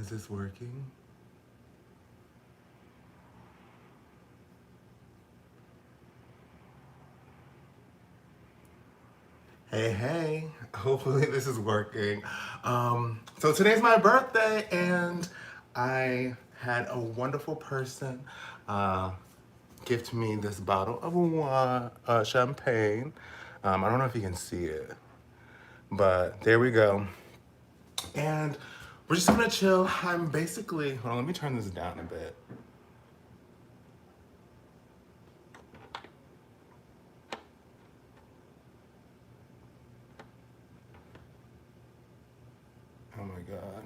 Is this working? Hey, hey. Hopefully this is working. So today's my birthday, and I had a wonderful person gift me this bottle of wine, champagne. I don't know if you can see it, but there we go. And we're just gonna chill. I'm basically, hold on, let me turn this down a bit. Oh my God.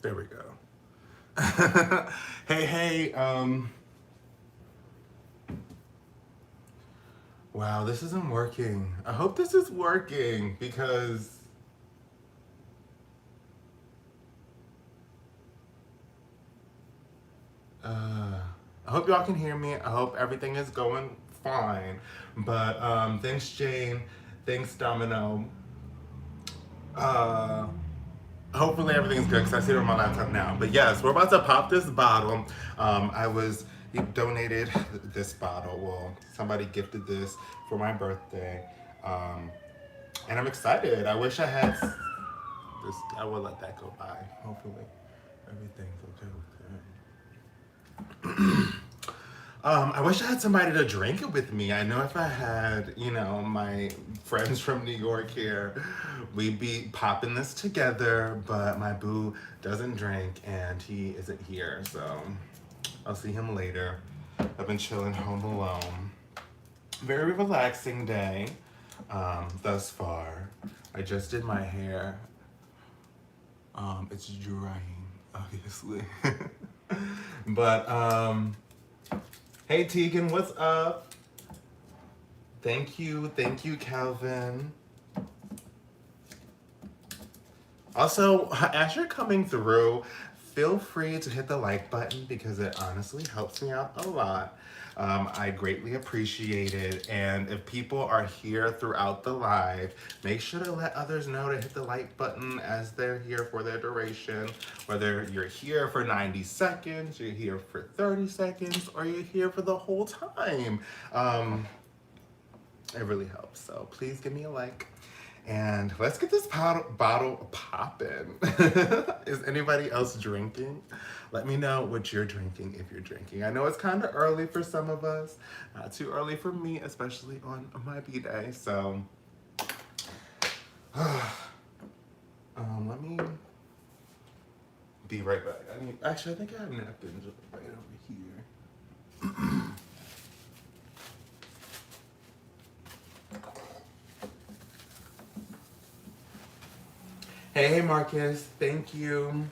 There we go. Hey, hey, wow, this isn't working. I hope this is working because I hope y'all can hear me. I hope everything is going fine. But thanks Jane, thanks Domino. Uh, Hopefully everything's good because I see it on my laptop now. But yes, we're about to pop this bottle. I was donated this bottle. Well, somebody gifted this for my birthday. Um, and I'm excited. I wish I had this. I will let that go by. Hopefully everything's okay with it. I wish I had somebody to drink it with me. I know if I had, my friends from New York here, we'd be popping this together, but my boo doesn't drink and he isn't here, so I'll see him later. I've been chilling home alone. Very relaxing day thus far. I just did my hair. It's drying, obviously. But, hey Tegan, what's up? Thank you, Calvin. Also, as you're coming through, feel free to hit the like button because it honestly helps me out a lot. I greatly appreciate it. And if people are here throughout the live, make sure to let others know to hit the like button as they're here for their duration. Whether you're here for 90 seconds, you're here for 30 seconds, or you're here for the whole time. It really helps. So please give me a like. And let's get this bottle popping. Is anybody else drinking? Let me know what you're drinking if you're drinking. I know it's kind of early for some of us. Not too early for me, especially on my B-day. So, let me be right back. Actually, I think I have napkins right over here. Hey, Marcus, thank you.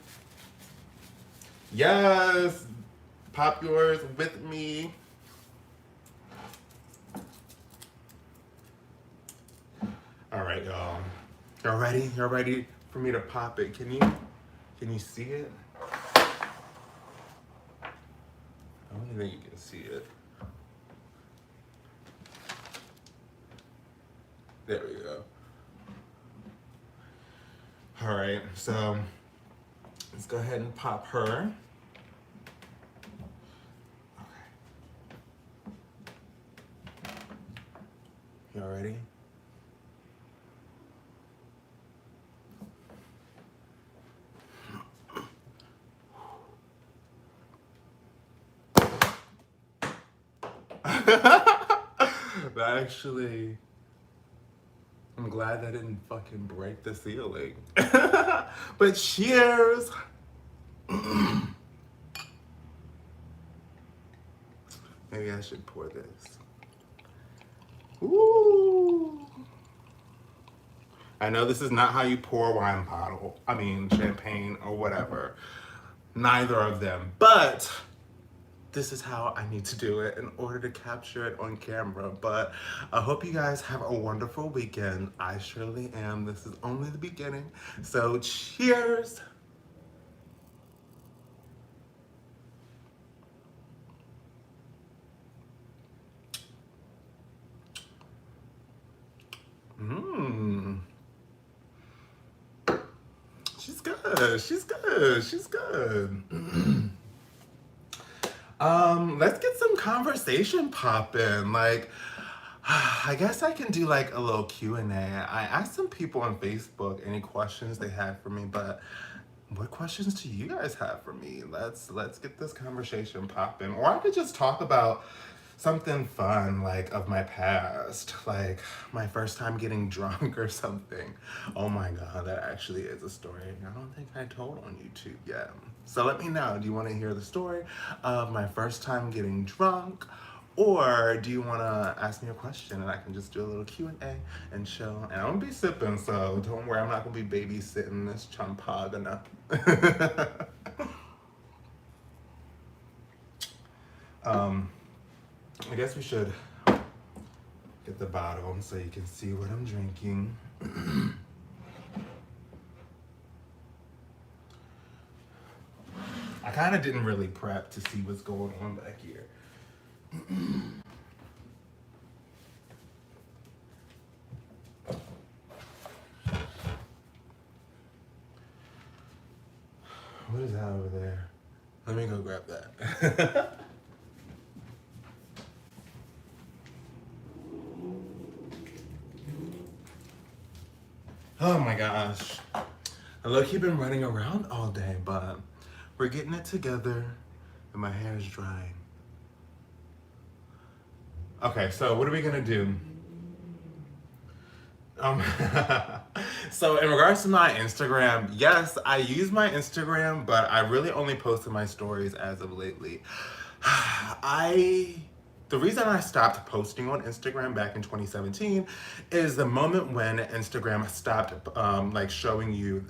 Yes, pop yours with me. All right, y'all. Y'all ready? Y'all ready for me to pop it? Can you see it? I don't think you can see it. There we go. All right, so let's go ahead and pop her. Okay. Y'all ready? That actually, I'm glad that didn't fucking break the ceiling. But cheers! Maybe I should pour this. Ooh. I know this is not how you pour a wine bottle. I mean, champagne or whatever. Neither of them. But this is how I need to do it in order to capture it on camera. But I hope you guys have a wonderful weekend. I surely am. This is only the beginning. So cheers. good. She's good. She's good. Let's get some conversation popping. Like, I guess I can do like a little Q&A. I asked some people on Facebook any questions they had for me, but what questions do you guys have for me? Let's get this conversation popping. Or I could just talk about something fun, like of my past, like my first time getting drunk or something. Oh my god, that actually is a story I don't think I told on YouTube yet. So let me know, do you want to hear the story of my first time getting drunk? Or do you want to ask me a question and I can just do a little Q&A and chill? And I'm going to be sipping, so don't worry, I'm not going to be babysitting this champagne. I guess we should get the bottle so you can see what I'm drinking. I kind of didn't really prep to see what's going on back here. What is that over there? Let me go grab that. Oh my gosh. Look, you've been running around all day, but we're getting it together and my hair is drying. Okay, so what are we gonna do? Um, so in regards to my Instagram, yes, I use my Instagram, but I really only posted my stories as of lately. The reason I stopped posting on Instagram back in 2017 is the moment when Instagram stopped like showing you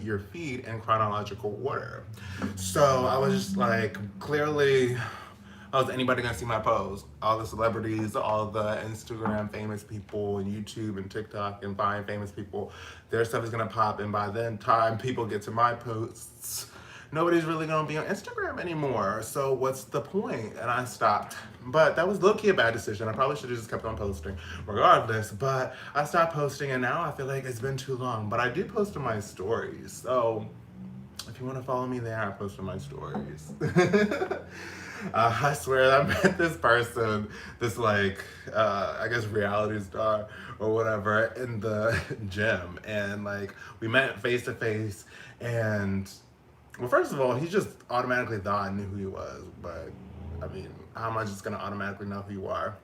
your feed in chronological order. So I was just like, clearly, oh, is anybody gonna see my post? All the celebrities, all the Instagram famous people, and YouTube and TikTok and Vine famous people, their stuff is gonna pop, and by then time people get to my posts, nobody's really gonna be on Instagram anymore. So what's the point? And I stopped. But that was low-key a bad decision. I probably should have just kept on posting regardless. But I stopped posting and now I feel like it's been too long. But I do post in my stories. So if you want to follow me there, I post in my stories. I swear I met this person, this like, I guess reality star or whatever in the gym. And like, we met face to face and, well, first of all, he just automatically thought I knew who he was. But I mean, how am I just gonna automatically know who you are?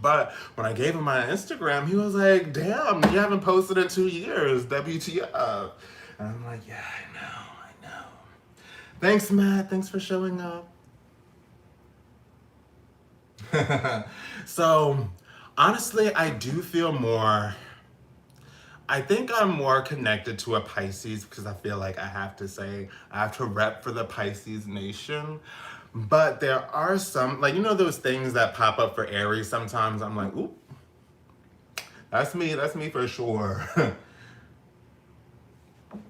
But when I gave him my Instagram, he was like, damn, you haven't posted in 2 years, WTF. And I'm like, yeah, I know. Thanks, Matt, thanks for showing up. So, honestly, I think I'm more connected to a Pisces because I feel like I have to rep for the Pisces nation. But there are some, like, you know those things that pop up for Aries sometimes? I'm like, oop, that's me for sure.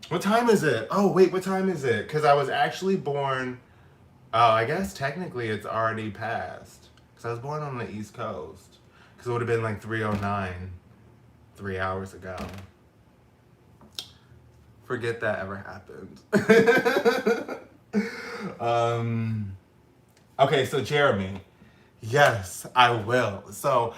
What time is it? Oh, wait, what time is it? Because I was actually born, oh, I guess technically it's already passed. Because I was born on the East Coast. Because it would have been like 3:09, 3 hours ago. Forget that ever happened. Okay, so Jeremy. Yes, I will. So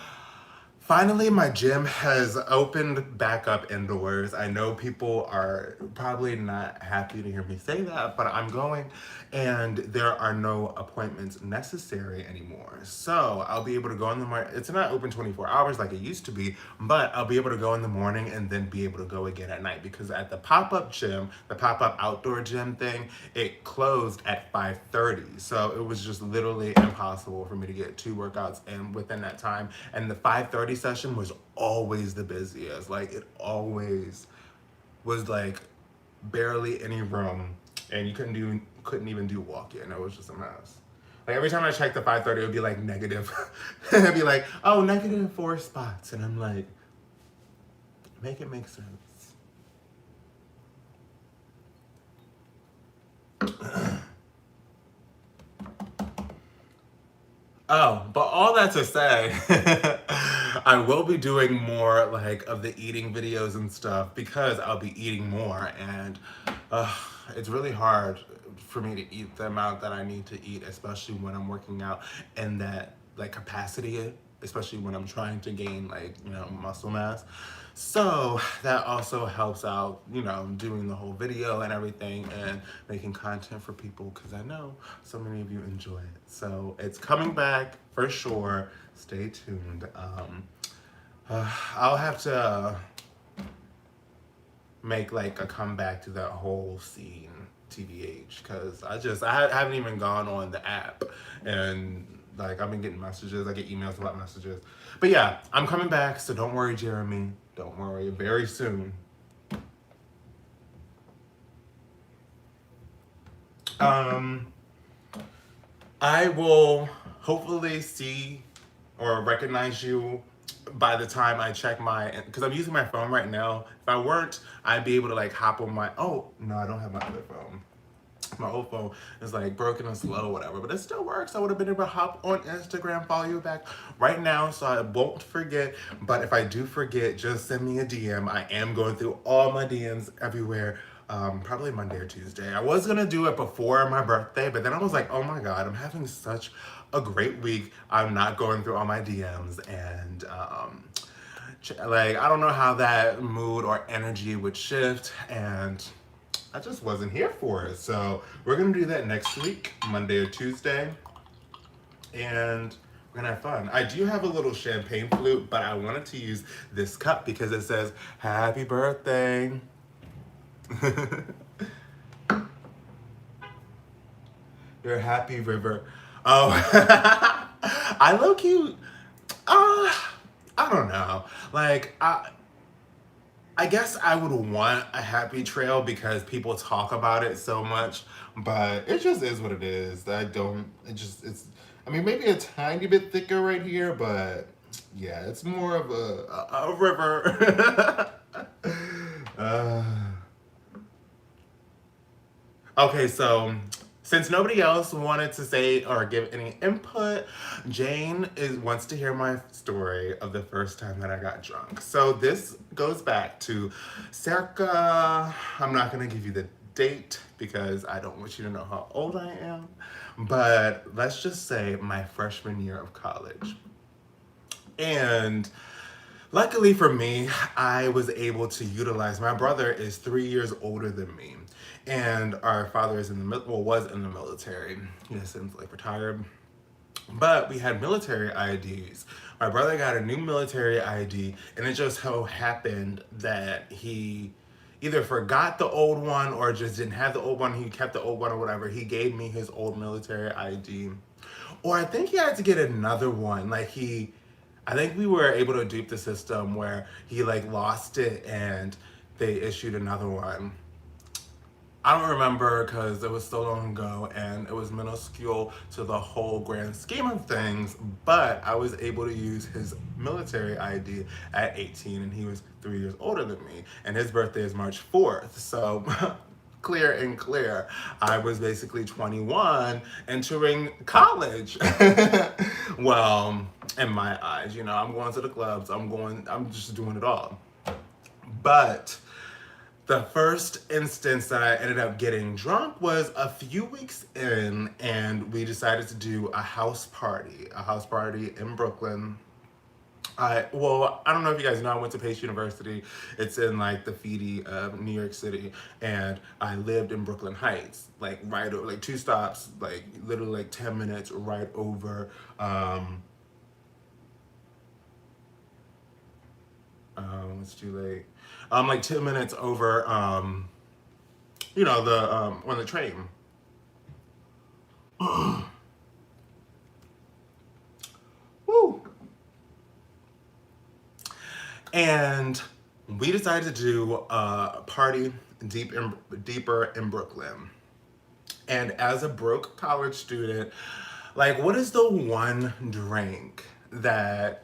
finally, my gym has opened back up indoors. I know people are probably not happy to hear me say that, but I'm going and there are no appointments necessary anymore. So I'll be able to go in the morning. It's not open 24 hours like it used to be, but I'll be able to go in the morning and then be able to go again at night because at the pop-up gym, the pop-up outdoor gym thing, it closed at 5:30. So it was just literally impossible for me to get 2 workouts in within that time. And the 5:30 session was always the busiest. Like it always was like barely any room and you couldn't even do walk-in. It was just a mess. Like every time I checked the 5:30, it would be like negative. It'd be like, oh, -4 spots. And I'm like, make it make sense. Oh, but all that to say, I will be doing more like of the eating videos and stuff because I'll be eating more, and uh, it's really hard for me to eat the amount that I need to eat, especially when I'm working out in that like capacity, especially when I'm trying to gain like, you know, muscle mass. So that also helps out, you know, doing the whole video and everything and making content for people because I know so many of you enjoy it. So it's coming back for sure. Stay tuned. I'll have to make like a comeback to that whole scene, TBH, because I haven't even gone on the app, and like I've been getting messages. I get emails about messages. But yeah, I'm coming back, so don't worry, Jeremy. Don't worry. Very soon. Um, I will hopefully see or recognize you by the time I check my, because I'm using my phone right now. If I weren't, I'd be able to like hop on my, oh, no, I don't have my other phone. My old phone is like broken and slow, whatever, but it still works. I would have been able to hop on Instagram, follow you back right now, so I won't forget. But if I do forget, just send me a DM. I am going through all my DMs everywhere. Probably Monday or Tuesday. I was gonna do it before my birthday, but then I was like, oh my god, I'm having such a great week. I'm not going through all my DMs, and like I don't know how that mood or energy would shift, and I just wasn't here for it. So we're gonna do that next week, Monday or Tuesday, and we're gonna have fun. I do have a little champagne flute, but I wanted to use this cup because it says "Happy Birthday." You're a happy river. Oh, I low key. I don't know. Like I guess I would want a happy trail because people talk about it so much, but it just is what it is. I don't, it just, it's, I mean, maybe a tiny bit thicker right here, but yeah, it's more of a river. uh, okay, so since nobody else wanted to say or give any input, Jane wants to hear my story of the first time that I got drunk. So this goes back to circa, I'm not gonna give you the date because I don't want you to know how old I am, but let's just say my freshman year of college. And luckily for me, I was able to utilize, my brother is 3 years older than me. And our father is was in the military. He has since like retired. But we had military IDs. My brother got a new military ID, and it just so happened that he either forgot the old one or just didn't have the old one. He kept the old one or whatever. He gave me his old military ID. Or I think he had to get another one. I think we were able to dupe the system where he like lost it and they issued another one. I don't remember because it was so long ago and it was minuscule to the whole grand scheme of things, but I was able to use his military ID at 18 and he was 3 years older than me and his birthday is March 4th. So clear and clear. I was basically 21 entering college. Well, in my eyes, you know, I'm going to the clubs, I'm just doing it all. But the first instance that I ended up getting drunk was a few weeks in, and we decided to do a house party in Brooklyn. Well, I don't know if you guys know, I went to Pace University. It's in like the Feedy of New York City, and I lived in Brooklyn Heights, like right over, like 2 stops, like literally like 10 minutes right over. It's too late. Like 10 minutes over. You know the on the train. Woo. And we decided to do a party deeper in Brooklyn. And as a broke college student, like, what is the one drink that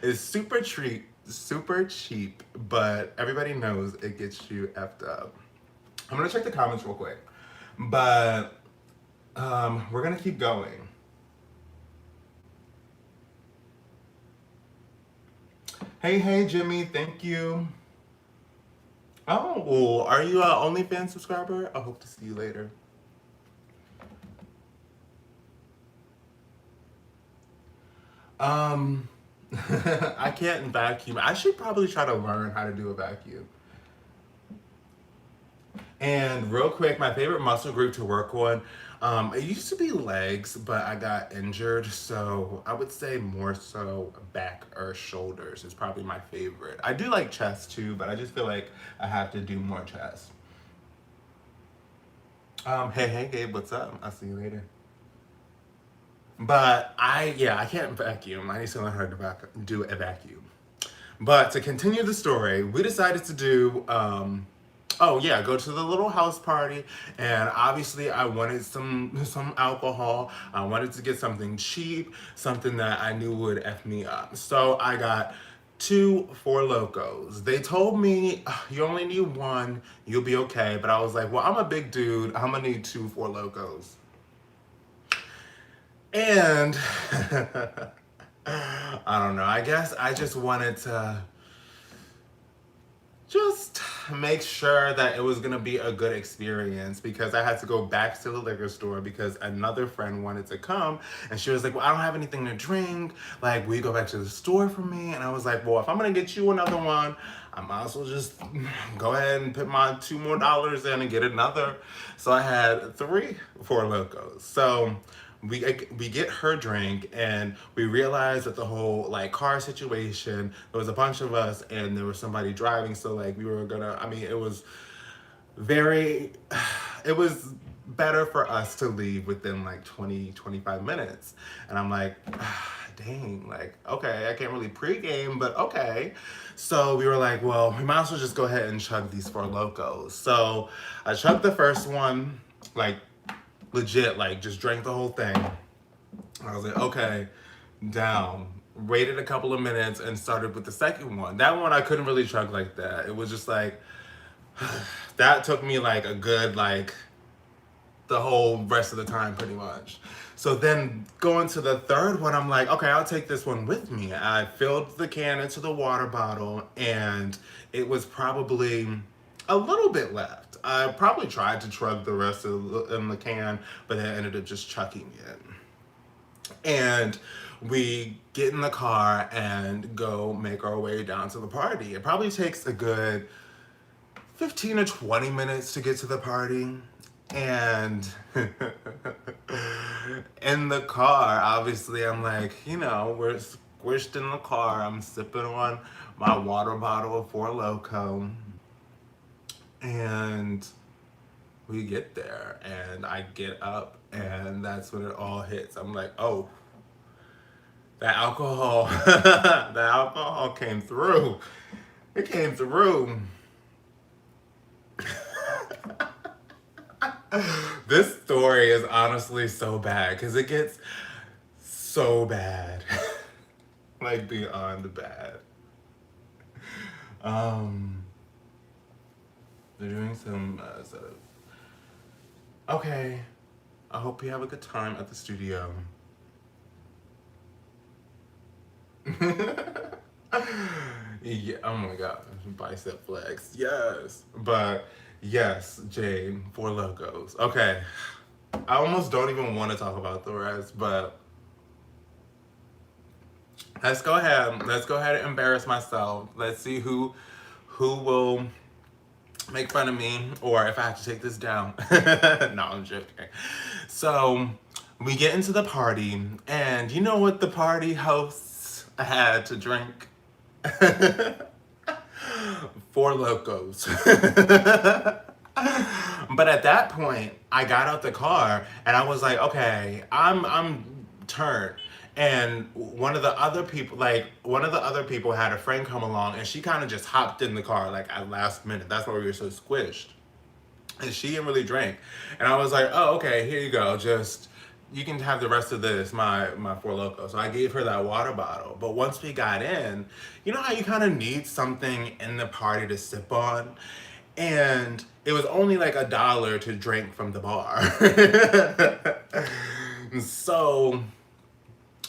is super cheap, but everybody knows it gets you effed up? I'm gonna check the comments real quick, but we're gonna keep going. Hey, Jimmy, thank you. Oh, well, are you a OnlyFans subscriber? I hope to see you later. Um, I can't vacuum. I should probably try to learn how to do a vacuum. And real quick, my favorite muscle group to work on, it used to be legs, but I got injured, so I would say more so back or shoulders is probably my favorite. I do like chest too, but I just feel like I have to do more chest. Hey, Gabe, what's up? I'll see you later. But yeah, I can't vacuum. I need to learn how to do a vacuum. But to continue the story, we decided to do, oh yeah, go to the little house party, and obviously I wanted some alcohol. I wanted to get something cheap, something that I knew would f me up. So I got two Four Locos. They told me you only need one, you'll be okay. But I was like, well, I'm a big dude. I'm gonna need two Four Locos. And I don't know. I guess I just wanted to just make sure that it was gonna be a good experience because I had to go back to the liquor store because another friend wanted to come and she was like, well, I don't have anything to drink. Like, will you go back to the store for me? And I was like, well, if I'm gonna get you another one, I might as well just go ahead and put my $2 more in and get another. So I had three Four Locos. So we get her drink and we realized that the whole like car situation, there was a bunch of us and there was somebody driving, so like we were gonna, I mean, it was very it was better for us to leave within like 20-25 minutes. And I'm like, dang, like, okay, I can't really pregame, but okay. So we were like, well, we might as well just go ahead and chug these Four Locos. So I chugged the first one, like legit, like just drank the whole thing. I was like, okay, down. Waited a couple of minutes and started with the second one. That one I couldn't really chug like that. It was just like, that took me like a good, like, the whole rest of the time pretty much. So then going to the third one, I'm like, okay, I'll take this one with me. I filled the can into the water bottle and it was probably a little bit left. I probably tried to chug the rest of in the can, but I ended up just chucking it. And we get in the car and go make our way down to the party. It probably takes a good 15 or 20 minutes to get to the party. And in the car, obviously, I'm like, we're squished in the car. I'm sipping on my water bottle of Four Loko. And we get there, and I get up, and that's when it all hits. I'm like, oh, that alcohol, the alcohol came through. It came through. This story is honestly so bad because it gets so bad. Like beyond bad. Um, they're doing some sort of. Okay, I hope you have a good time at the studio. Yeah, oh my god, bicep flex. Yes. But yes, Jane, Four Logos. Okay. I almost don't even want to talk about the rest, but let's go ahead. Let's go ahead and embarrass myself. Let's see who will make fun of me or if I have to take this down. No, I'm joking. So we get into the party, and you know what the party hosts had to drink? Four Locos. But at that point, I got out the car and I was like, okay, I'm turned. And one of the other people had a friend come along and she kind of just hopped in the car like at last minute. That's why we were so squished. And she didn't really drink. And I was like, oh, okay, here you go. Just you can have the rest of this, my Four Loko. So I gave her that water bottle. But once we got in, you know how you kind of need something in the party to sip on? And it was only like $1 to drink from the bar. So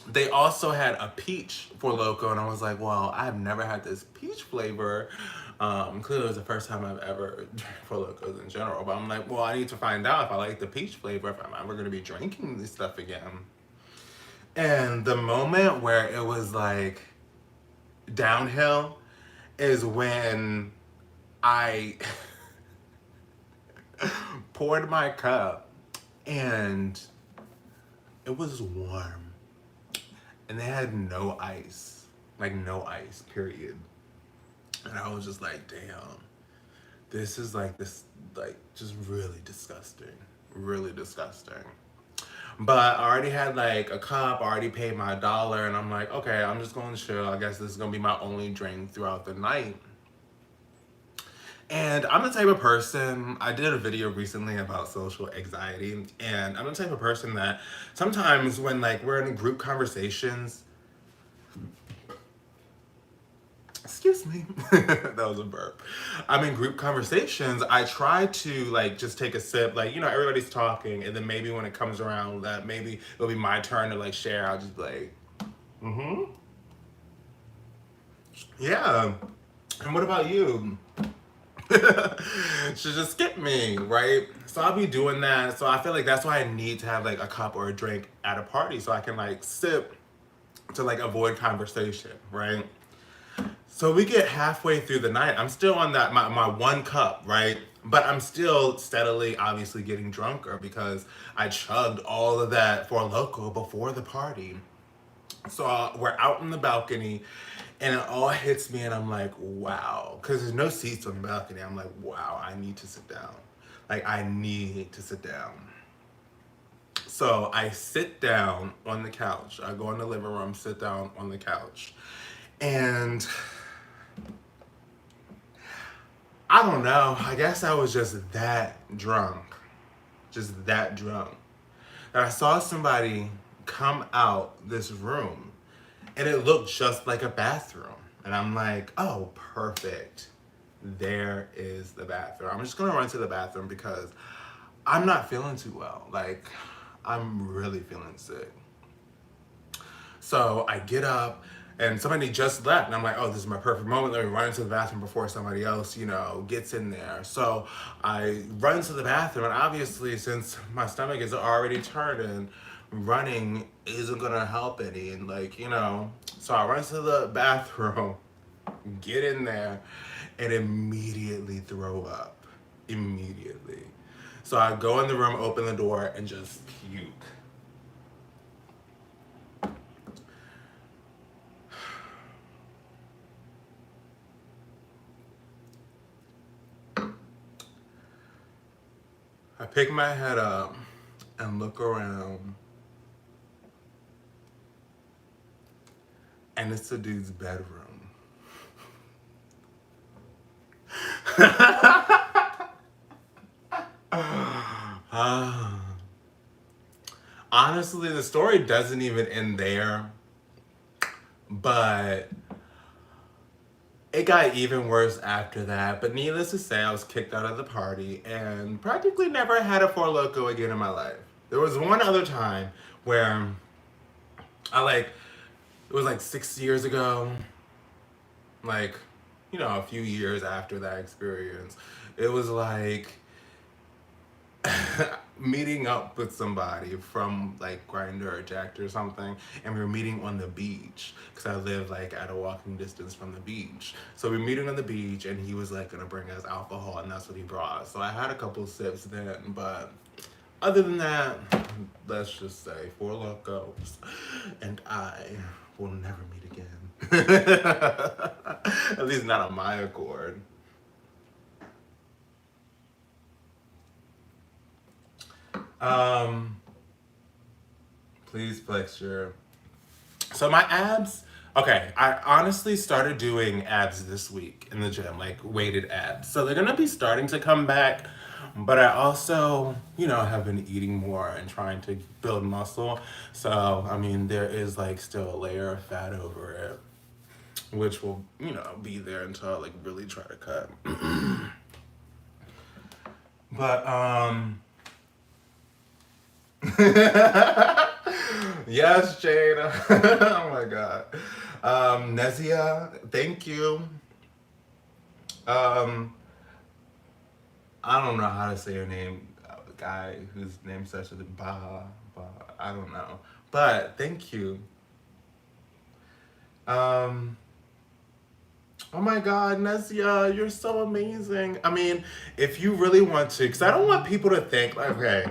they also had a peach for Loco, and I was like, well, I've never had this peach flavor. Clearly it was the first time I've ever drank for Locos in general, but I'm like, well, I need to find out if I like the peach flavor, if I'm ever gonna be drinking this stuff again. And the moment where it was like downhill is when I poured my cup and it was warm and they had no ice, like no ice, period. And I was just like, damn, this is like this, like just really disgusting, really disgusting. But I already had like a cup, I already paid my $1, and I'm like, okay, I'm just going to chill. I guess this is gonna be my only drink throughout the night. And I'm the type of person, I did a video recently about social anxiety, and I'm the type of person that sometimes when like we're in group conversations, excuse me, that was a burp. I'm in group conversations, I try to like just take a sip, like, you know, everybody's talking, and then maybe when it comes around that maybe it'll be my turn to like share, I'll just be like, mm-hmm, yeah. And what about you? Should just skip me, right? So I'll be doing that. So I feel like that's why I need to have like a cup or a drink at a party so I can like sip to like avoid conversation, right? So we get halfway through the night. I'm still on that my one cup, right? But I'm still steadily obviously getting drunker because I chugged all of that for Loco before the party. So we're out in the balcony and it all hits me and I'm like, wow. Because there's no seats on the balcony. I'm like, wow, I need to sit down. Like, I need to sit down. So I sit down on the couch. I go in the living room, sit down on the couch. And I don't know. I guess I was just that drunk. Just that drunk. And I saw somebody come out this room and it looked just like a bathroom. And I'm like, oh, perfect. There is the bathroom. I'm just gonna run to the bathroom because I'm not feeling too well. Like, I'm really feeling sick. So I get up and somebody just left and I'm like, oh, this is my perfect moment. Let me run into the bathroom before somebody else, you know, gets in there. So I run to the bathroom and obviously since my stomach is already turning, running isn't gonna help any. And like, you know, so I run to the bathroom, get in there and immediately throw up. Immediately. So I go in the room, open the door and just puke. I pick my head up and look around, and it's the dude's bedroom. Honestly, the story doesn't even end there, but it got even worse after that. But needless to say, I was kicked out of the party and practically never had a Four Loko again in my life. There was one other time where it was like 6 years ago, like, you know, a few years after that experience. It was like meeting up with somebody from like Grindr or Jacked or something, and we were meeting on the beach because I live like at a walking distance from the beach. So we were meeting on the beach, and he was like gonna bring us alcohol, and that's what he brought. So I had a couple sips then, but other than that, let's just say Four Locos and I will never meet again. At least not on my accord. Please flex your. So my abs. Okay, I honestly started doing abs this week in the gym, like weighted abs. So they're gonna be starting to come back, but I also, you know, have been eating more and trying to build muscle. So I mean, there is like still a layer of fat over it, which will, you know, be there until I like really try to cut. But Yes, Jade. Oh my God. Nezia, thank you. Um, I don't know how to say your name. Guy whose name starts with Ba. I don't know. But thank you. Um, oh my God, Nezia, you're so amazing. I mean, if you really want to, because I don't want people to think, like, okay,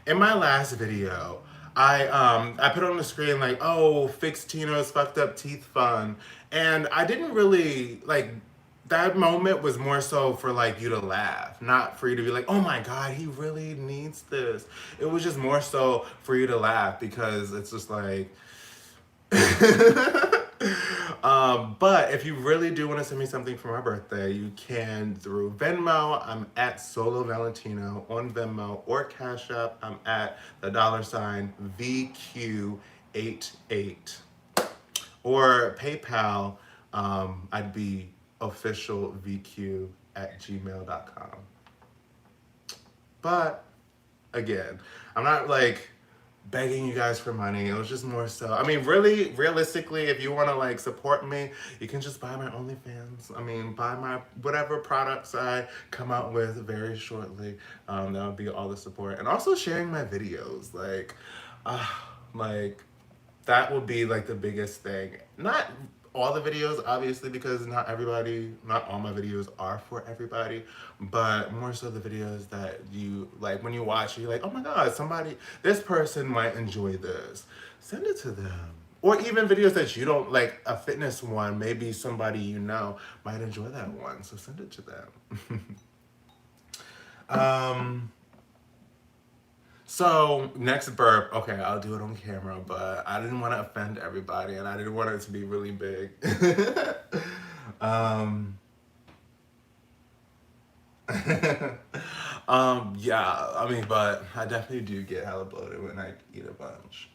in my last video, I put on the screen like, oh, fix Tino's fucked up teeth fun. And I didn't really like that moment was more so for like you to laugh, not for you to be like, oh my God, he really needs this. It was just more so for you to laugh because it's just like but if you really do want to send me something for my birthday, you can through Venmo. I'm at Solo Valentino on Venmo or Cash App. I'm at the $ VQ88 or PayPal. I'd be officialvq at gmail.com. But again, I'm not like begging you guys for money. It was just more so. I mean, really, realistically, if you want to like support me, you can just buy my OnlyFans. I mean, buy my whatever products I come out with very shortly. That would be all the support, and also sharing my videos. Uh, like that would be like the biggest thing. Not all the videos, obviously, because not all my videos are for everybody, but more so the videos that you like when you watch, you're like, oh my God, this person might enjoy this. Send it to them. Or even videos that you don't like, a fitness one, maybe somebody you know might enjoy that one, so send it to them. um, So next burp, okay, I'll do it on camera, but I didn't want to offend everybody, and I didn't want it to be really big. um, yeah, I mean, but I definitely do get hella bloated when I eat a bunch.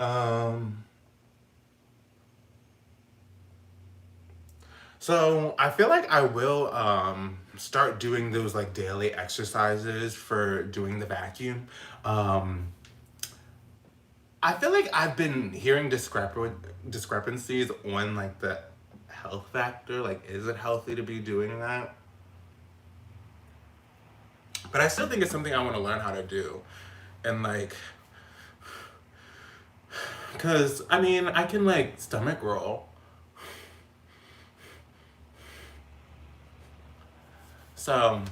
Um, so I feel like I will start doing those like daily exercises for doing the vacuum. Um, I feel like I've been hearing discrepancies on like the health factor. Like, is it healthy to be doing that? But I still think it's something I want to learn how to do. And like, cause I mean, I can like stomach roll. So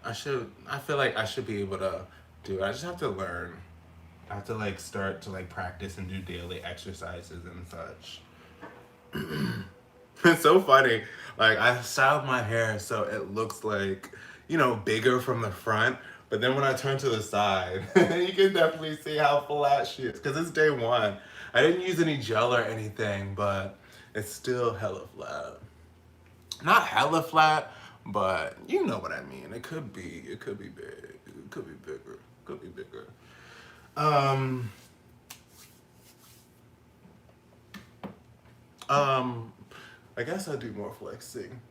I feel like I should be able to do it. I just have to learn. I have to like start to like practice and do daily exercises and such. It's so funny. Like I styled my hair so it looks like, bigger from the front. But then when I turn to the side, you can definitely see how flat she is. Because it's day one. I didn't use any gel or anything, but it's still hella flat. Not hella flat, but you know what I mean. It could be big. It could be bigger. It could be bigger. Um, um, I guess I'll do more flexing.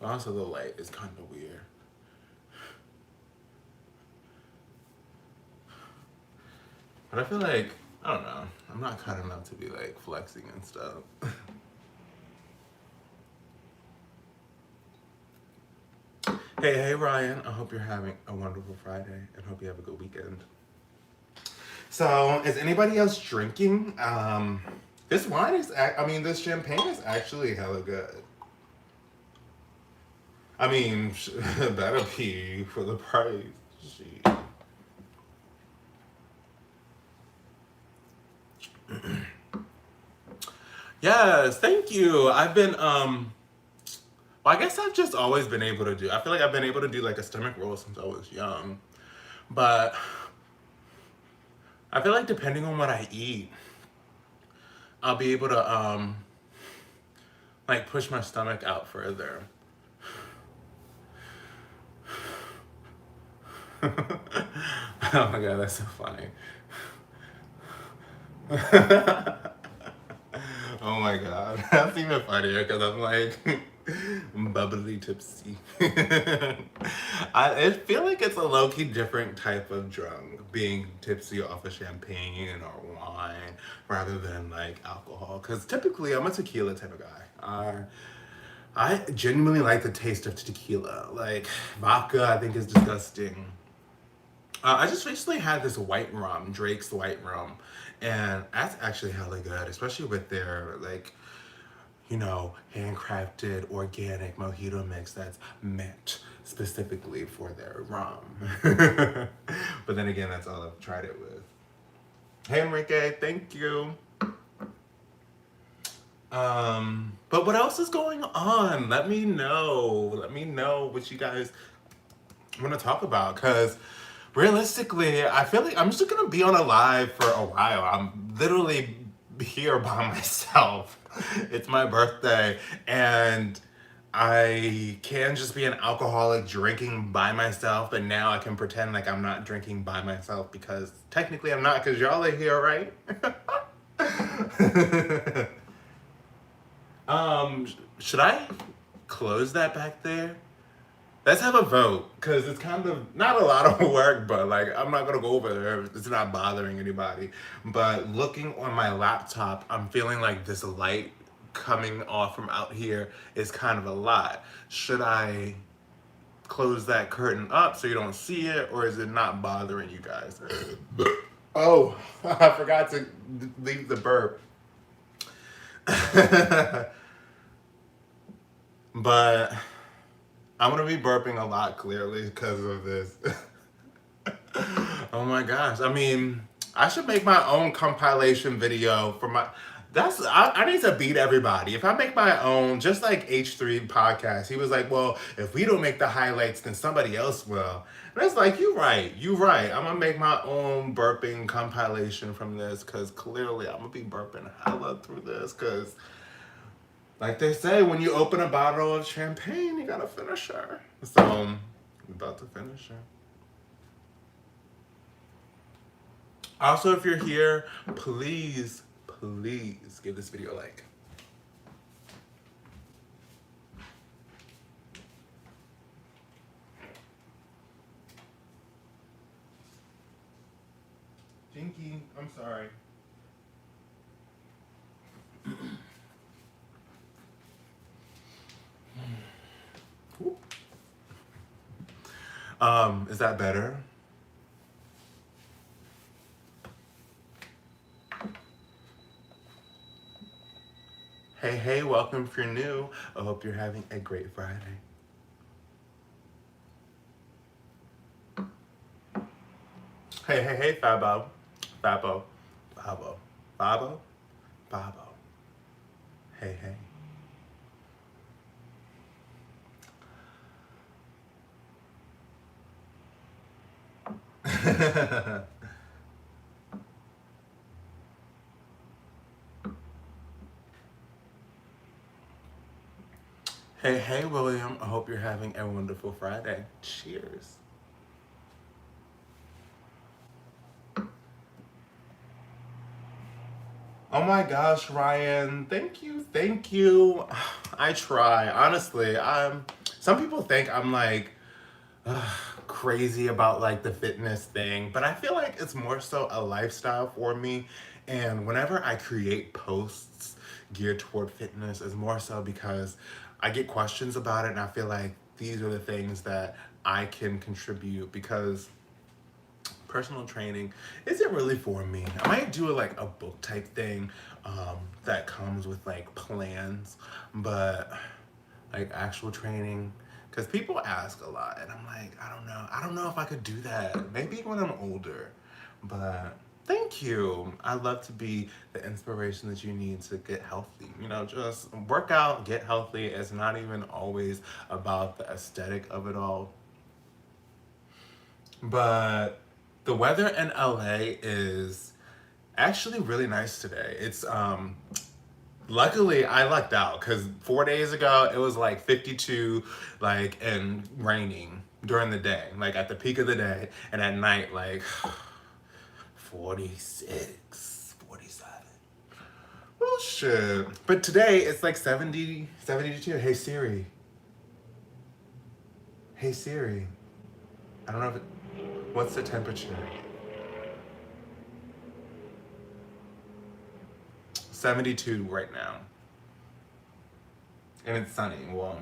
Also, the light is kind of weird. But I feel like, I don't know, I'm not cut enough to be like flexing and stuff. Hey, Ryan, I hope you're having a wonderful Friday and hope you have a good weekend. So, is anybody else drinking? This wine is, this champagne is actually hella good. I mean, that'll be for the price. Shit. Yes, thank you. Well, I guess I've just always been able to do, I feel like I've been able to do like a stomach roll since I was young. But I feel like depending on what I eat, I'll be able to, like push my stomach out further. Oh my god, that's so funny. Oh my god, that's even funnier because I'm like bubbly tipsy. I feel like it's a low key different type of drunk, being tipsy off of champagne or wine rather than like alcohol. Because typically I'm a tequila type of guy. I genuinely like the taste of tequila. Like vodka, I think is disgusting. I just recently had this white rum, Drake's white rum, and that's actually hella good, especially with their like, handcrafted organic mojito mix that's meant specifically for their rum. But then again, that's all I've tried it with. Hey Enrique, thank you. But what else is going on? Let me know. Let me know what you guys want to talk about, because realistically, I feel like I'm just gonna be on a live for a while. I'm literally here by myself. It's my birthday, and I can just be an alcoholic drinking by myself, but now I can pretend like I'm not drinking by myself because technically I'm not, because y'all are here, right? Should I close that back there? Let's have a vote, because it's kind of not a lot of work, but like I'm not gonna go over there. It's not bothering anybody. But looking on my laptop, I'm feeling like this light coming off from out here is kind of a lot. Should I close that curtain up so you don't see it, or is it not bothering you guys? Oh, I forgot to leave the burp. But I'm gonna be burping a lot clearly because of this. Oh my gosh. I mean, I should make my own compilation video for my. I need to beat everybody. If I make my own, just like H3 podcast, he was like, well, if we don't make the highlights, then somebody else will. And it's like, you right. I'm gonna make my own burping compilation from this, because clearly I'm gonna be burping hella through this, because like they say, when you open a bottle of champagne, you gotta finish her. So, I'm about to finish her. Also, if you're here, please give this video a like. Jinky, I'm sorry. Is that better? Hey, welcome if you're new. I hope you're having a great Friday. Hey, Fabo. Fabo. Fabo. Fabo. Fabo. Hey. Hey, William. I hope you're having a wonderful Friday. Cheers. Oh my gosh, Ryan. Thank you. I try. Honestly, some people think I'm like crazy about like the fitness thing, but I feel like it's more so a lifestyle for me. And whenever I create posts geared toward fitness, is more so because I get questions about it, and I feel like these are the things that I can contribute, because personal training isn't really for me. I might do like a book type thing that comes with like plans, but like actual training, because people ask a lot, and I'm like, I don't know if I could do that. Maybe when I'm older, but thank you. I love to be the inspiration that you need to get healthy. Just work out, get healthy. It's not even always about the aesthetic of it all. But the weather in LA is actually really nice today. It's luckily I lucked out, because 4 days ago it was like 52, like, and raining. during the day, like at the peak of the day, and at night, like 46, 47. Well, shit. But today it's like 70, 72. Hey Siri. Hey Siri. I don't know if it, what's the temperature? 72 right now. And it's sunny. Well,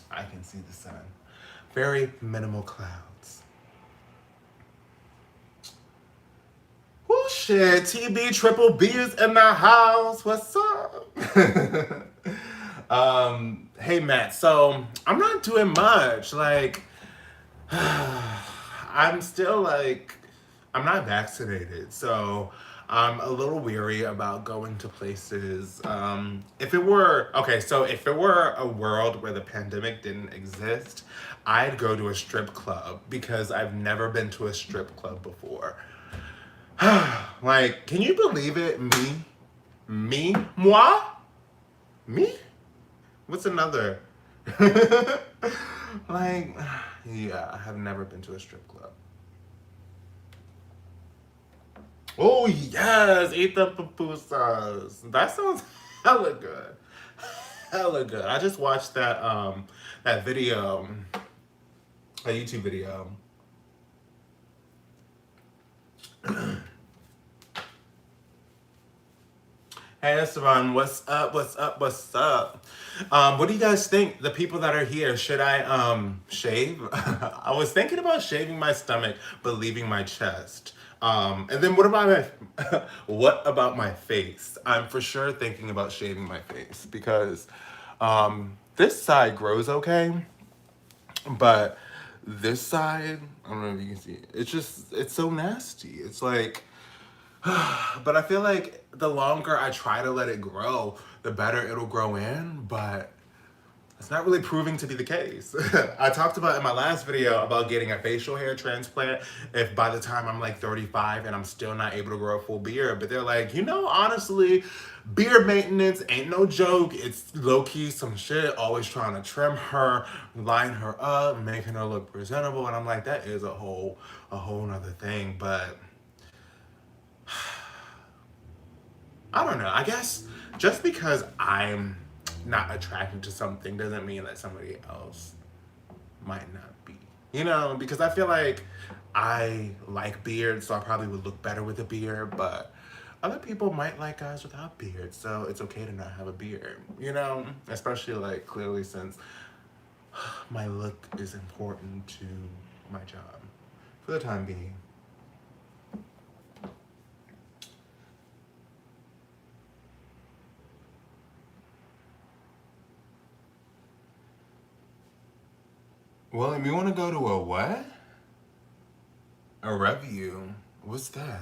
I can see the sun. Very minimal clouds. Oh shit, TB Triple B is in the house. What's up? Hey Matt, so I'm not doing much. Like, I'm still like, I'm not vaccinated, so I'm a little weary about going to places. If it were, okay, so if it were a world where the pandemic didn't exist, I'd go to a strip club because I've never been to a strip club before. Like, can you believe it? Moi? Me? What's another? Like, yeah, I have never been to a strip club. Oh yes, eat the pupusas. That sounds hella good. Hella good. I just watched that video, a YouTube video. Hey Esteban, what's up? What's up? What's up? What do you guys think? The people that are here, should I shave? I was thinking about shaving my stomach, but leaving my chest. And then what about my what about my face? I'm for sure thinking about shaving my face because this side grows okay, but this side, I don't know if you can see it. It's so nasty. It's like, but I feel like the longer I try to let it grow, the better it'll grow in, but it's not really proving to be the case. I talked about in my last video about getting a facial hair transplant if by the time I'm like 35 and I'm still not able to grow a full beard. But they're like, you know, honestly, beard maintenance ain't no joke. It's low-key some shit, always trying to trim her, line her up, making her look presentable. And I'm like, that is a whole nother thing. But I don't know. I guess just because I'm not attracted to something doesn't mean that somebody else might not be. You know, because I feel like I like beards, so I probably would look better with a beard, but other people might like guys without beards, so it's okay to not have a beard, you know? Especially like clearly since my look is important to my job for the time being. William, you want to go to a what? A review? What's that?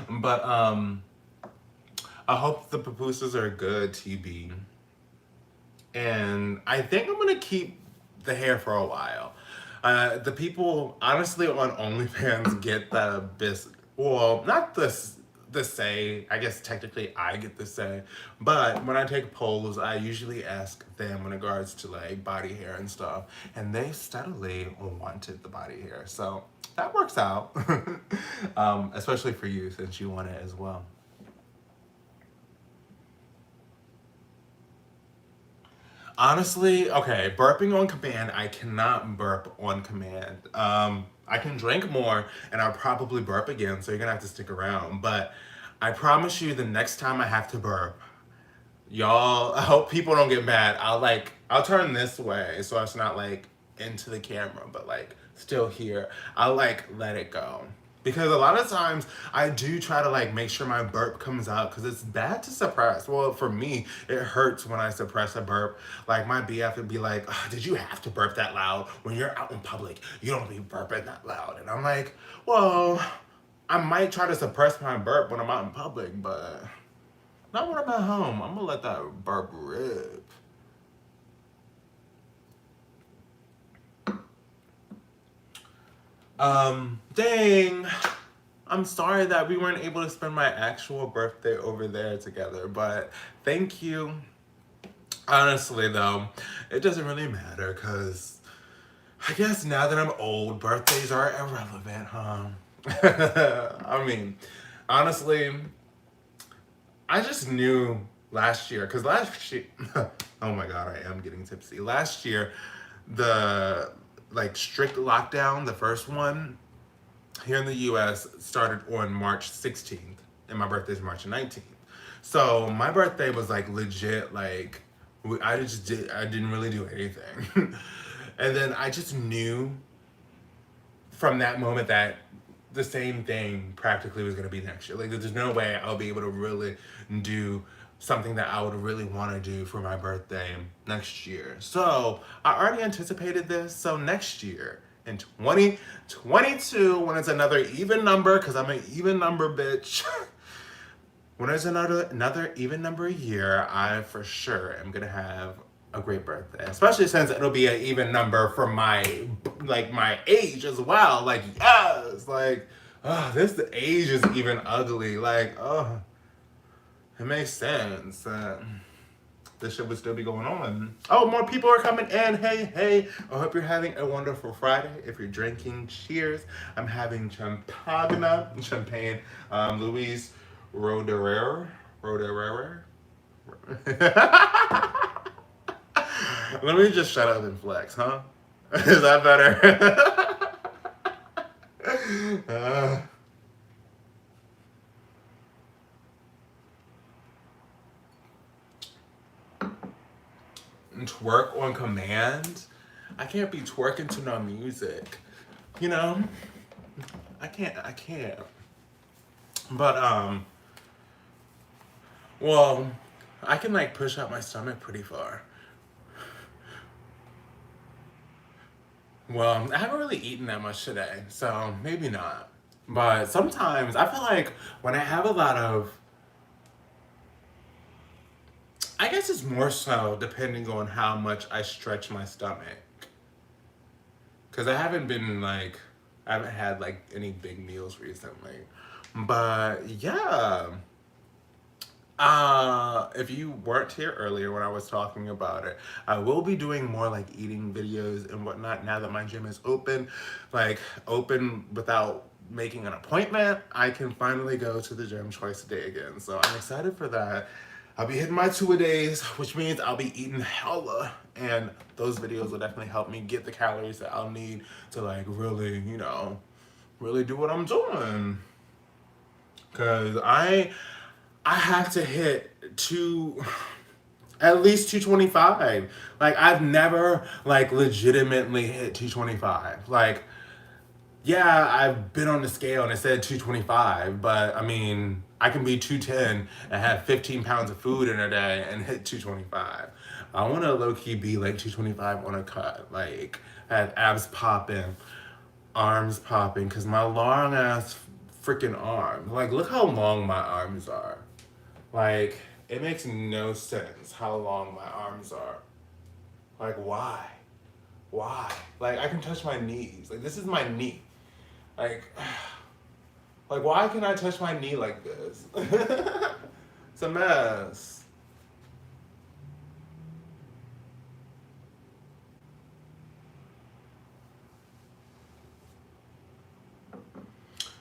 But I hope the pupusas are good, TB. And I think I'm gonna keep the hair for a while. The people honestly on OnlyFans get the well, not the say. I guess technically I get the say, but when I take polls, I usually ask them in regards to like body hair and stuff, and they steadily wanted the body hair, so that works out. Especially for you since you want it as well. Honestly, okay, burping on command, I cannot burp on command. I can drink more and I'll probably burp again, so you're gonna have to stick around. But I promise you the next time I have to burp, y'all, I hope people don't get mad. I'll turn this way so it's not like into the camera, but like still here. I'll like let it go. Because a lot of times I do try to like make sure my burp comes out because it's bad to suppress. Well, for me, it hurts when I suppress a burp. Like my BF would be like, "Ugh, did you have to burp that loud? When you're out in public, you don't be burping that loud." And I'm like, well, I might try to suppress my burp when I'm out in public, but not when I'm at home. I'm gonna let that burp rip. Dang. I'm sorry that we weren't able to spend my actual birthday over there together, but thank you. Honestly, though, it doesn't really matter because I guess now that I'm old, birthdays are irrelevant, huh? I mean, honestly, I just knew last year, because last year, oh my God, I am getting tipsy. Last year, the like strict lockdown, the first one here in the US started on March 16th, and my birthday is March 19th. So my birthday was like legit, like, I didn't really do anything. And then I just knew from that moment that the same thing practically was going to be next year. Like, there's no way I'll be able to really do something that I would really want to do for my birthday next year. So I already anticipated this. So next year in 2022, when it's another even number, because I'm an even number bitch. When there's another even number year, I for sure am gonna have a great birthday. Especially since it'll be an even number for my age as well. Like, yes, like, oh, this age is even ugly. Like, oh, it makes sense. This shit would still be going on. Oh, more people are coming in. Hey, hey. I hope you're having a wonderful Friday. If you're drinking, cheers. I'm having champagne. Louise Roderer. Roderer. Let me just shut up and flex, huh? Is that better? uh, Twerk on command? I can't be twerking to no music. You know? I can't. But well, I can like push out my stomach pretty far. Well, I haven't really eaten that much today, so maybe not. But sometimes I feel like when I have a lot of, I guess it's more so depending on how much I stretch my stomach. Because I haven't had like any big meals recently. But yeah. If you weren't here earlier when I was talking about it, I will be doing more like eating videos and whatnot now that my gym is open. Like, open without making an appointment. I can finally go to the gym twice a day again. So I'm excited for that. I'll be hitting my 2-a-days, which means I'll be eating hella. And those videos will definitely help me get the calories that I'll need to like really, really do what I'm doing. Cause I have to hit at least 225. Like, I've never like legitimately hit 225. Like, yeah, I've been on the scale and it said 225, but I mean, I can be 210 and have 15 pounds of food in a day and hit 225. I want to low key be like 225 on a cut, like have abs popping, arms popping, cause my long ass freaking arm. Like, look how long my arms are. Like, it makes no sense how long my arms are. Like, why? Why? Like, I can touch my knees. Like, this is my knee. Like, like, why can I touch my knee like this? It's a mess.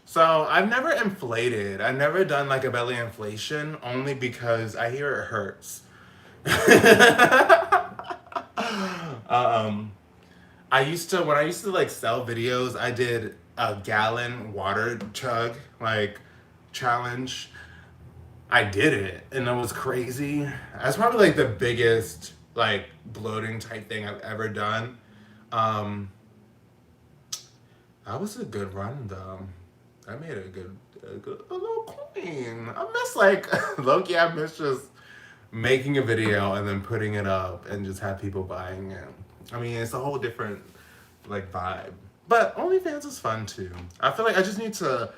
So, I've never inflated. I've never done like a belly inflation only because I hear it hurts. um, when I used to like sell videos, I did a gallon water chug like challenge. I did it and it was crazy. That's probably like the biggest like bloating type thing I've ever done. Um, that was a good run though. I made a little coin. I miss like Loki. I miss just making a video and then putting it up and just have people buying it. I mean, it's a whole different like vibe. But OnlyFans is fun too. I feel like I just need to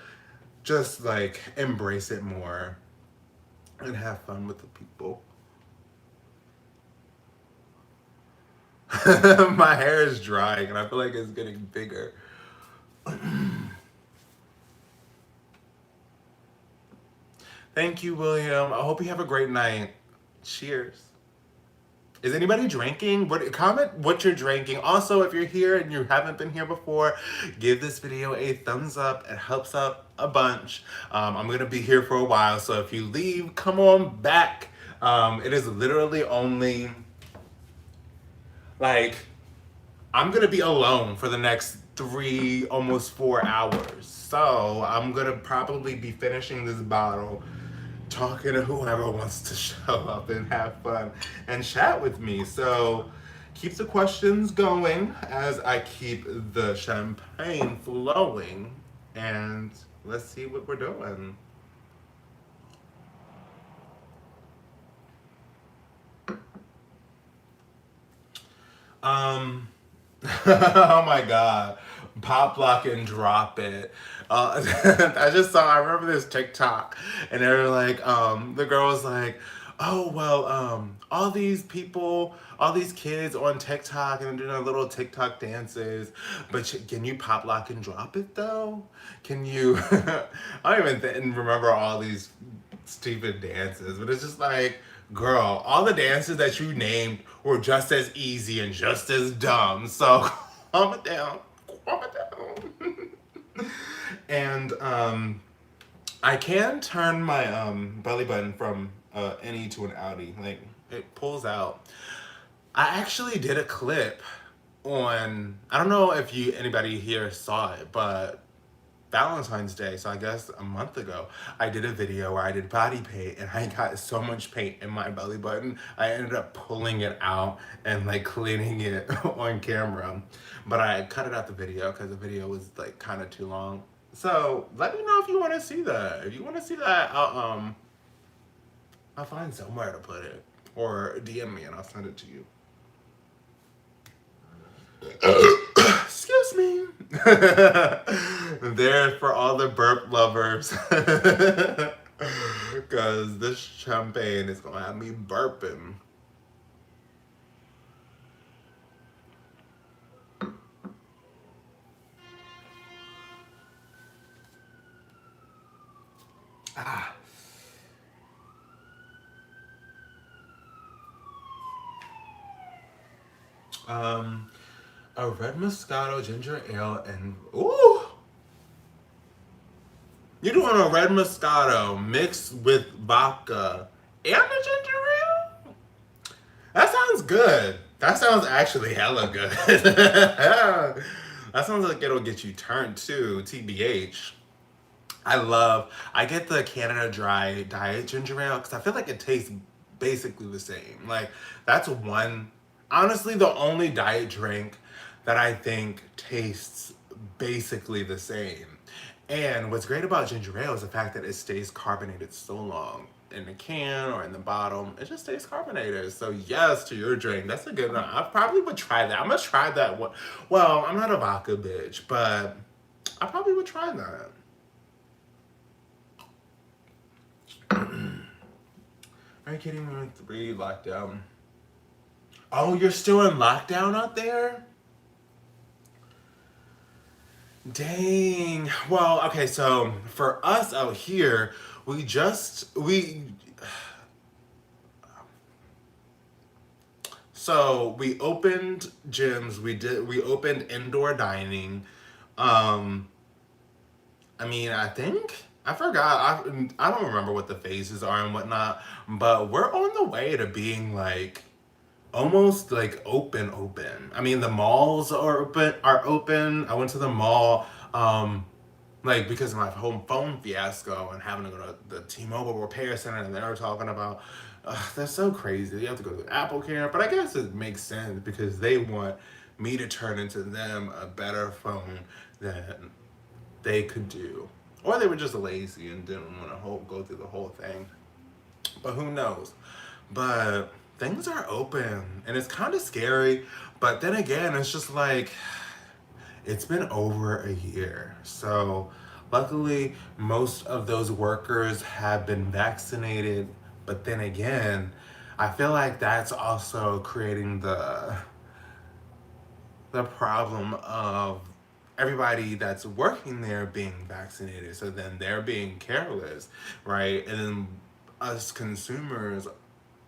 just like embrace it more and have fun with the people. My hair is drying and I feel like it's getting bigger. Thank you, William. I hope you have a great night. Cheers. Is anybody drinking? Comment what you're drinking. Also, if you're here and you haven't been here before, give this video a thumbs up. It helps out a bunch. I'm gonna be here for a while, so if you leave, come on back. It is literally only like I'm gonna be alone for the next 3, almost 4 hours. So I'm gonna probably be finishing this bottle, talking to whoever wants to show up and have fun and chat with me. So keep the questions going as I keep the champagne flowing, and let's see what we're doing. Um, oh my god. Pop lock and drop it. I remember this TikTok and they were like, the girl was like, oh, well, all these people, all these kids on TikTok and they're doing little TikTok dances, but can you pop lock and drop it though? Can you, I don't even remember all these stupid dances, but it's just like, girl, all the dances that you named were just as easy and just as dumb. So calm it down. Calm it down. And I can turn my belly button from any to an outie. Like it pulls out. I actually did a clip on, I don't know if anybody here saw it, but Valentine's Day, so I guess a month ago, I did a video where I did body paint and I got so much paint in my belly button, I ended up pulling it out and like cleaning it on camera. But I cut it out the video because the video was like kind of too long. So let me know if you want to see that. If you want to see that, I'll find somewhere to put it. Or DM me and I'll send it to you. Excuse me. There for all the burp lovers. Because this champagne is going to have me burping. Ah. A red Moscato ginger ale and ooh, you're doing a red Moscato mixed with vodka and a ginger ale. That sounds good. That sounds actually hella good. That sounds like it'll get you turned too. TBH. I get the Canada Dry Diet Ginger Ale because I feel like it tastes basically the same. Like, that's honestly, the only diet drink that I think tastes basically the same. And what's great about ginger ale is the fact that it stays carbonated so long. In the can or in the bottle, it just stays carbonated. So yes, to your drink, that's a good one. I probably would try that. I'm gonna try that one. Well, I'm not a vodka bitch, but I probably would try that. Are you kidding me? 3 lockdown. Oh, you're still in lockdown out there? Dang. Well, okay, so for us out here, we so we opened gyms, we opened indoor dining. I mean, I forgot. I don't remember what the phases are and whatnot, but we're on the way to being like almost like open. I mean, the malls are open. I went to the mall like because of my home phone fiasco and having to go to the T-Mobile repair center, and they were talking about they're so crazy. You have to go to Apple Care, but I guess it makes sense because they want me to turn into them a better phone than they could do. Or they were just lazy and didn't want to go through the whole thing. But who knows? But things are open and it's kind of scary. But then again, it's just like, it's been over a year. So luckily, most of those workers have been vaccinated. But then again, I feel like that's also creating the problem of everybody that's working there being vaccinated, so then they're being careless, right? And then us consumers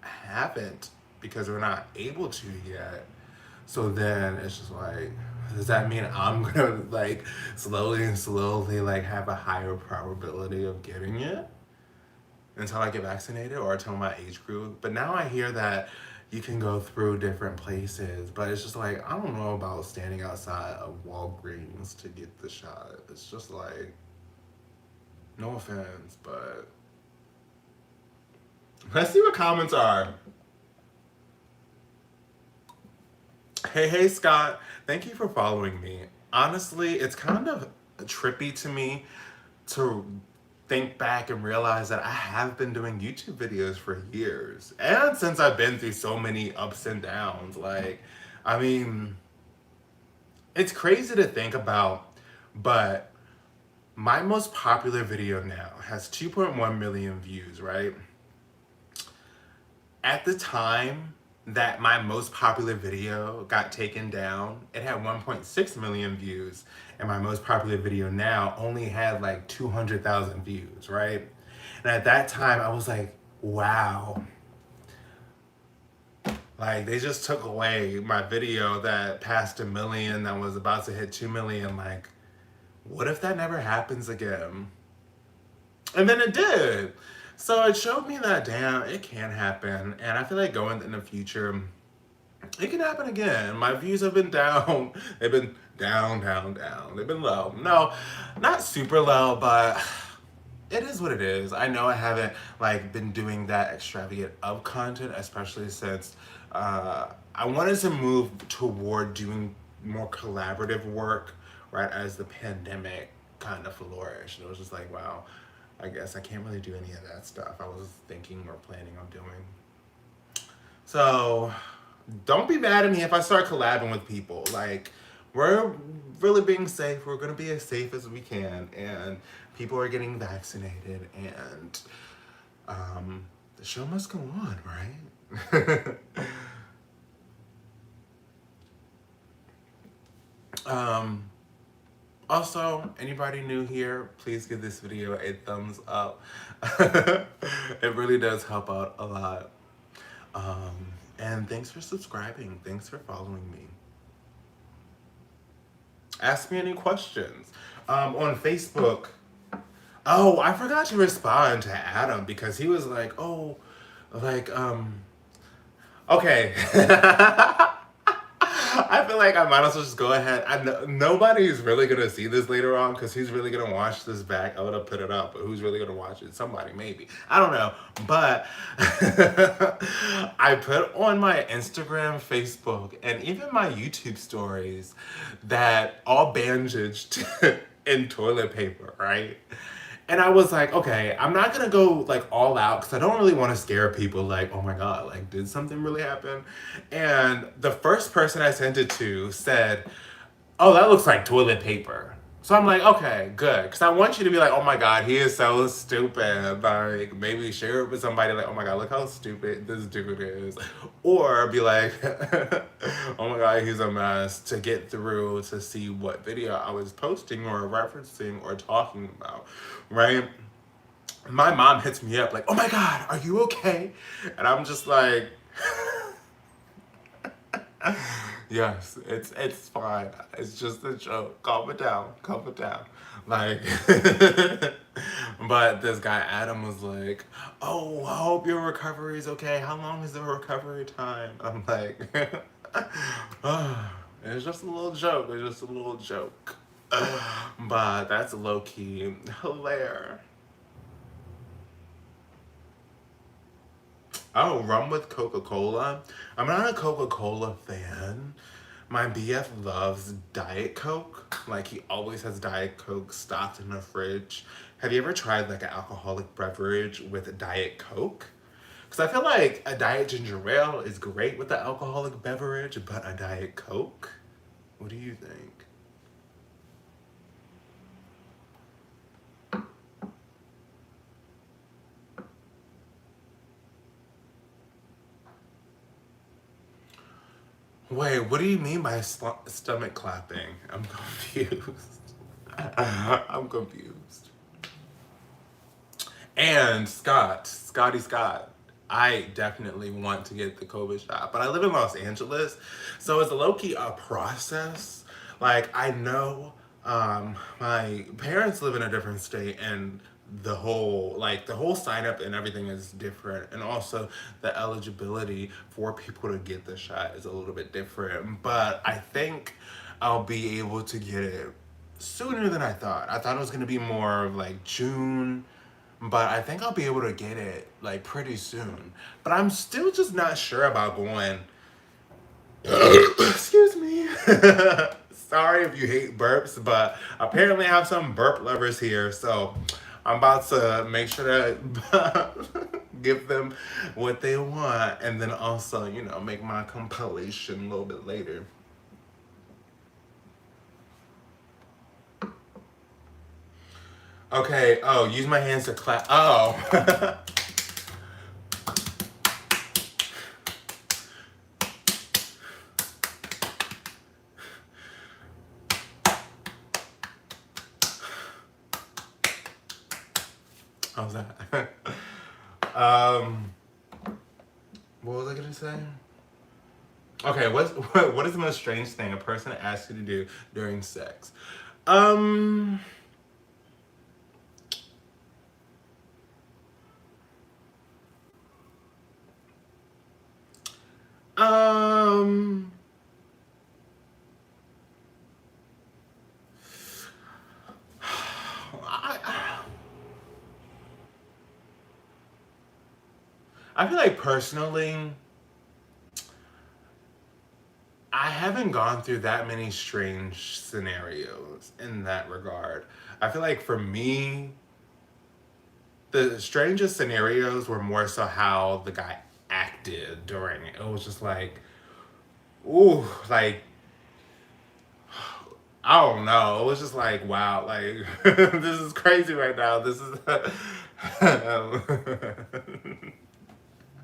haven't because we're not able to yet. So then it's just like, does that mean I'm gonna like slowly and slowly like have a higher probability of getting it until I get vaccinated or until my age group? But now I hear that you can go through different places, but it's just like, I don't know about standing outside of Walgreens to get the shot. It's just like, no offense, but let's see what comments are. Hey, Scott. Thank you for following me. Honestly, it's kind of trippy to me to think back and realize that I have been doing YouTube videos for years. And since I've been through so many ups and downs, like, I mean, it's crazy to think about, but my most popular video now has 2.1 million views, right? At the time that my most popular video got taken down, it had 1.6 million views, and my most popular video now only had like 200,000 views, right? And at that time, I was like, wow. Like, they just took away my video that passed a million, that was about to hit 2 million. Like, what if that never happens again? And then it did. So it showed me that, damn, it can happen. And I feel like going in the future, it can happen again. My views have been down. They've been down, down, down. They've been low. No, not super low, but it is what it is. I know I haven't like been doing that extravagant of content, especially since I wanted to move toward doing more collaborative work, right, as the pandemic kind of flourished. And it was just like, wow, I guess I can't really do any of that stuff I was thinking or planning on doing. So don't be mad at me if I start collabing with people. Like, we're really being safe. We're gonna be as safe as we can, and people are getting vaccinated, and the show must go on, right? Also, anybody new here, please give this video a thumbs up. It really does help out a lot. And thanks for subscribing. Thanks for following me. Ask me any questions. On Facebook, oh, I forgot to respond to Adam because he was like, oh, like, okay. I feel like I might as well just go ahead. I know nobody's really gonna see this later on because who's really gonna watch this back? I would have put it up, but who's really gonna watch it? Somebody, maybe. I don't know. But I put on my Instagram, Facebook, and even my YouTube stories that all bandaged in toilet paper, right? And I was like, okay, I'm not gonna go like all out because I don't really want to scare people. Like, oh my god, like did something really happen? And the first person I sent it to said, oh, that looks like toilet paper. So I'm like, okay, good, because I want you to be like, oh my god, he is so stupid. Like, maybe share it with somebody like, oh my god, look how stupid this dude is. Or be like, oh my god, he's a mess, to get through to see what video I was posting or referencing or talking about, right? My mom hits me up like, oh my god, are you okay? And I'm just like, yes, it's fine. It's just a joke. Calm it down. Calm it down. Like, but this guy Adam was like, "Oh, I hope your recovery is okay. How long is the recovery time?" I'm like, it's just a little joke. It's just a little joke. But that's low key hilarious. Oh, rum with Coca-Cola. I'm not a Coca-Cola fan. My BF loves Diet Coke. Like, he always has Diet Coke stocked in the fridge. Have you ever tried like an alcoholic beverage with Diet Coke? Because I feel like a Diet Ginger Ale is great with the alcoholic beverage, but a Diet Coke? What do you think? Wait, what do you mean by stomach clapping? I'm confused. I'm confused. And Scotty Scott. I definitely want to get the COVID shot, but I live in Los Angeles, so it's low-key a process. Like, I know my parents live in a different state, and the whole sign up and everything is different, and also the eligibility for people to get the shot is a little bit different. But I think I'll be able to get it sooner than I thought. I thought it was going to be more of like June, but I think I'll be able to get it like pretty soon. But I'm still just not sure about going. Excuse me. Sorry if you hate burps, but apparently I have some burp lovers here, so I'm about to make sure to give them what they want, and then also, make my compilation a little bit later. Okay. Oh, use my hands to clap. Oh. How's that? um, what was I gonna say? Okay, what is the most strange thing a person asks you to do during sex? Um, um, I, I feel like personally, I haven't gone through that many strange scenarios in that regard. I feel like for me, the strangest scenarios were more so how the guy acted during it. It was just like, ooh, like, I don't know. It was just like, wow, like, this is crazy right now. This is.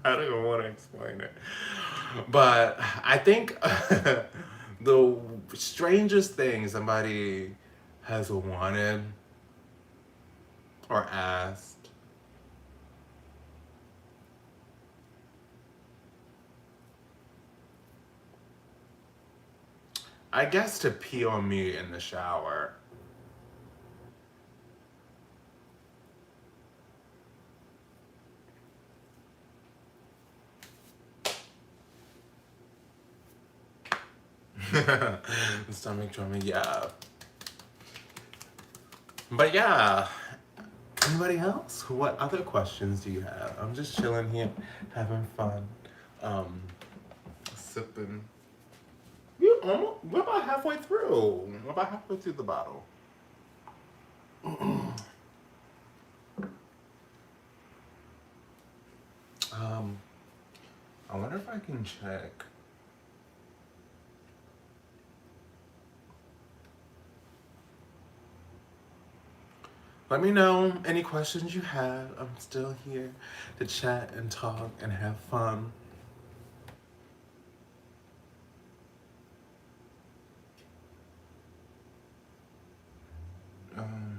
I don't even want to explain it. But I think the strangest thing somebody has wanted or asked, I guess, to pee on me in the shower. Stomach drumming, yeah. But yeah, anybody else? What other questions do you have? I'm just chilling here, having fun, um, sipping. We're about halfway through. We're about halfway through the bottle. Um, I wonder if I can check. Let me know any questions you have. I'm still here to chat and talk and have fun. Um,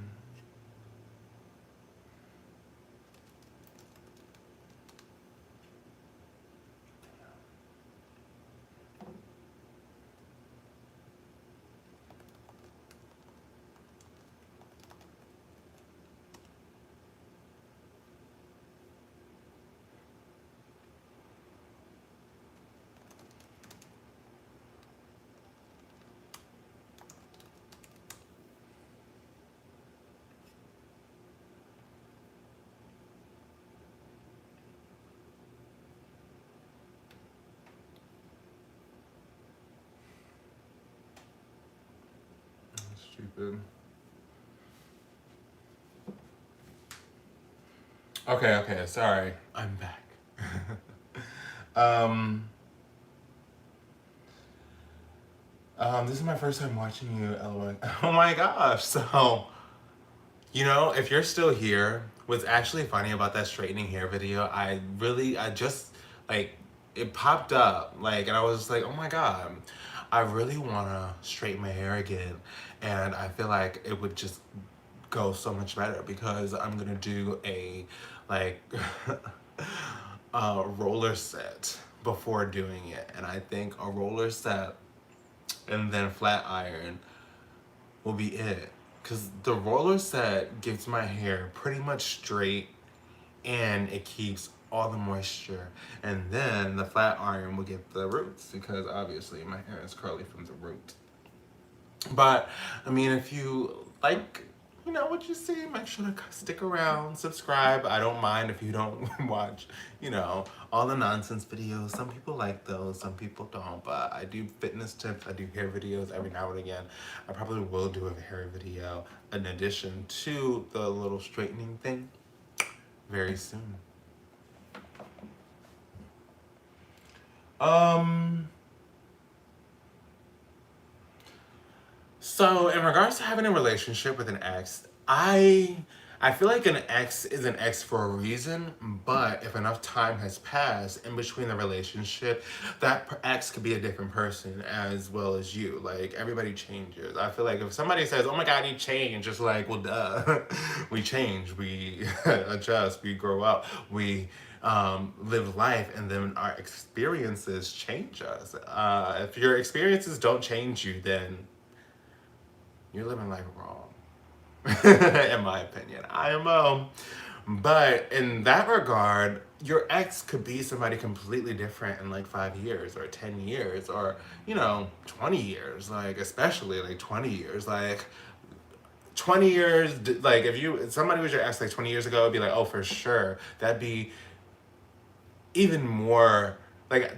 Stupid. Okay, sorry. I'm back. um, this is my first time watching you, LOL. Oh my gosh. So, if you're still here, what's actually funny about that straightening hair video, I just, like, it popped up, like, and I was just like, oh my God, I really want to straighten my hair again. And I feel like it would just go so much better because I'm going to do a, like, a roller set before doing it. And I think a roller set and then flat iron will be it. Because the roller set gives my hair pretty much straight and it keeps all the moisture. And then the flat iron will get the roots because obviously my hair is curly from the root. But I mean, if you like, you know what you see, make sure to stick around, subscribe. I don't mind if you don't watch, you know, all the nonsense videos. Some people like those, some people don't. But I do fitness tips, I do hair videos every now and again. I probably will do a hair video in addition to the little straightening thing very soon. So in regards to having a relationship with an ex, I feel like an ex is an ex for a reason, but if enough time has passed in between the relationship, that ex could be a different person as well as you. Like, everybody changes. I feel like if somebody says, oh my God, you changed, just like, well, duh. We change, we adjust, we grow up, we live life, and then our experiences change us. If your experiences don't change you, then you're living life wrong. In my opinion. IMO. But in that regard, your ex could be somebody completely different in like 5 years or 10 years or, you know, 20 years. Like, especially like 20 years. Like, 20 years, like if somebody was your ex like 20 years ago, it'd be like, oh, for sure. That'd be even more, like,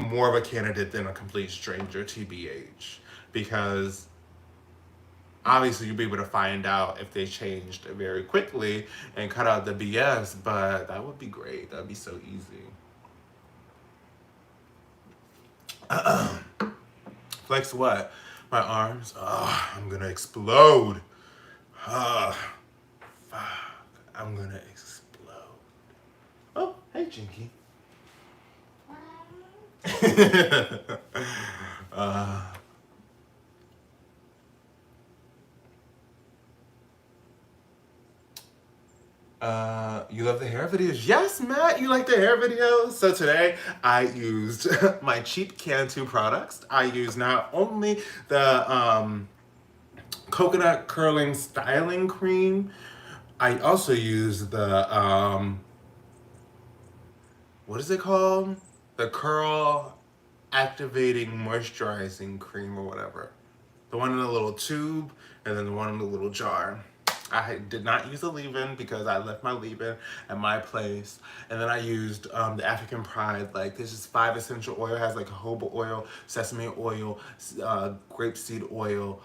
more of a candidate than a complete stranger, TBH. Because obviously you'll be able to find out if they changed very quickly and cut out the BS, but that would be great. That'd be so easy. Flex what? My arms? Oh, I'm gonna explode. Oh, fuck. I'm gonna explode. Oh, hey, Jinky. uh, you love the hair videos? Yes, Matt, you like the hair videos? So today I used my cheap Cantu products. I used not only the coconut curling styling cream, I also used the, what is it called? The curl activating moisturizing cream or whatever. The one in the little tube and then the one in the little jar. I did not use the leave-in because I left my leave-in at my place. And then I used the African Pride. Like, this is 5 essential oil. It has like jojoba oil, sesame oil, grapeseed oil.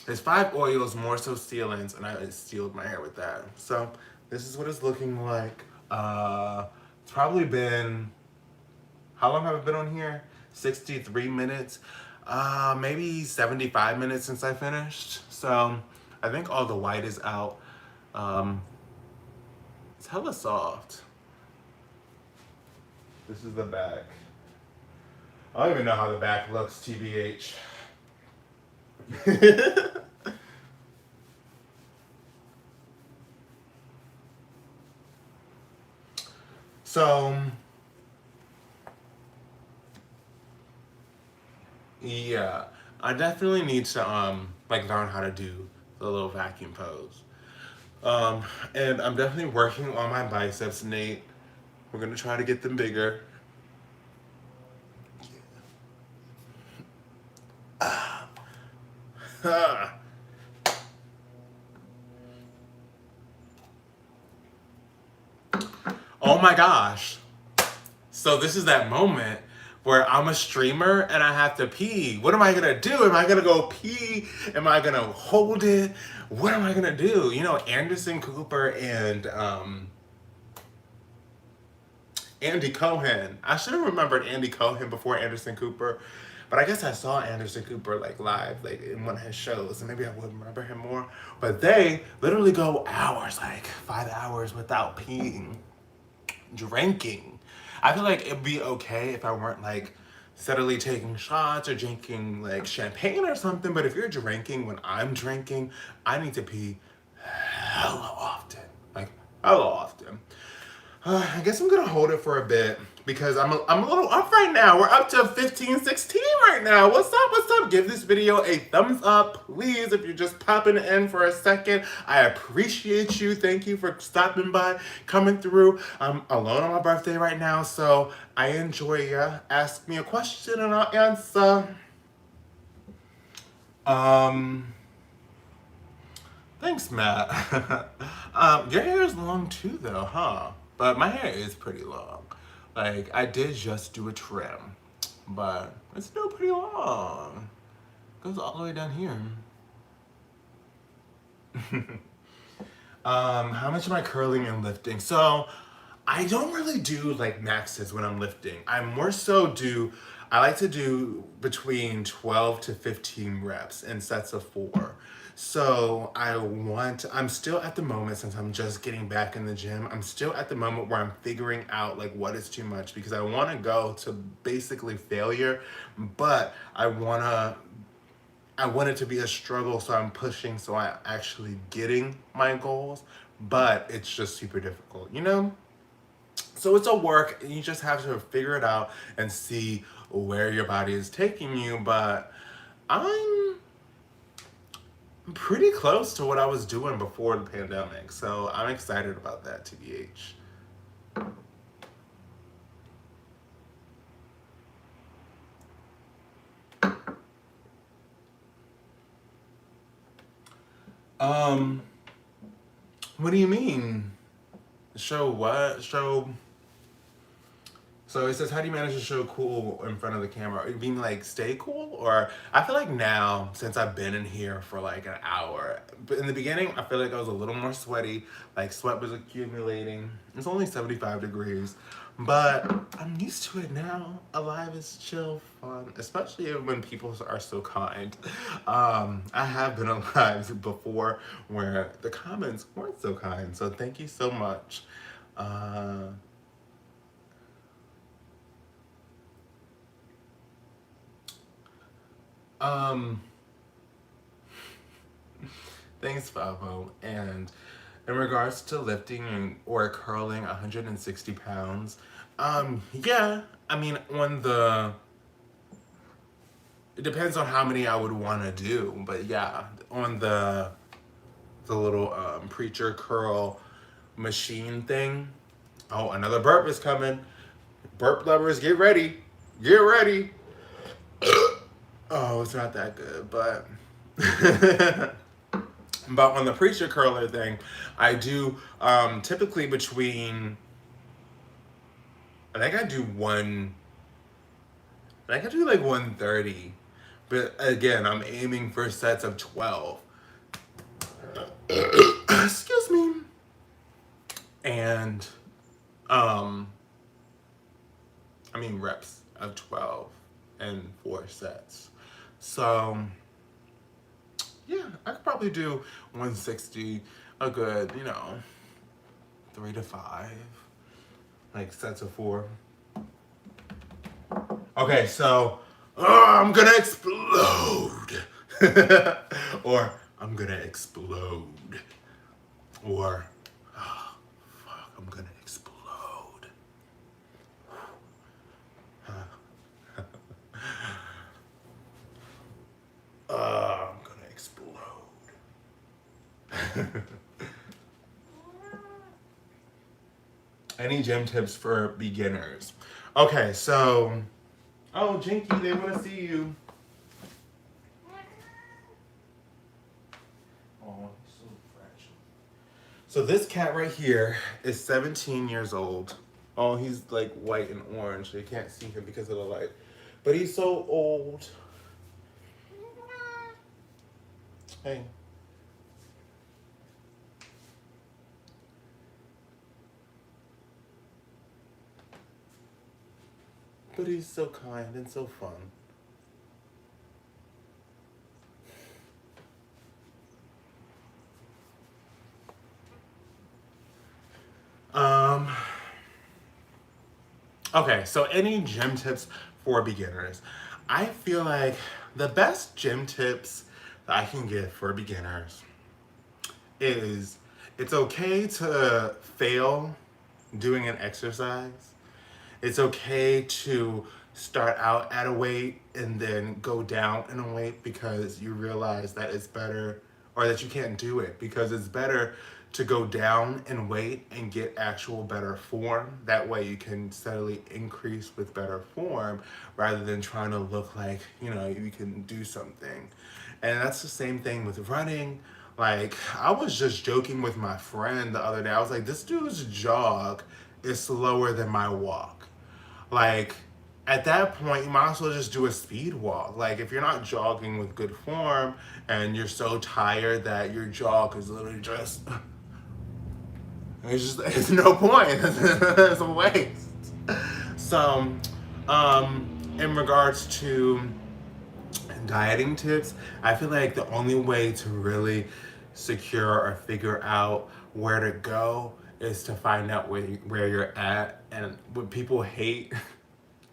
There's 5 oils, more so sealants, and I sealed my hair with that. So this is what it's looking like. It's probably been, how long have I been on here? 63 minutes. Maybe 75 minutes since I finished. So I think all the white is out. It's hella soft. This is the back. I don't even know how the back looks, TBH. So, yeah, I definitely need to like learn how to do the little vacuum pose. And I'm definitely working on my biceps, Nate. We're gonna try to get them bigger. Oh my gosh. So this is that moment where I'm a streamer and I have to pee. What am I gonna do? Am I gonna go pee? Am I gonna hold it? What am I gonna do? You know, Anderson Cooper and Andy Cohen. I should have remembered Andy Cohen before Anderson Cooper, but I guess I saw Anderson Cooper like live, like in one of his shows, and maybe I would remember him more. But they literally go hours, like 5 hours without peeing, drinking. I feel like it'd be okay if I weren't like steadily taking shots or drinking like champagne or something, but if you're drinking when I'm drinking, I need to pee hella often. Like, hella often. I guess I'm gonna hold it for a bit because I'm a little up right now. We're up to 15, 16 right now. What's up? What's up? Give this video a thumbs up, please. If you're just popping in for a second, I appreciate you. Thank you for stopping by, coming through. I'm alone on my birthday right now, so I enjoy ya. Ask me a question and I'll answer. Thanks, Matt. Your hair is long too, though, huh? But my hair is pretty long. Like, I did just do a trim, but it's still pretty long. Goes all the way down here. How much am I curling and lifting? So, I don't really do like maxes when I'm lifting. I like to do between 12 to 15 reps in sets of 4. So I'm still at the moment, since I'm just getting back in the gym, I'm still at the moment where I'm figuring out like what is too much, because I want to go to basically failure, but I want it to be a struggle, so I'm pushing, so I'm actually getting my goals, but it's just super difficult, you know? So it's a work, and you just have to figure it out and see where your body is taking you, but I'm pretty close to what I was doing before the pandemic, so I'm excited about that, TBH. What do you mean? Show what? So it says, how do you manage to show cool in front of the camera? You mean like stay cool? Or I feel like now, since I've been in here for like an hour, but in the beginning, I feel like I was a little more sweaty, like sweat was accumulating. It's only 75 degrees, but I'm used to it now. Alive is chill, fun, especially when people are so kind. I have been alive before where the comments weren't so kind, so thank you so much. Um, Thanks, Favo. And in regards to lifting or curling 160 pounds, yeah, I mean, it depends on how many I would want to do, but yeah, on the little preacher curl machine thing. Oh, another burp is coming. Burp lovers, get ready. Get ready. Oh, it's not that good, but but on the preacher curler thing, I do typically between I think I do like 130. But again, I'm aiming for sets of 12. Excuse me. And reps of 12 and 4 sets. So yeah, I could probably do 160, a good, 3 to 5, like sets of 4. Okay, so I'm gonna explode, or I'm gonna explode, or fuck, I'm gonna explode. I'm gonna explode. Any gym tips for beginners? Okay, so, oh, Jinky, they want to see you. Oh, he's so fragile. So this cat right here is 17 years old. Oh, he's like white and orange, so you can't see him because of the light. But he's so old. Hey. But he's so kind and so fun. Okay, so any gym tips for beginners? I feel like the best gym tips that I can give for beginners is it's okay to fail doing an exercise. It's okay to start out at a weight and then go down in a weight because you realize that it's better, or that you can't do it, because it's better to go down in weight and get actual better form. That way you can steadily increase with better form rather than trying to look like, you can do something. And that's the same thing with running. Like, I was just joking with my friend the other day. I was like, this dude's jog is slower than my walk. Like, at that point, you might as well just do a speed walk. Like, if you're not jogging with good form and you're so tired that your jog is literally just, it's no point. It's a waste. So, in regards to dieting tips, I feel like the only way to really secure or figure out where to go is to find out where you're at. And what people hate,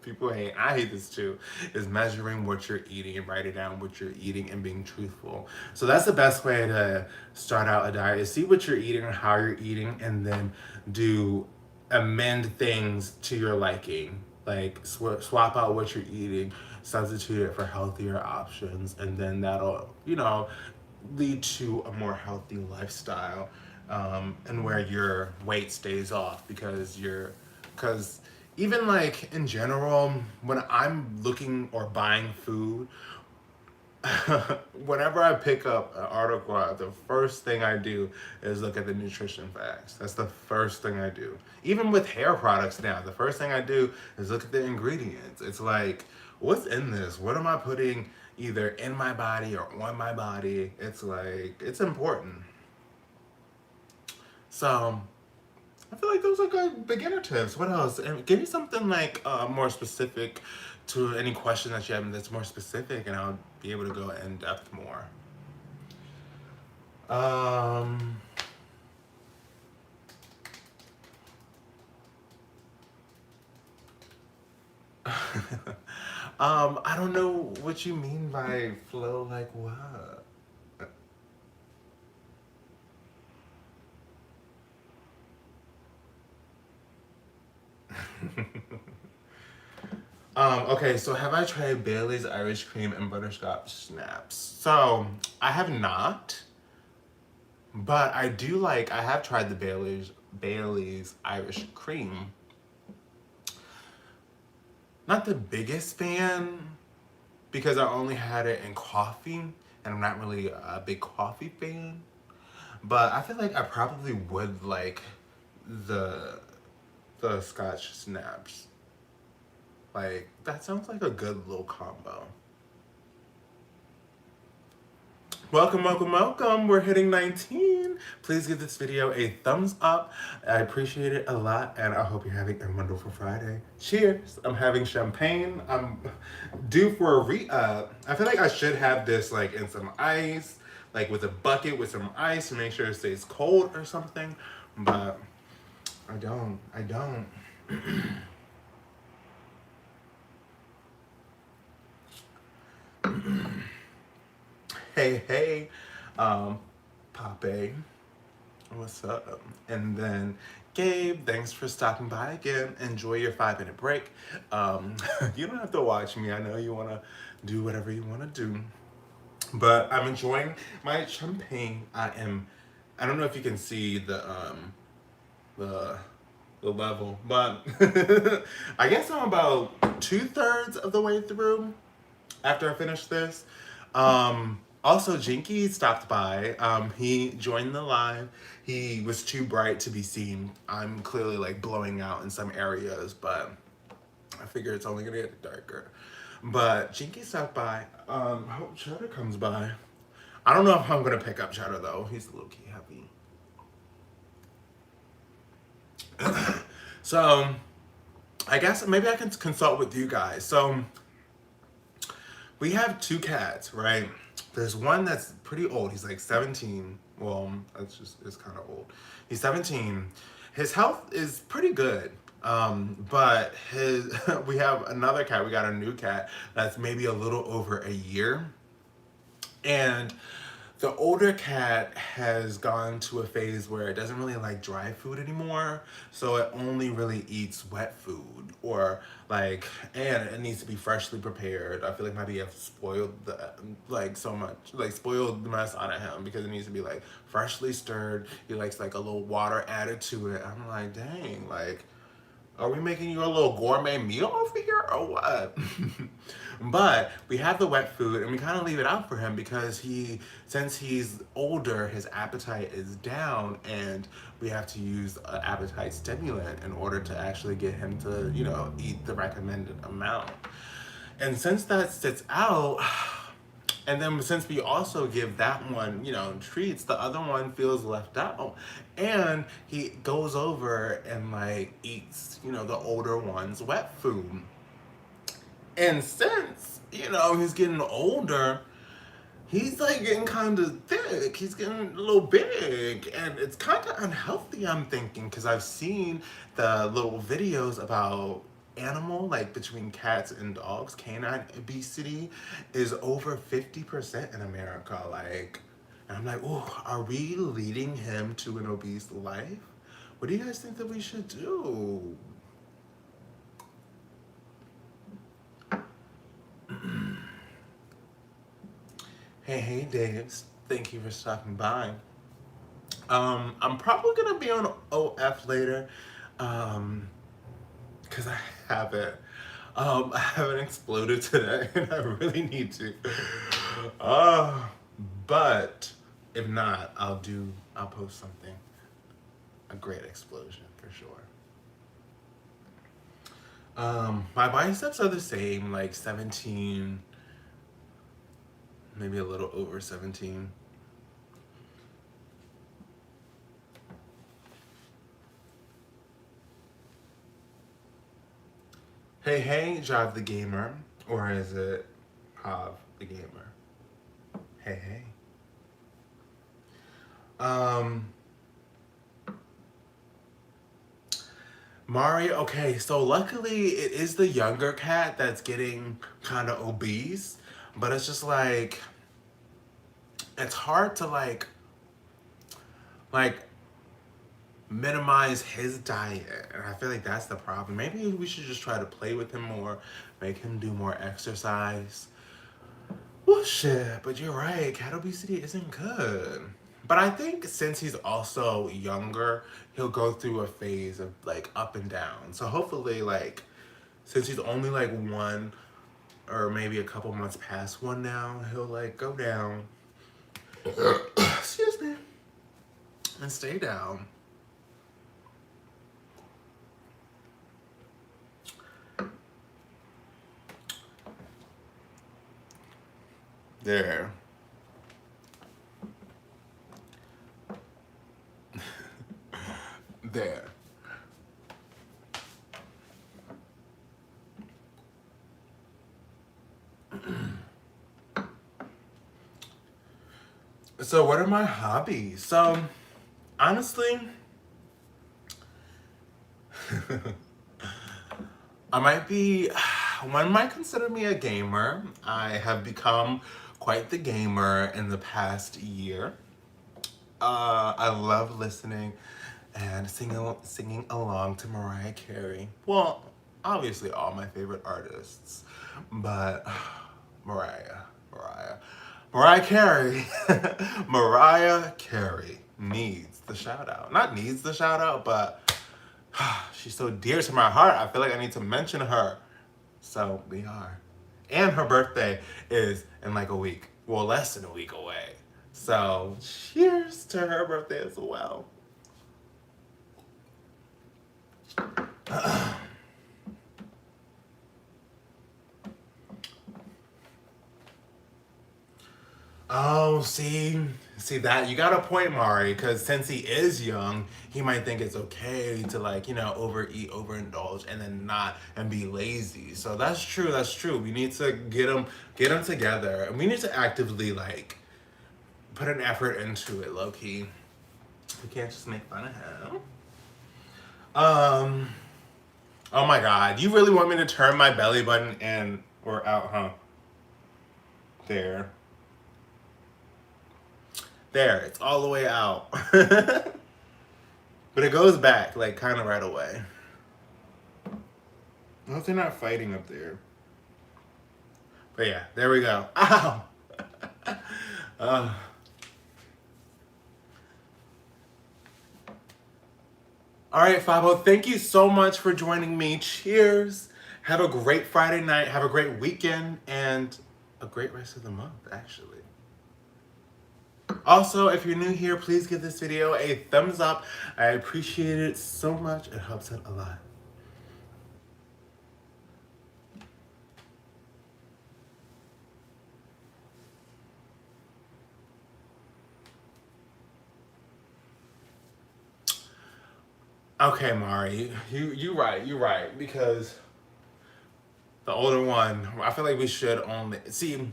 I hate this too, is measuring what you're eating and writing down what you're eating and being truthful. So that's the best way to start out a diet, is see what you're eating and how you're eating, and then do amend things to your liking. Like swap out what you're eating, substitute it for healthier options, and then that'll, lead to a more healthy lifestyle, and where your weight stays off, because even like in general, when I'm looking or buying food, whenever I pick up an article, the first thing I do is look at the nutrition facts. That's the first thing I do. Even with hair products now, the first thing I do is look at the ingredients. It's like, what's in this? What am I putting either in my body or on my body? It's like, it's important. So I feel like those are good beginner tips. What else? And give me something like more specific to any question that you have that's more specific, and I'll be able to go in depth more. Um, I don't know what you mean by flow. Like what? Okay, so have I tried Bailey's Irish Cream and Butterscotch Snaps? So, I have not, but I have tried the Bailey's Irish Cream. Not the biggest fan, because I only had it in coffee, and I'm not really a big coffee fan. But I feel like I probably would like the Scotch Snaps. Like, that sounds like a good little combo. Welcome, welcome, welcome. We're hitting 19. Please give this video a thumbs up. I appreciate it a lot, and I hope you're having a wonderful Friday. Cheers. I'm having champagne. I'm due for a re-up. I feel like I should have this like in some ice, like with a bucket with some ice to make sure it stays cold or something, but I don't. Hey, Pape, what's up? And then Gabe, thanks for stopping by again. Enjoy your 5-minute break. You don't have to watch me. I know you want to do whatever you want to do, but I'm enjoying my champagne. I don't know if you can see the level, but I guess I'm about 2/3 of the way through after I finish this. Also, Jinky stopped by. He joined the live. He was too bright to be seen. I'm clearly like blowing out in some areas, but I figure it's only gonna get darker. But Jinky stopped by. I hope Cheddar comes by. I don't know if I'm gonna pick up Cheddar though. He's low key heavy. So, I guess maybe I can consult with you guys. So, we have 2 cats, right? There's one that's pretty old. He's like 17. Well, it's kind of old. He's 17. His health is pretty good. But we have another cat. We got a new cat that's maybe a little over a year. And the older cat has gone to a phase where it doesn't really like dry food anymore, so it only really eats wet food, or like, and it needs to be freshly prepared. I feel like maybe I've spoiled the like so much, like spoiled the mess out of him, because it needs to be like freshly stirred. He likes like a little water added to it. I'm like, dang, like, are we making you a little gourmet meal over here or what? But we have the wet food and we kind of leave it out for him because since he's older, his appetite is down, and we have to use an appetite stimulant in order to actually get him to, eat the recommended amount. And since that sits out, and then since we also give that one, treats, the other one feels left out. And he goes over and like eats, the older one's wet food. And since, he's getting older, he's like getting kind of thick. He's getting a little big. And it's kind of unhealthy, I'm thinking, because I've seen the little videos about like between cats and dogs. Canine obesity is over 50% in America. Like, and I'm like, oh, are we leading him to an obese life? What do you guys think that we should do? Hey, Dave. Thank you for stopping by. I'm probably gonna be on OF later, because I haven't exploded today, and I really need to. But if not, I'll post something, a great explosion for sure. My biceps are the same, like 17, maybe a little over 17. Hey, Jav the Gamer. Or is it Hav the Gamer? Hey. Mari, okay, so luckily it is the younger cat that's getting kind of obese, but it's just like, it's hard to like minimize his diet, and I feel like that's the problem. Maybe we should just try to play with him more, make him do more exercise. Well, shit, but you're right, cat obesity isn't good. But I think since he's also younger, he'll go through a phase of like up and down. So hopefully, like, since he's only like one or maybe a couple months past one now, he'll like go down. Excuse me. And stay down. There. There. So what are my hobbies? So honestly, one might consider me a gamer. I have become quite the gamer in the past year. I love listening and singing along to Mariah Carey. Well, obviously all my favorite artists, but Mariah Carey, Mariah Carey needs the shout out. Not needs the shout out, but she's so dear to my heart. I feel like I need to mention her. So we are. And her birthday is in like a week. Well, less than a week away. So cheers to her birthday as well. Oh, see that you got a point, Mari, because since he is young, he might think it's okay to like, overeat, overindulge, and then not and be lazy. So that's true. We need to get them together, and we need to actively like put an effort into it, low key. We can't just make fun of him. Oh my God, you really want me to turn my belly button in or out, huh? There. There, it's all the way out. But it goes back, like, kind of right away. I hope they're not fighting up there. But yeah, there we go. Ow! uh, all right, Fabo, thank you so much for joining me. Cheers. Have a great Friday night. Have a great weekend. And a great rest of the month, actually. Also, if you're new here, please give this video a thumbs up. I appreciate it so much. It helps out a lot. Okay, Mari, you right, because the older one, I feel like we should only see.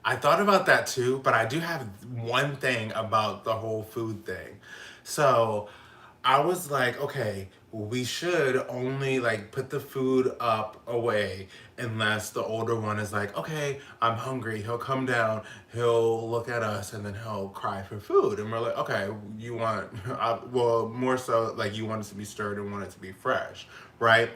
I thought about that too, but I do have one thing about the whole food thing. So I was like, okay, we should only like put the food up away unless the older one is like, okay, I'm hungry. He'll come down, he'll look at us, and then he'll cry for food. And we're like, okay, you want, well, more so like you want it to be stirred and want it to be fresh, right?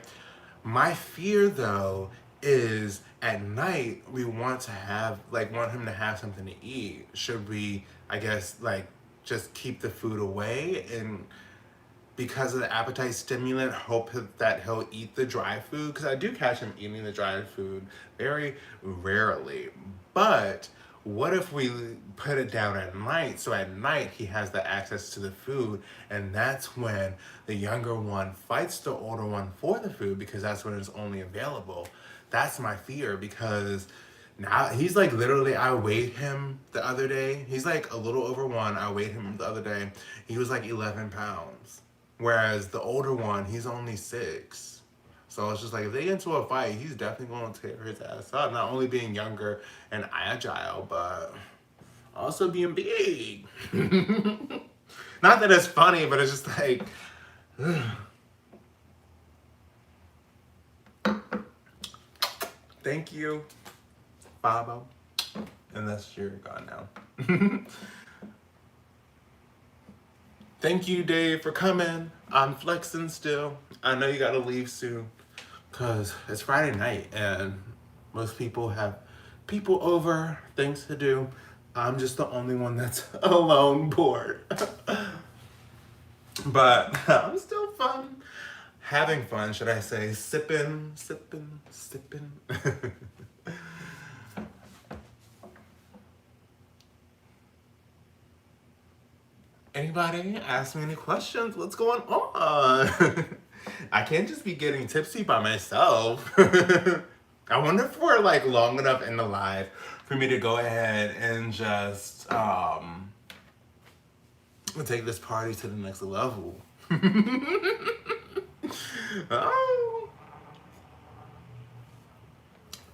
My fear though is at night we want to have like want him to have something to eat. Should we, I guess, like just keep the food away and because of the appetite stimulant, hope that he'll eat the dry food? Because I do catch him eating the dry food very rarely. But what if we put it down at night? So at night he has the access to the food, and that's when the younger one fights the older one for the food because that's when it's only available. That's my fear because now he's like literally, I weighed him the other day. He's like a little over 1. I weighed him the other day. He was like 11 pounds. Whereas the older one, he's only 6. So it's just like if they get into a fight, he's definitely going to tear his ass up. Not only being younger and agile, but also being big. Not that it's funny, but it's just like. Thank you, Fabo. Unless you're gone now. Thank you, Dave, for coming. I'm flexing still. I know you gotta leave soon because it's Friday night and most people have people over, things to do. I'm just the only one that's alone bored. But I'm still fun. Having fun, should I say. Sipping. Anybody ask me any questions? What's going on? I can't just be getting tipsy by myself. I wonder if we're like long enough in the live for me to go ahead and just take this party to the next level. Oh.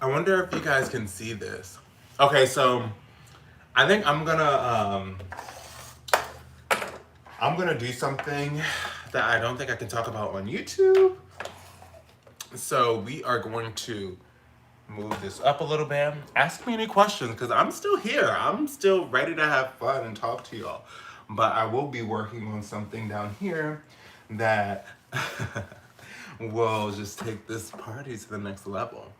I wonder if you guys can see this. Okay, so I think I'm gonna do something that I don't think I can talk about on YouTube. So we are going to move this up a little bit. Ask me any questions because I'm still here. I'm still ready to have fun and talk to y'all. But I will be working on something down here that will just take this party to the next level.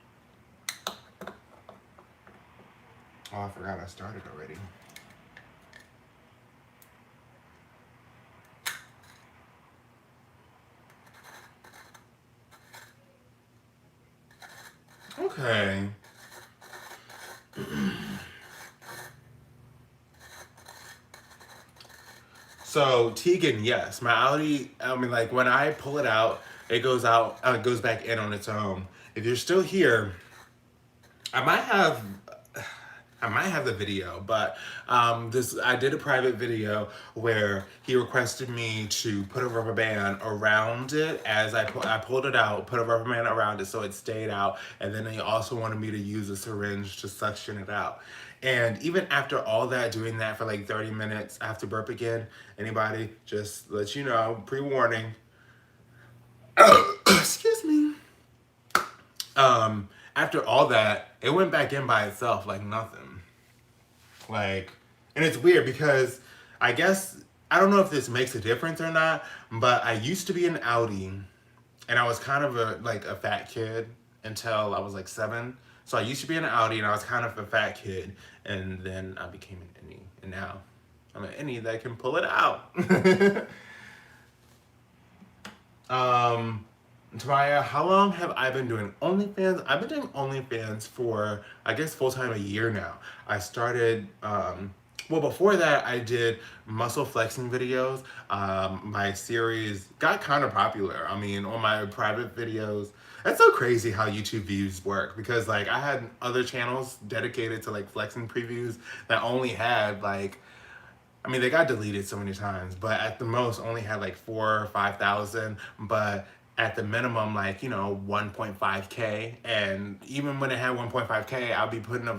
Oh, I forgot I started already. Okay. So Tegan, yes, my Audi. I mean, like when I pull it out, it goes out. It goes back in on its own. If you're still here, I might have the video, but I did a private video where he requested me to put a rubber band around it as I pulled it out, put a rubber band around it so it stayed out, and then he also wanted me to use a syringe to suction it out. And even after all that, doing that for like 30 minutes, I have to burp again. Anybody, just let you know, pre-warning. Excuse me. After all that, it went back in by itself like nothing. Like, And it's weird because I guess I don't know if this makes a difference or not, but I used to be an outie, and I was kind of a fat kid until I was like 7. So I used to be an outie, and I was kind of a fat kid, and then I became an innie, and now I'm an innie that can pull it out. Tamaya, how long have I been doing OnlyFans? I've been doing OnlyFans for, I guess, full time a year now. I started, well, before that, I did muscle flexing videos. My series got kind of popular. I mean, on my private videos, that's so crazy how YouTube views work because, like, I had other channels dedicated to, like, flexing previews that only had, like, I mean, they got deleted so many times, but at the most only had like 4 or 5 thousand. But at the minimum, like, 1.5K. And even when it had 1.5K, I'll be putting up,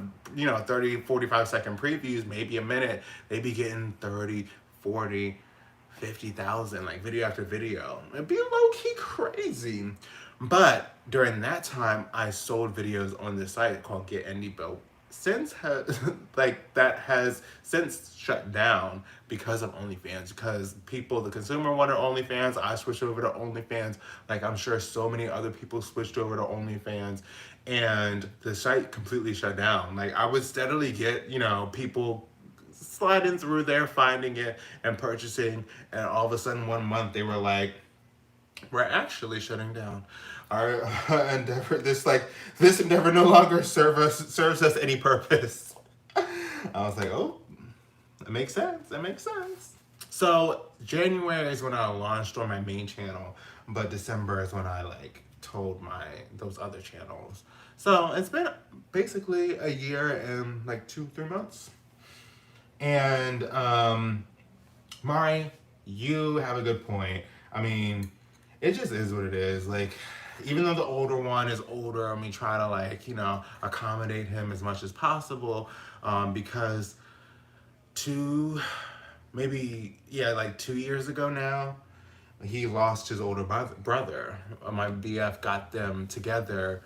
30, 45 second previews, maybe a minute. They'd be getting 30, 40, 50,000, like video after video. It'd be low key crazy. But during that time, I sold videos on this site called Get Indie Built. Since that has since shut down because of OnlyFans. Because people, the consumer wanted OnlyFans, I switched over to OnlyFans. Like I'm sure so many other people switched over to OnlyFans, and the site completely shut down. Like I would steadily get people sliding through there, finding it and purchasing, and all of a sudden one month they were like, we're actually shutting down our endeavor. This endeavor no longer serves us any purpose. I was like, oh, it makes sense. It makes sense. So January is when I launched on my main channel, but December is when I like told those other channels. So it's been basically a year and like 2-3 months. And Mari, you have a good point. I mean, it just is what it is. Like, even though the older one is older, I mean, try to like, accommodate him as much as possible. Because like 2 years ago now, he lost his older brother. My BF got them together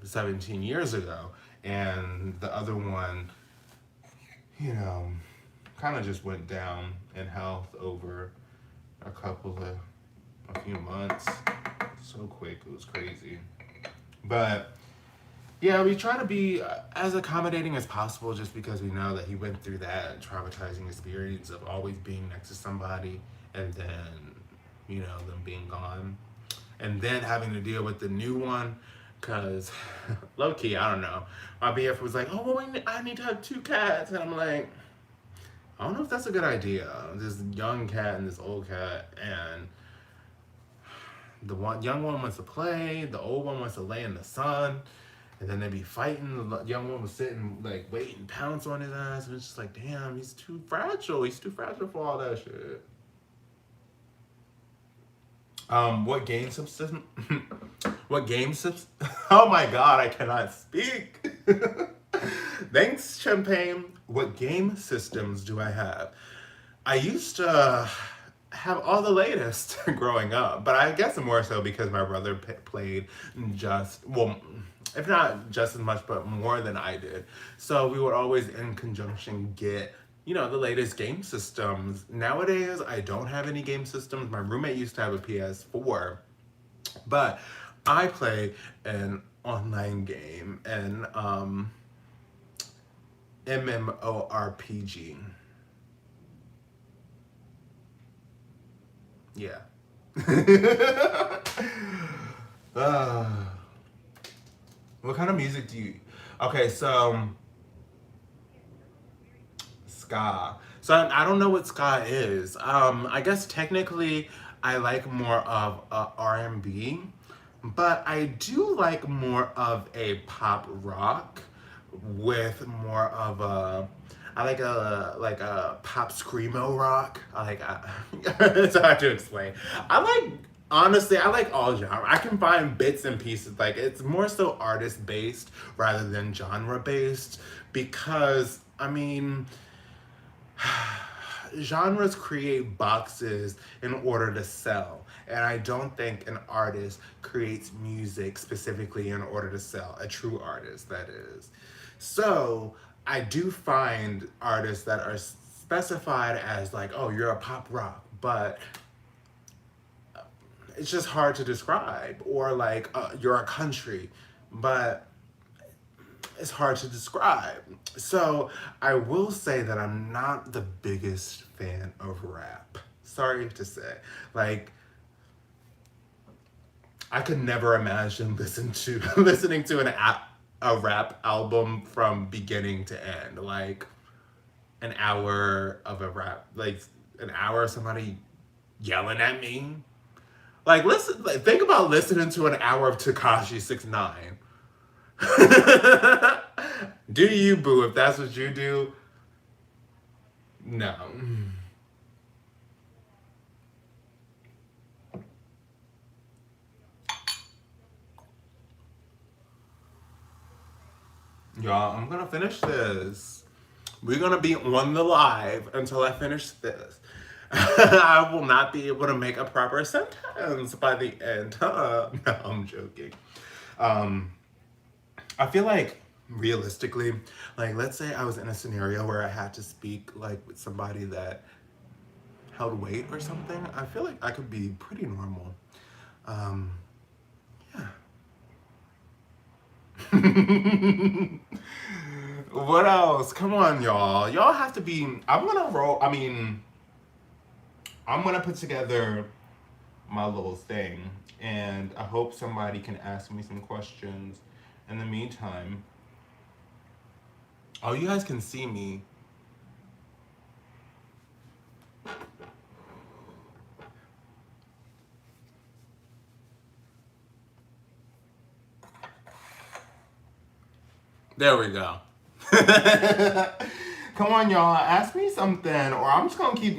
17 years ago. And the other one, kind of just went down in health over a few months. So quick, it was crazy. But yeah, we try to be as accommodating as possible just because we know that he went through that traumatizing experience of always being next to somebody and then, them being gone. And then having to deal with the new one. Because, low key, I don't know. My BF was like, oh, well, I need to have 2 cats. And I'm like, I don't know if that's a good idea. This young cat and this old cat. And the young one wants to play, the old one wants to lay in the sun, and then they'd be fighting. The young one was sitting, like, waiting, pounce on his ass, and it's just like, damn, he's too fragile. He's too fragile for all that shit. What game system? What game system? Oh my god, I cannot speak. Thanks, Champagne. What game systems do I have? I used to have all the latest growing up, but I guess more so because my brother played if not just as much, but more than I did. So we would always in conjunction get, the latest game systems. Nowadays, I don't have any game systems. My roommate used to have a PS4, but I play an online game, an MMORPG. Yeah. uh, what kind of music do you... Okay, so ska. So I don't know what ska is. I guess technically I like more of R&B, but I do like more of a pop rock with more of a... I like a pop screamo rock. It's hard to explain. Honestly, I like all genre. I can find bits and pieces. Like it's more so artist based rather than genre based because I mean, genres create boxes in order to sell. And I don't think an artist creates music specifically in order to sell. A true artist, that is. So I do find artists that are specified as like, oh, you're a pop rock, but it's just hard to describe, or like you're a country, but it's hard to describe. So I will say that I'm not the biggest fan of rap. Sorry to say. Like, I could never imagine listening to a rap album from beginning to end. Like an hour of a rap, like an hour of somebody yelling at me. Like listen, like, think about listening to an hour of Takashi 6ix9ine. Do you, boo? If that's what you do, no. Y'all, I'm gonna finish this. We're gonna be on the live until I finish this. I will not be able to make a proper sentence by the end. No, I'm joking. Um, I feel like realistically, like let's say I was in a scenario where I had to speak like with somebody that held weight or something. I feel like I could be pretty normal. Um, yeah. What else? Come on, y'all. Y'all have to be. I'm gonna roll. I mean, I'm gonna put together my little thing, and I hope somebody can ask me some questions. In the meantime, oh, you guys can see me. There we go. Come on, y'all. Ask me something, or I'm just gonna keep.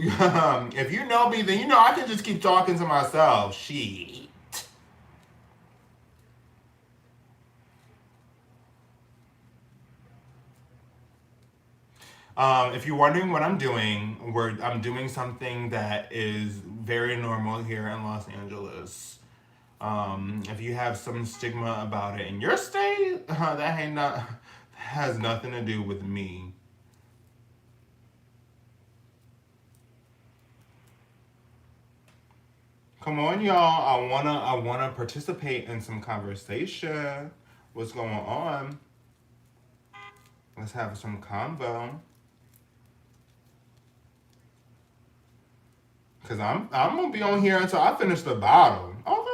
If you know me, then you know I can just keep talking to myself. Shit. If you're wondering what I'm doing, I'm doing something that is very normal here in Los Angeles. If you have some stigma about it in your state, that has nothing to do with me. Come on, y'all. I wanna participate in some conversation. What's going on? Let's have some convo. Cause I'm gonna be on here until I finish the bottle. Okay.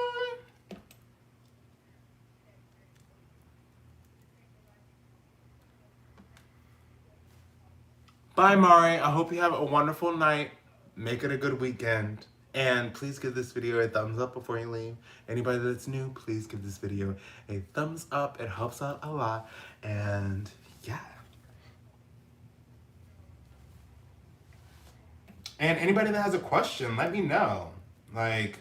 Bye, Mari. I hope you have a wonderful night. Make it a good weekend. And please give this video a thumbs up before you leave. Anybody that's new, please give this video a thumbs up. It helps out a lot. And yeah. And anybody that has a question, let me know. Like,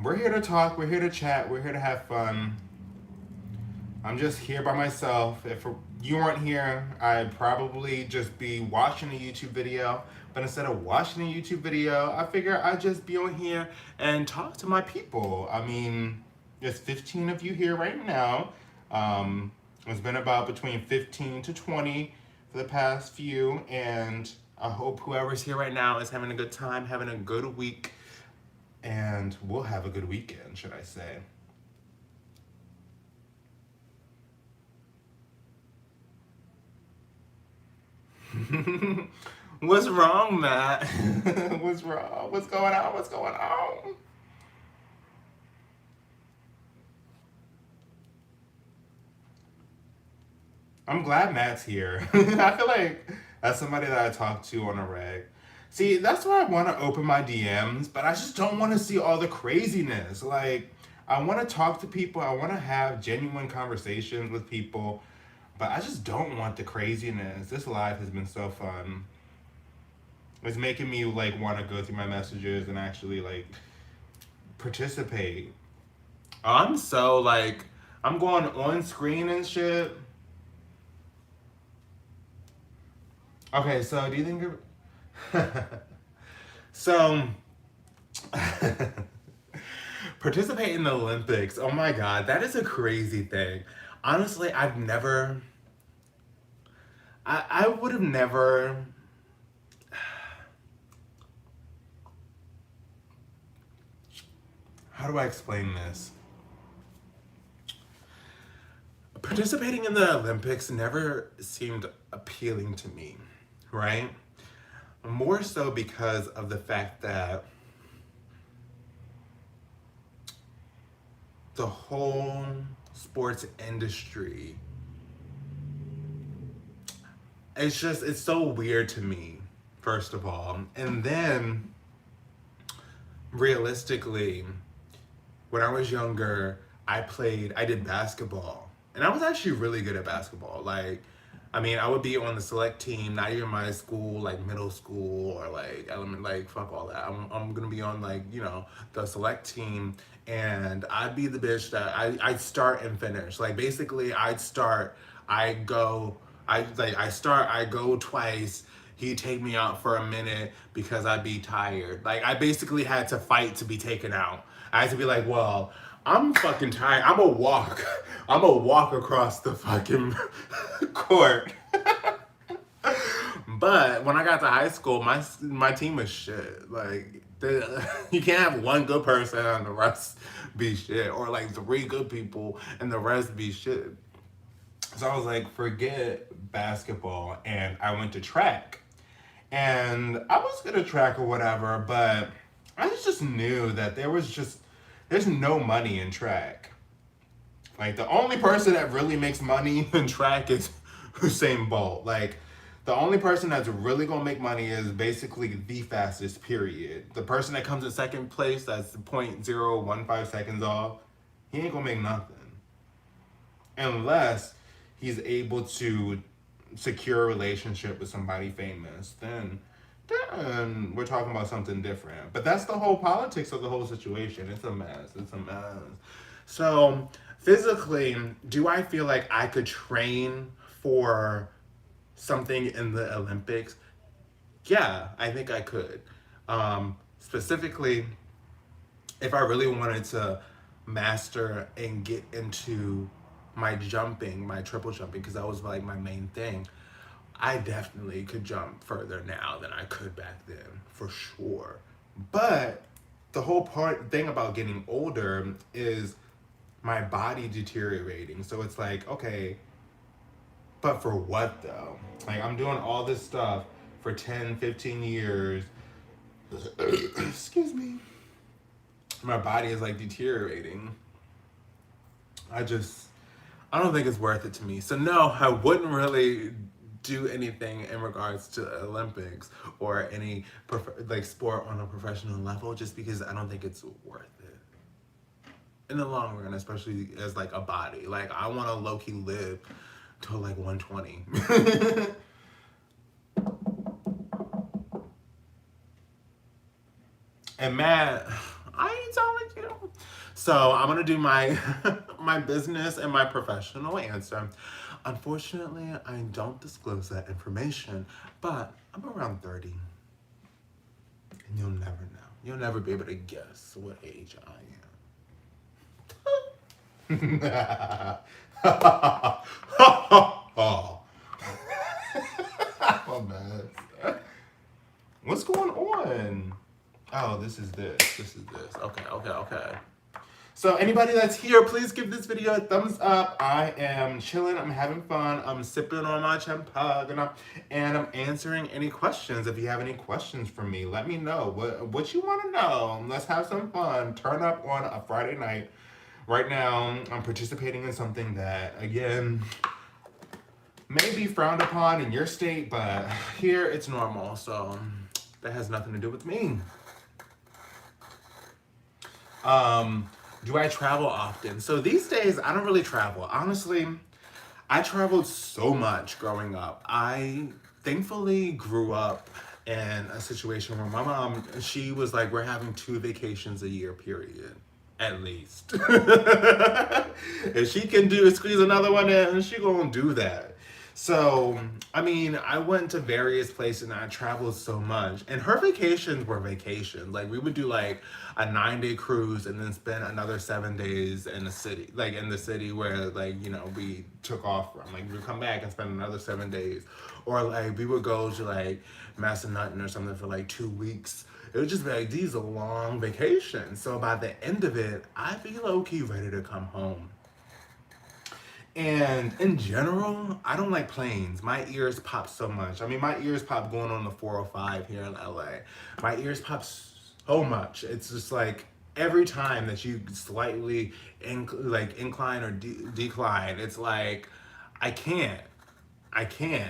we're here to talk, we're here to chat, we're here to have fun. I'm just here by myself. If you weren't here, I'd probably just be watching a YouTube video. But instead of watching a YouTube video, I figure I'd just be on here and talk to my people. I mean, there's 15 of you here right now. It's been about between 15 to 20 for the past few. And I hope whoever's here right now is having a good time, having a good week. And we'll have a good weekend, should I say. What's wrong, Matt? What's wrong? What's going on? What's going on? I'm glad Matt's here. I feel like that's somebody that I talk to on a reg. See, that's why I want to open my DMs, but I just don't want to see all the craziness. Like, I want to talk to people, I want to have genuine conversations with people, but I just don't want the craziness. This live has been so fun. It's making me like want to go through my messages and actually like participate. I'm so like I'm going on screen and shit. Okay, so do you think so participate in the Olympics? Oh my god, that is a crazy thing. Honestly, I would have never. How do I explain this? Participating in the Olympics never seemed appealing to me, right? More so because of the fact that the whole sports industry, it's so weird to me, first of all. And then, realistically, when I was younger, I did basketball. And I was actually really good at basketball. Like, I mean, I would be on the select team, not even my school, like middle school or like element, like fuck all that. I'm gonna be on like, the select team, and I'd be the bitch that I'd start and finish. Like basically I'd start, I go, I start, I go twice. He'd take me out for a minute because I'd be tired. Like I basically had to fight to be taken out. I had to be like, well, I'm fucking tired. I'm a walk. I'm a walk across the fucking court. But when I got to high school, my team was shit. Like you can't have one good person and the rest be shit, or like three good people and the rest be shit. So I was like, forget basketball, and I went to track. And I was good at track or whatever, but I just knew that there's no money in track. Like the only person that really makes money in track is Usain Bolt. Like the only person that's really gonna make money is basically the fastest. Period. The person that comes in second place, that's 0.015 seconds off, he ain't gonna make nothing unless he's able to secure a relationship with somebody famous. Then we're talking about something different. But that's the whole politics of the whole situation. It's a mess. It's a mess. So physically, do I feel like I could train for something in the Olympics? Yeah, I think I could. Specifically, if I really wanted to master and get into my jumping, my triple jumping, because that was like my main thing, I definitely could jump further now than I could back then, for sure. But the whole thing about getting older is my body deteriorating. So it's like, okay, but for what though? Like I'm doing all this stuff for 10, 15 years. Excuse me. My body is like deteriorating. I just I don't think it's worth it to me. So no, I wouldn't really do anything in regards to Olympics or any like sport on a professional level, just because I don't think it's worth it in the long run, especially as like a body. Like I want to low key live till like 120. And Matt, I ain't telling you. So I'm gonna do my my business and my professional answer. Unfortunately, I don't disclose that information, but I'm around 30. And you'll never know. You'll never be able to guess what age I am. Oh, I'm a mess. What's going on? Oh, this is this. This is this. Okay, okay, okay. So anybody that's here, please give this video a thumbs up. I am chilling. I'm having fun. I'm sipping on my champagne, and I'm answering any questions. If you have any questions for me, let me know. What you want to know? Let's have some fun. Turn up on a Friday night. Right now, I'm participating in something that, again, may be frowned upon in your state, but here it's normal. So that has nothing to do with me. Do I travel often? So these days, I don't really travel. Honestly, I traveled so much growing up. I thankfully grew up in a situation where my mom, she was like, we're having 2 vacations a year, period. At least. If she can squeeze another one in, she gonna do that. So, I mean, I went to various places and I traveled so much. And her vacations were vacations. Like, we would do like a 9-day cruise and then spend another 7 days in the city. Like, in the city where, like, we took off from. Like, we would come back and spend another 7 days. Or like we would go to like Massanutten or something for like 2 weeks. It would just be like these are long vacations. So by the end of it, I'd be low-key ready to come home. And in general, I don't like planes. My ears pop so much. I mean, my ears pop going on the 405 here in LA. My ears pop so much. It's just like every time that you slightly incline or decline, it's like I can't. I can't.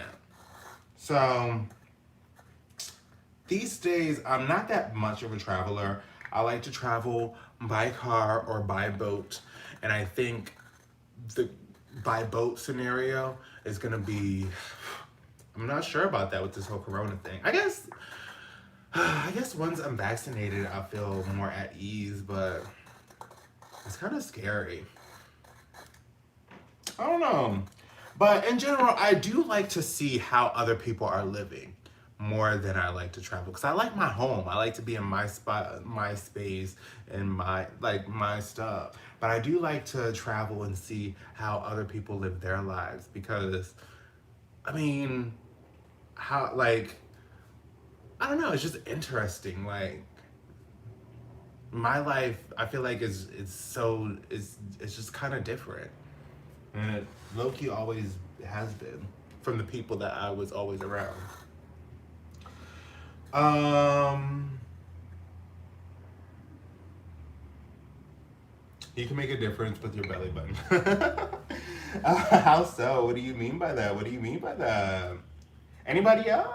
So these days, I'm not that much of a traveler. I like to travel by car or by boat. And I think the by boat scenario is gonna be, I'm not sure about that with this whole corona thing. I guess once I'm vaccinated I'll feel more at ease, but it's kind of scary. I don't know. But in general, I do like to see how other people are living more than I like to travel, because I like my home. I like to be in my spot, my space, and my stuff. But I do like to travel and see how other people live their lives, because I mean, how like I don't know, it's just interesting. Like my life, I feel like it's just kind of different, and it low key always has been from the people that I was always around. Um, you can make a difference with your belly button. How so? What do you mean by that? What do you mean by that? Anybody else?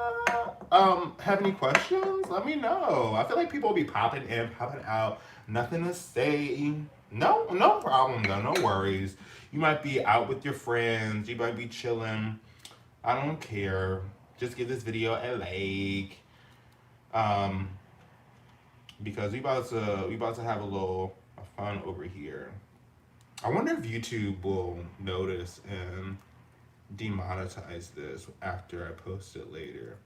Have any questions? Let me know. I feel like people will be popping in, popping out. Nothing to say. No, no problem though. No worries. You might be out with your friends. You might be chilling. I don't care. Just give this video a like. Um, because we about to have a little fun over here. I wonder if YouTube will notice and demonetize this after I post it later.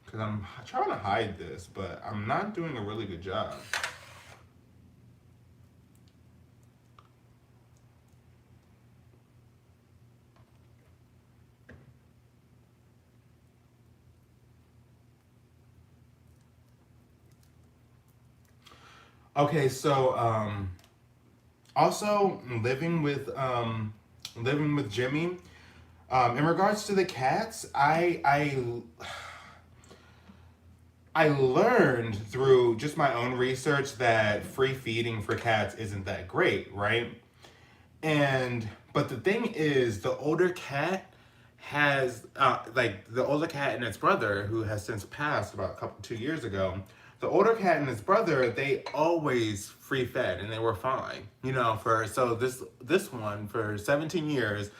Because I'm trying to hide this, but I'm not doing a really good job. Okay, so also living with Jimmy. In regards to the cats, I learned through just my own research that free feeding for cats isn't that great, right? And but the thing is, the older cat has like the older cat and its brother, who has since passed about a couple 2 years ago. The older cat and his brother, they always free fed and they were fine. You know, for so this one for 17 years.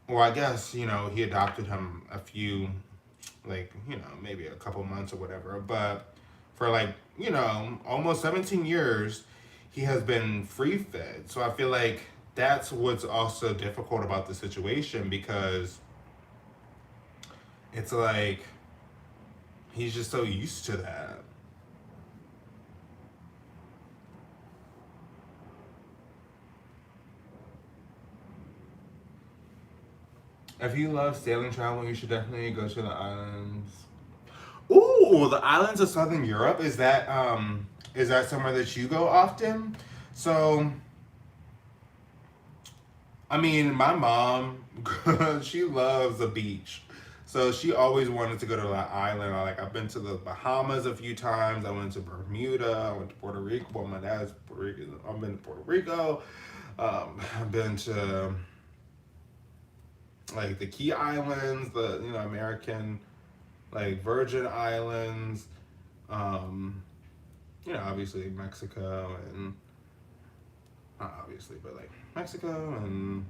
Well, I guess he adopted him a few, like maybe a couple months or whatever. But for like almost 17 years, he has been free fed. So I feel like that's what's also difficult about the situation, because it's like he's just so used to that. If you love sailing travel, you should definitely go to the islands. Ooh, the islands of Southern Europe. Is that somewhere that you go often? So, I mean, my mom, she loves the beach. So she always wanted to go to the island. I've been to the Bahamas a few times. I went to Bermuda. I went to Puerto Rico. Well, my dad's Puerto Rican. I've been to Puerto Rico. I've been to like the Key Islands, the American like Virgin Islands. Um, obviously Mexico and not obviously, but like Mexico and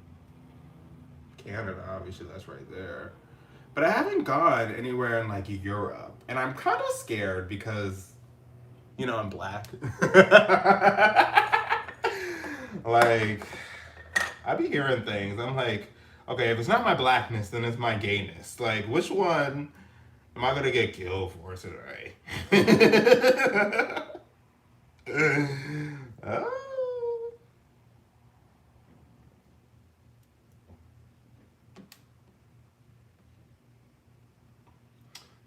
Canada. Obviously, that's right there. But I haven't gone anywhere in like Europe, and I'm kind of scared because I'm black. Like I be hearing things. I'm like, okay, if it's not my blackness, then it's my gayness. Like, which one am I gonna get killed for today? Oh.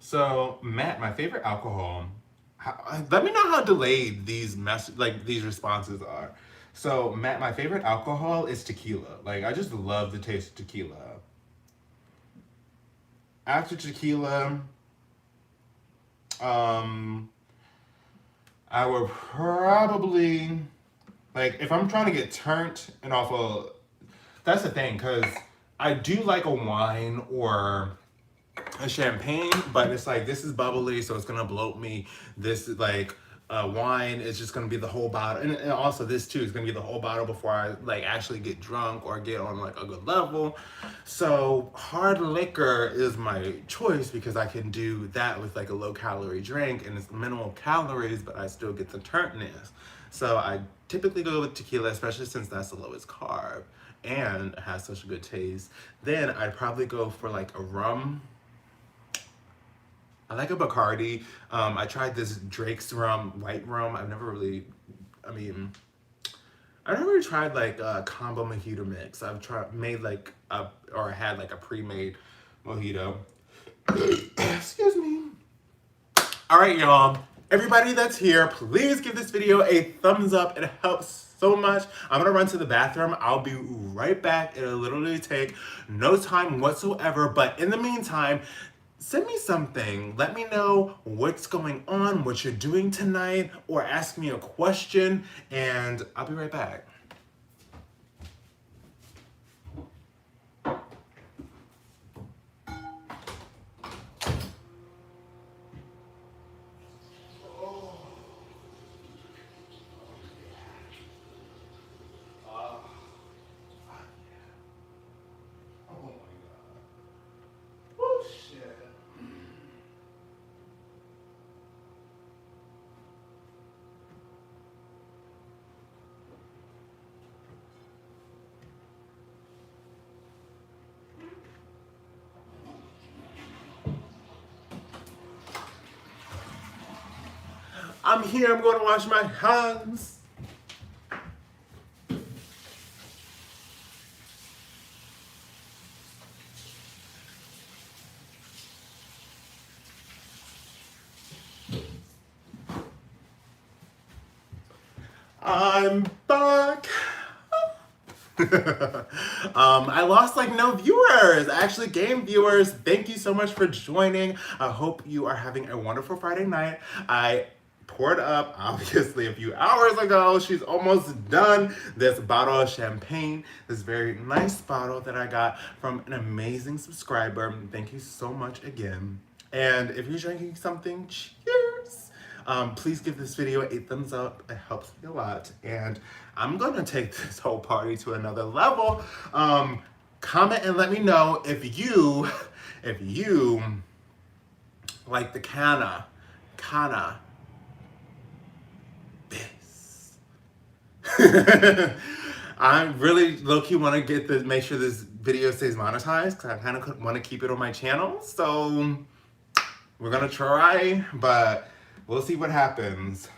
So, Matt, my favorite alcohol. Let me know how delayed these responses are. So, Matt, my favorite alcohol is tequila. Like, I just love the taste of tequila. After tequila, um, I would probably like if I'm trying to get turned and off a. That's the thing, cause I do like a wine or a champagne, but it's like this is bubbly, so it's gonna bloat me. This is like wine is just gonna be the whole bottle, and also this too is gonna be the whole bottle before I like actually get drunk or get on like a good level. So hard liquor is my choice because I can do that with like a low calorie drink and it's minimal calories, but I still get the turntness. So I typically go with tequila, especially since that's the lowest carb and has such a good taste. Then I'd probably go for like a rum. I like a Bacardi. I tried this Drake's rum, white rum. I mean, I never really tried like a combo mojito mix. I've tried made like or had like a pre-made mojito. Excuse me. All right, y'all. Everybody that's here, please give this video a thumbs up. It helps so much. I'm gonna run to the bathroom. I'll be right back. It'll literally take no time whatsoever. But in the meantime, send me something. Let me know what's going on, what you're doing tonight, or ask me a question, and I'll be right back. I'm here, I'm gonna wash my hands. I'm back. I lost like no viewers. I actually gained viewers. Thank you so much for joining. I hope you are having a wonderful Friday night. I poured up obviously a few hours ago. She's almost done this bottle of champagne, this very nice bottle that I got from an amazing subscriber. Thank you so much again. And if you're drinking something, cheers. Please give this video a thumbs up. It helps me a lot. And I'm gonna take this whole party to another level. Comment and let me know if you like the kana this. I really low-key want to make sure this video stays monetized because I kind of want to keep it on my channel. So we're gonna try, but we'll see what happens.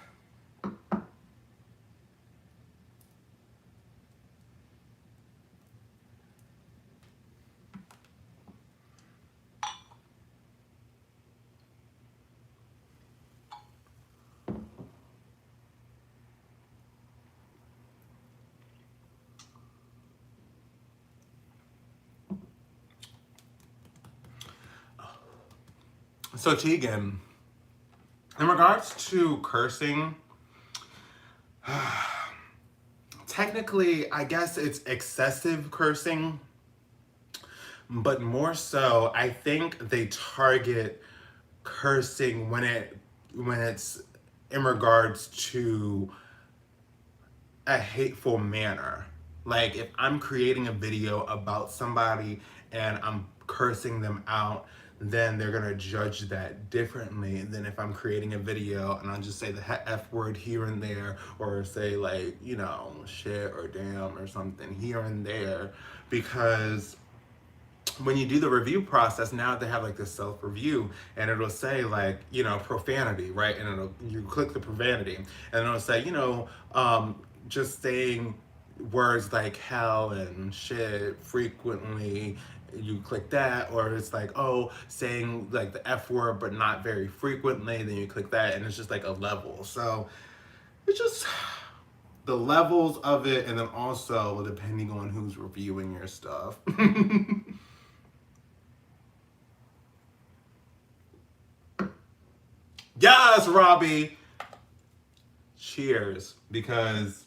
So Tegan, in regards to cursing, technically, I guess it's excessive cursing, but more so, I think they target cursing when it's in regards to a hateful manner. Like if I'm creating a video about somebody and I'm cursing them out, then they're gonna judge that differently than if I'm creating a video and I'll just say the F word here and there, or say like, you know, shit or damn or something here and there. Because when you do the review process, now they have like this self-review and it'll say like, you know, profanity, right? And you click the profanity and it'll say, you know, just saying words like hell and shit frequently you click that, or it's like, oh, saying like the F word but not very frequently, then you click that, and it's just like a level. So it's just the levels of it, and then also depending on who's reviewing your stuff. Yes, Robbie. Cheers, because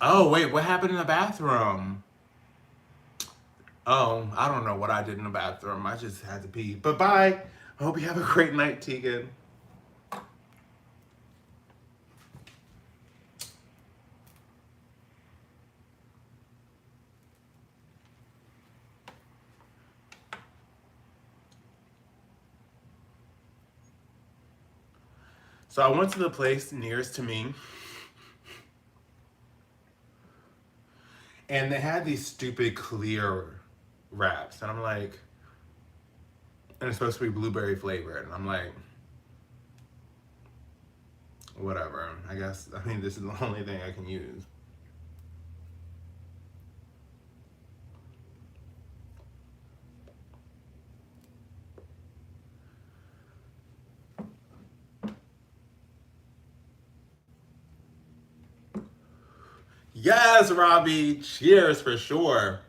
oh wait, what happened in the bathroom? Oh, I don't know what I did in the bathroom. I just had to pee. But bye. I hope you have a great night, Tegan. So I went to the place nearest to me, and they had these stupid clear wraps, and I'm like, and it's supposed to be blueberry flavored, and I'm like, whatever. I guess, I mean, this is the only thing I can use. Yes, Robbie. Cheers for sure.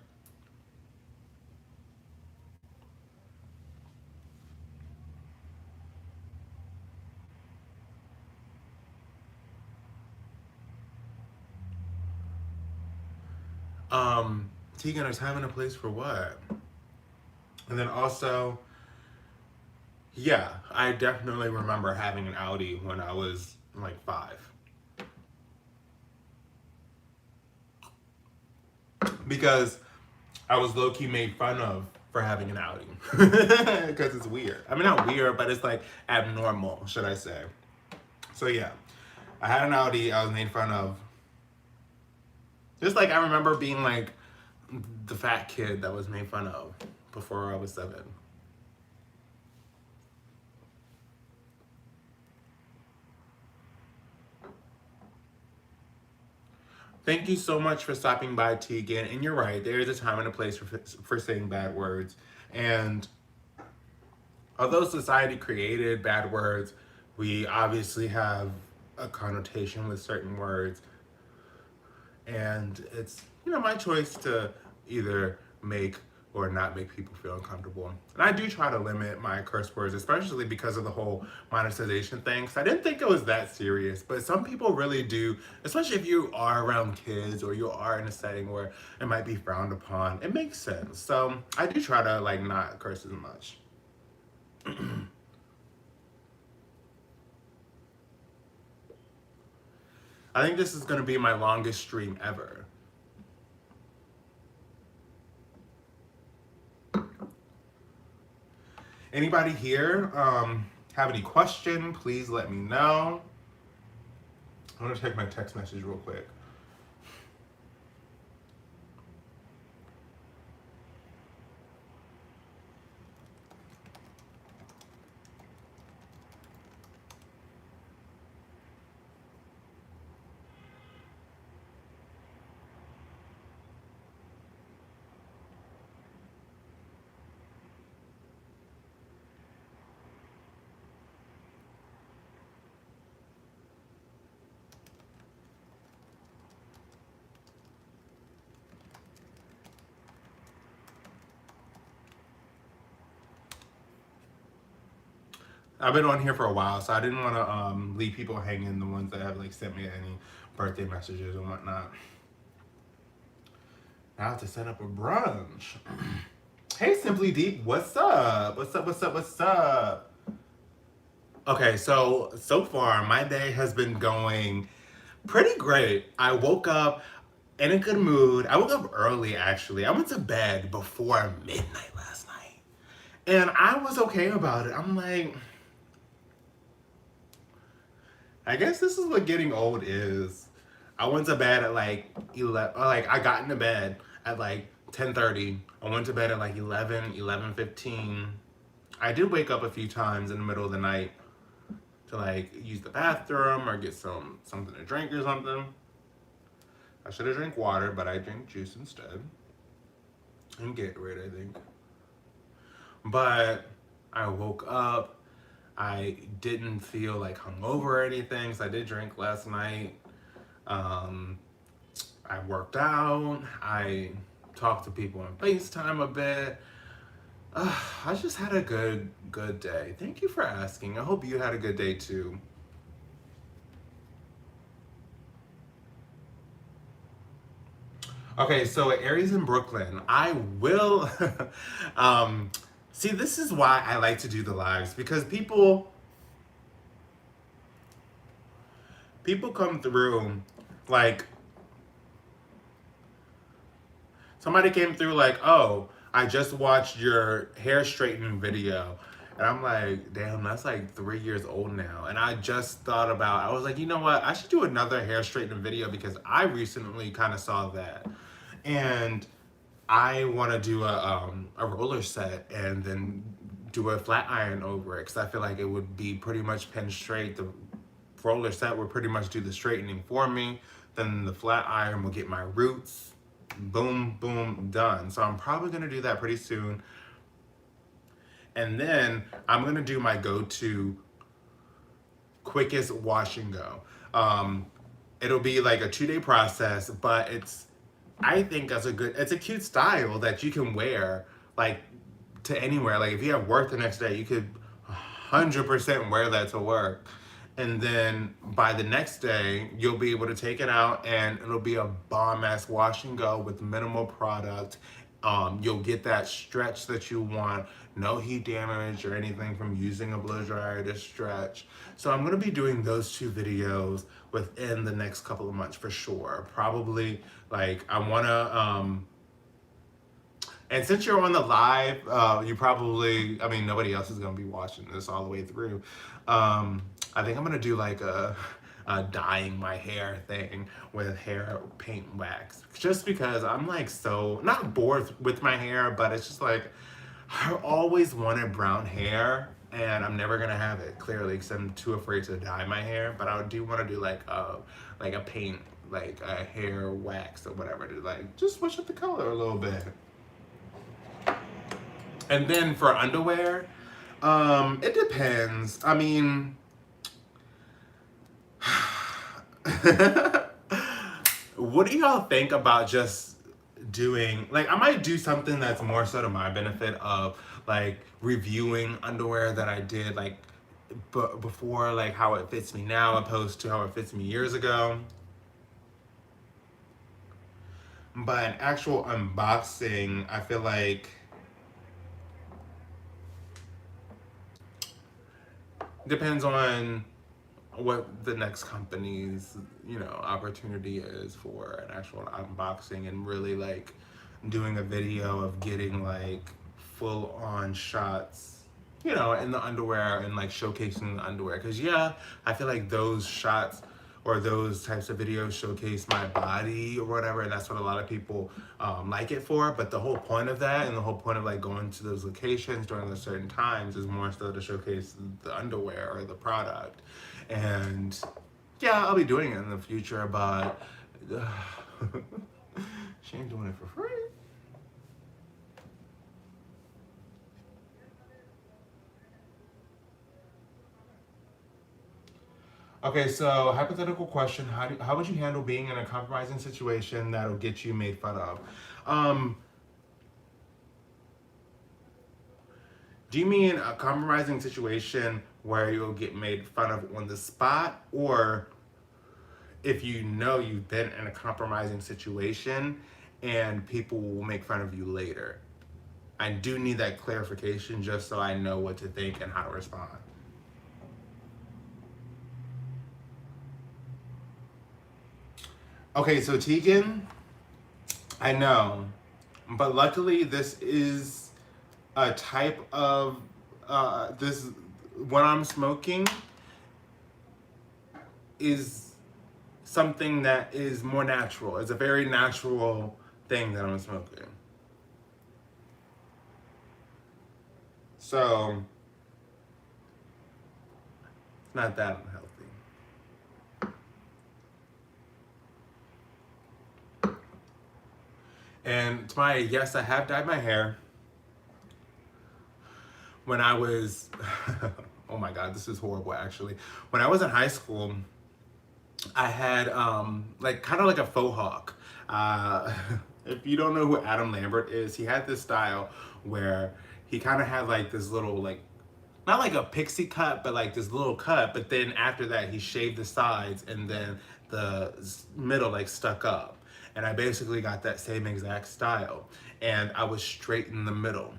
Tegan, a time and a place for what? And then also, yeah, I definitely remember having an Audi when I was like 5. Because I was low key made fun of for having an Audi. Because it's weird. I mean, not weird, but it's like abnormal, should I say. So yeah, I had an Audi, I was made fun of. Just like I remember being like the fat kid that was made fun of before I was 7. Thank you so much for stopping by, Tegan. And you're right, there is a time and a place for saying bad words. And although society created bad words, we obviously have a connotation with certain words. And it's, my choice to either make or not make people feel uncomfortable. And I do try to limit my curse words, especially because of the whole monetization thing. So I didn't think it was that serious, but some people really do, especially if you are around kids or you are in a setting where it might be frowned upon. It makes sense. So I do try to like not curse as much. I think this is going to be my longest stream ever. Anybody here have any question? Please let me know. I'm gonna check my text message real quick. I've been on here for a while, so I didn't want to leave people hanging. The ones that have like sent me any birthday messages and whatnot. Now I have to set up a brunch. Hey, Simply Deep, what's up? What's up? What's up? What's up? Okay, so far my day has been going pretty great. I woke up in a good mood. I woke up early actually. I went to bed before midnight last night. And I was okay about it. I'm like, I guess this is what getting old is. I went to bed at like 11, like I got into bed at like 10:30. I went to bed at like 11, 11:15. I did wake up a few times in the middle of the night. to like use the bathroom or get something to drink or something. I should have drank water, but I drank juice instead. And Gatorade, I think. But I woke up. I didn't feel like hungover or anything, so I did drink last night. Um, I worked out. I talked to people on FaceTime a bit. I just had a good day. Thank you for asking. I hope you had a good day too. Okay, so at Aries in Brooklyn, I will. um, See, this is why I like to do the lives because people come through like somebody came through like, oh, I just watched your hair straightening video. And I'm like, damn, that's like 3 years old now. And I just thought about, I was like, you know what? I should do another hair straightening video because I recently kind of saw that. And I want to do a roller set and then do a flat iron over it because I feel like it would be pretty much pin straight. The roller set would pretty much do the straightening for me. Then the flat iron will get my roots. Boom, boom, done. So I'm probably going to do that pretty soon. And then I'm going to do my go-to quickest wash and go. It'll be like a 2-day process, but I think it's a cute style that you can wear like to anywhere. Like if you have work the next day, you could 100% wear that to work. And then by the next day, you'll be able to take it out and it'll be a bomb ass wash and go with minimal product. You'll get that stretch that you want, no heat damage or anything from using a blow dryer to stretch. So I'm gonna be doing those 2 videos within the next couple of months for sure. Probably like I wanna, and since you're on the live, you probably, I mean, nobody else is gonna be watching this all the way through. I think I'm gonna do like a dyeing my hair thing with hair paint wax. Just because I'm like so, not bored with my hair, but it's just like, I always wanted brown hair and I'm never gonna have it clearly because I'm too afraid to dye my hair. But I do want to do like a paint, like a hair wax or whatever to like just switch up the color a little bit. And then for underwear, it depends. I mean, what do y'all think about just doing, like, I might do something that's more so to my benefit of, like, reviewing underwear that I did, like, before, like, how it fits me now opposed to how it fits me years ago. But an actual unboxing, I feel like depends on what the next company's opportunity is for an actual unboxing and really like doing a video of getting like full on shots in the underwear and like showcasing the underwear because I feel like those shots or those types of videos showcase my body or whatever, and that's what a lot of people like it for. But the whole point of that and the whole point of like going to those locations during those certain times is more so to showcase the underwear or the product. And I'll be doing it in the future, but she ain't doing it for free. Okay, so hypothetical question: how would you handle being in a compromising situation that'll get you made fun of? Do you mean a compromising situation where you'll get made fun of on the spot, or if you know you've been in a compromising situation and people will make fun of you later? I do need that clarification just so I know what to think and how to respond. Okay, so Tegan, I know, but luckily this is a type of this what I'm smoking is something that is more natural. It's a very natural thing that I'm smoking. So Not that unhealthy. And to my yes, I have dyed my hair when I was oh my god, this is horrible actually. When I was in high school, I had like kind of like a faux hawk. Uh, if you don't know who Adam Lambert is, he had this style where he kind of had like this little like not like a pixie cut, but like this little cut. But then after that, he shaved the sides and then the middle like stuck up. And I basically got that same exact style. And I was straight in the middle.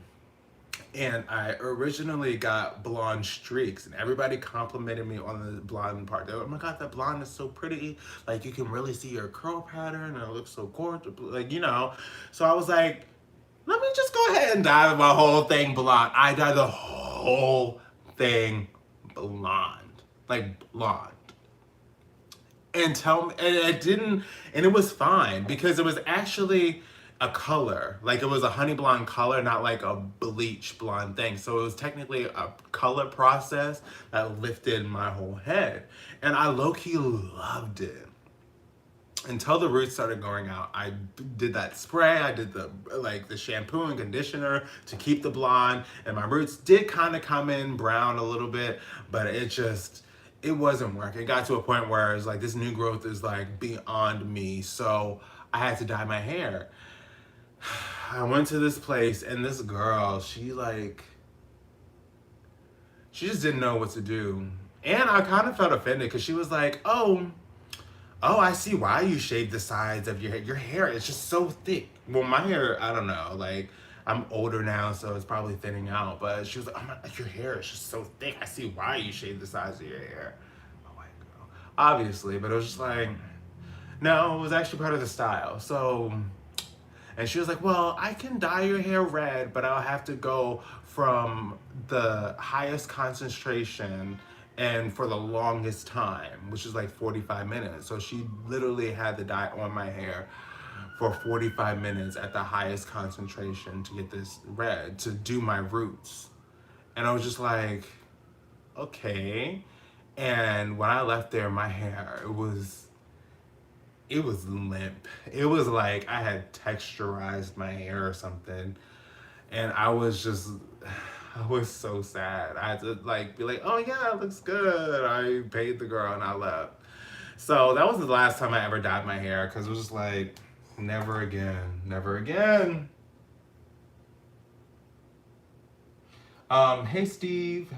And I originally got blonde streaks, and everybody complimented me on the blonde part. They're like, oh my god, that blonde is so pretty. Like, you can really see your curl pattern, and it looks so gorgeous. Like, you know. So I was like, let me just go ahead and dye my whole thing blonde. I dyed the whole thing blonde. Like, blonde. And tell me, and it didn't, and it was fine because it was actually a color, like it was a honey blonde color, not like a bleach blonde thing. So it was technically a color process that lifted my whole head, and I low-key loved it until the roots started going out. I did that spray, I did the shampoo and conditioner to keep the blonde, and my roots did kind of come in brown a little bit, but it wasn't working. It got to a point where it's like this new growth is like beyond me, so I had to dye my hair. I went to this place, and this girl, she just didn't know what to do. And I kind of felt offended because she was like, oh, I see why you shaved the sides of your hair. Your hair is just so thick. Well, my hair, I don't know, like, I'm older now, so it's probably thinning out. But she was like, oh my, your hair is just so thick. I see why you shaved the sides of your hair. Oh, white girl. Obviously, but it was just like, no, it was actually part of the style. So, and she was like, well, I can dye your hair red, but I'll have to go from the highest concentration and for the longest time, which is like 45 minutes. So she literally had the dye on my hair for 45 minutes at the highest concentration to get this red, to do my roots. And I was just like, okay. And when I left there, my hair, it was limp. It was like I had texturized my hair or something. And I was so sad. I had to like be like, oh yeah, it looks good. I paid the girl and I left. So that was the last time I ever dyed my hair because it was just like, never again, never again. Hey Steve,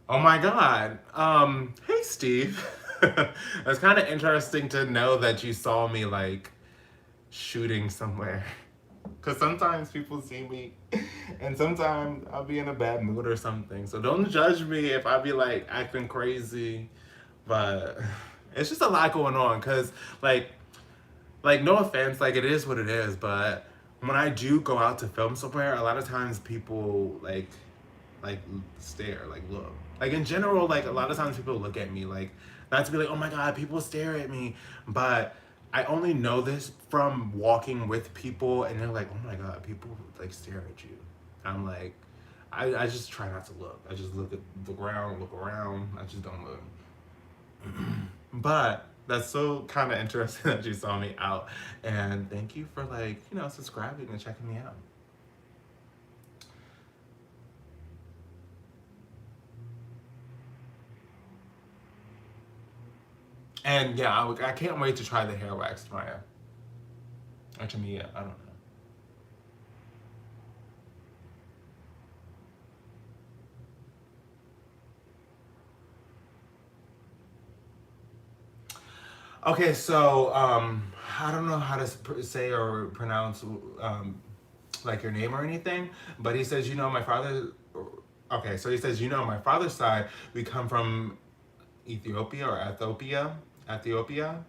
oh my God. Hey Steve. It's kind of interesting to know that you saw me like shooting somewhere. Cause sometimes people see me and sometimes I'll be in a bad mood or something. So don't judge me if I be like acting crazy. But it's just a lot going on. Cause like no offense, like it is what it is, but when I do go out to film somewhere, a lot of times people like stare, like look. Like in general, like a lot of times people look at me like not to be like, oh my god, people stare at me, but I only know this from walking with people and they're like, oh my god, people like stare at you. I'm like, I just try not to look. I just look at the ground, look around. I just don't look. But that's so kind of interesting that you saw me out, and thank you for like subscribing and checking me out. And yeah, I can't wait to try the hair wax, Maya. Or to me, I don't know. Okay, so I don't know how to say or pronounce like your name or anything, but he says, my father. Okay, so he says, my father's side, we come from Ethiopia or Ethiopia,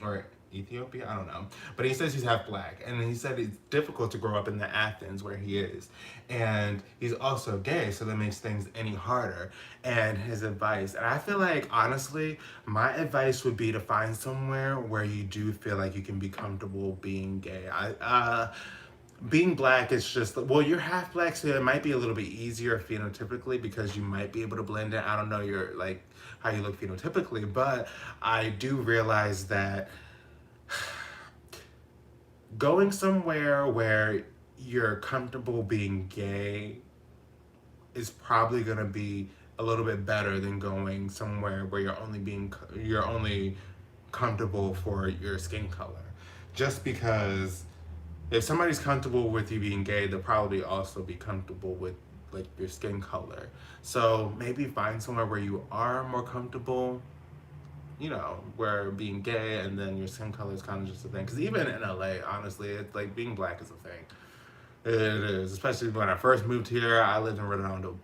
or Ethiopia, I don't know, but he says he's half black, and he said it's difficult to grow up in the Athens where he is, and he's also gay, so that makes things any harder. And his advice, and I feel like honestly, my advice would be to find somewhere where you do feel like you can be comfortable being gay. Being black is just, well, you're half black, so it might be a little bit easier phenotypically because you might be able to blend in. I don't know your like how you look phenotypically, but I do realize that going somewhere where you're comfortable being gay is probably going to be a little bit better than going somewhere where you're only comfortable for your skin color. Just because if somebody's comfortable with you being gay, they'll probably also be comfortable with like your skin color. So maybe find somewhere where you are more comfortable, where being gay and then your skin color is kind of just a thing. Because even in LA, honestly, it's like being black is a thing. It is, especially when I first moved here. I lived in Redondo.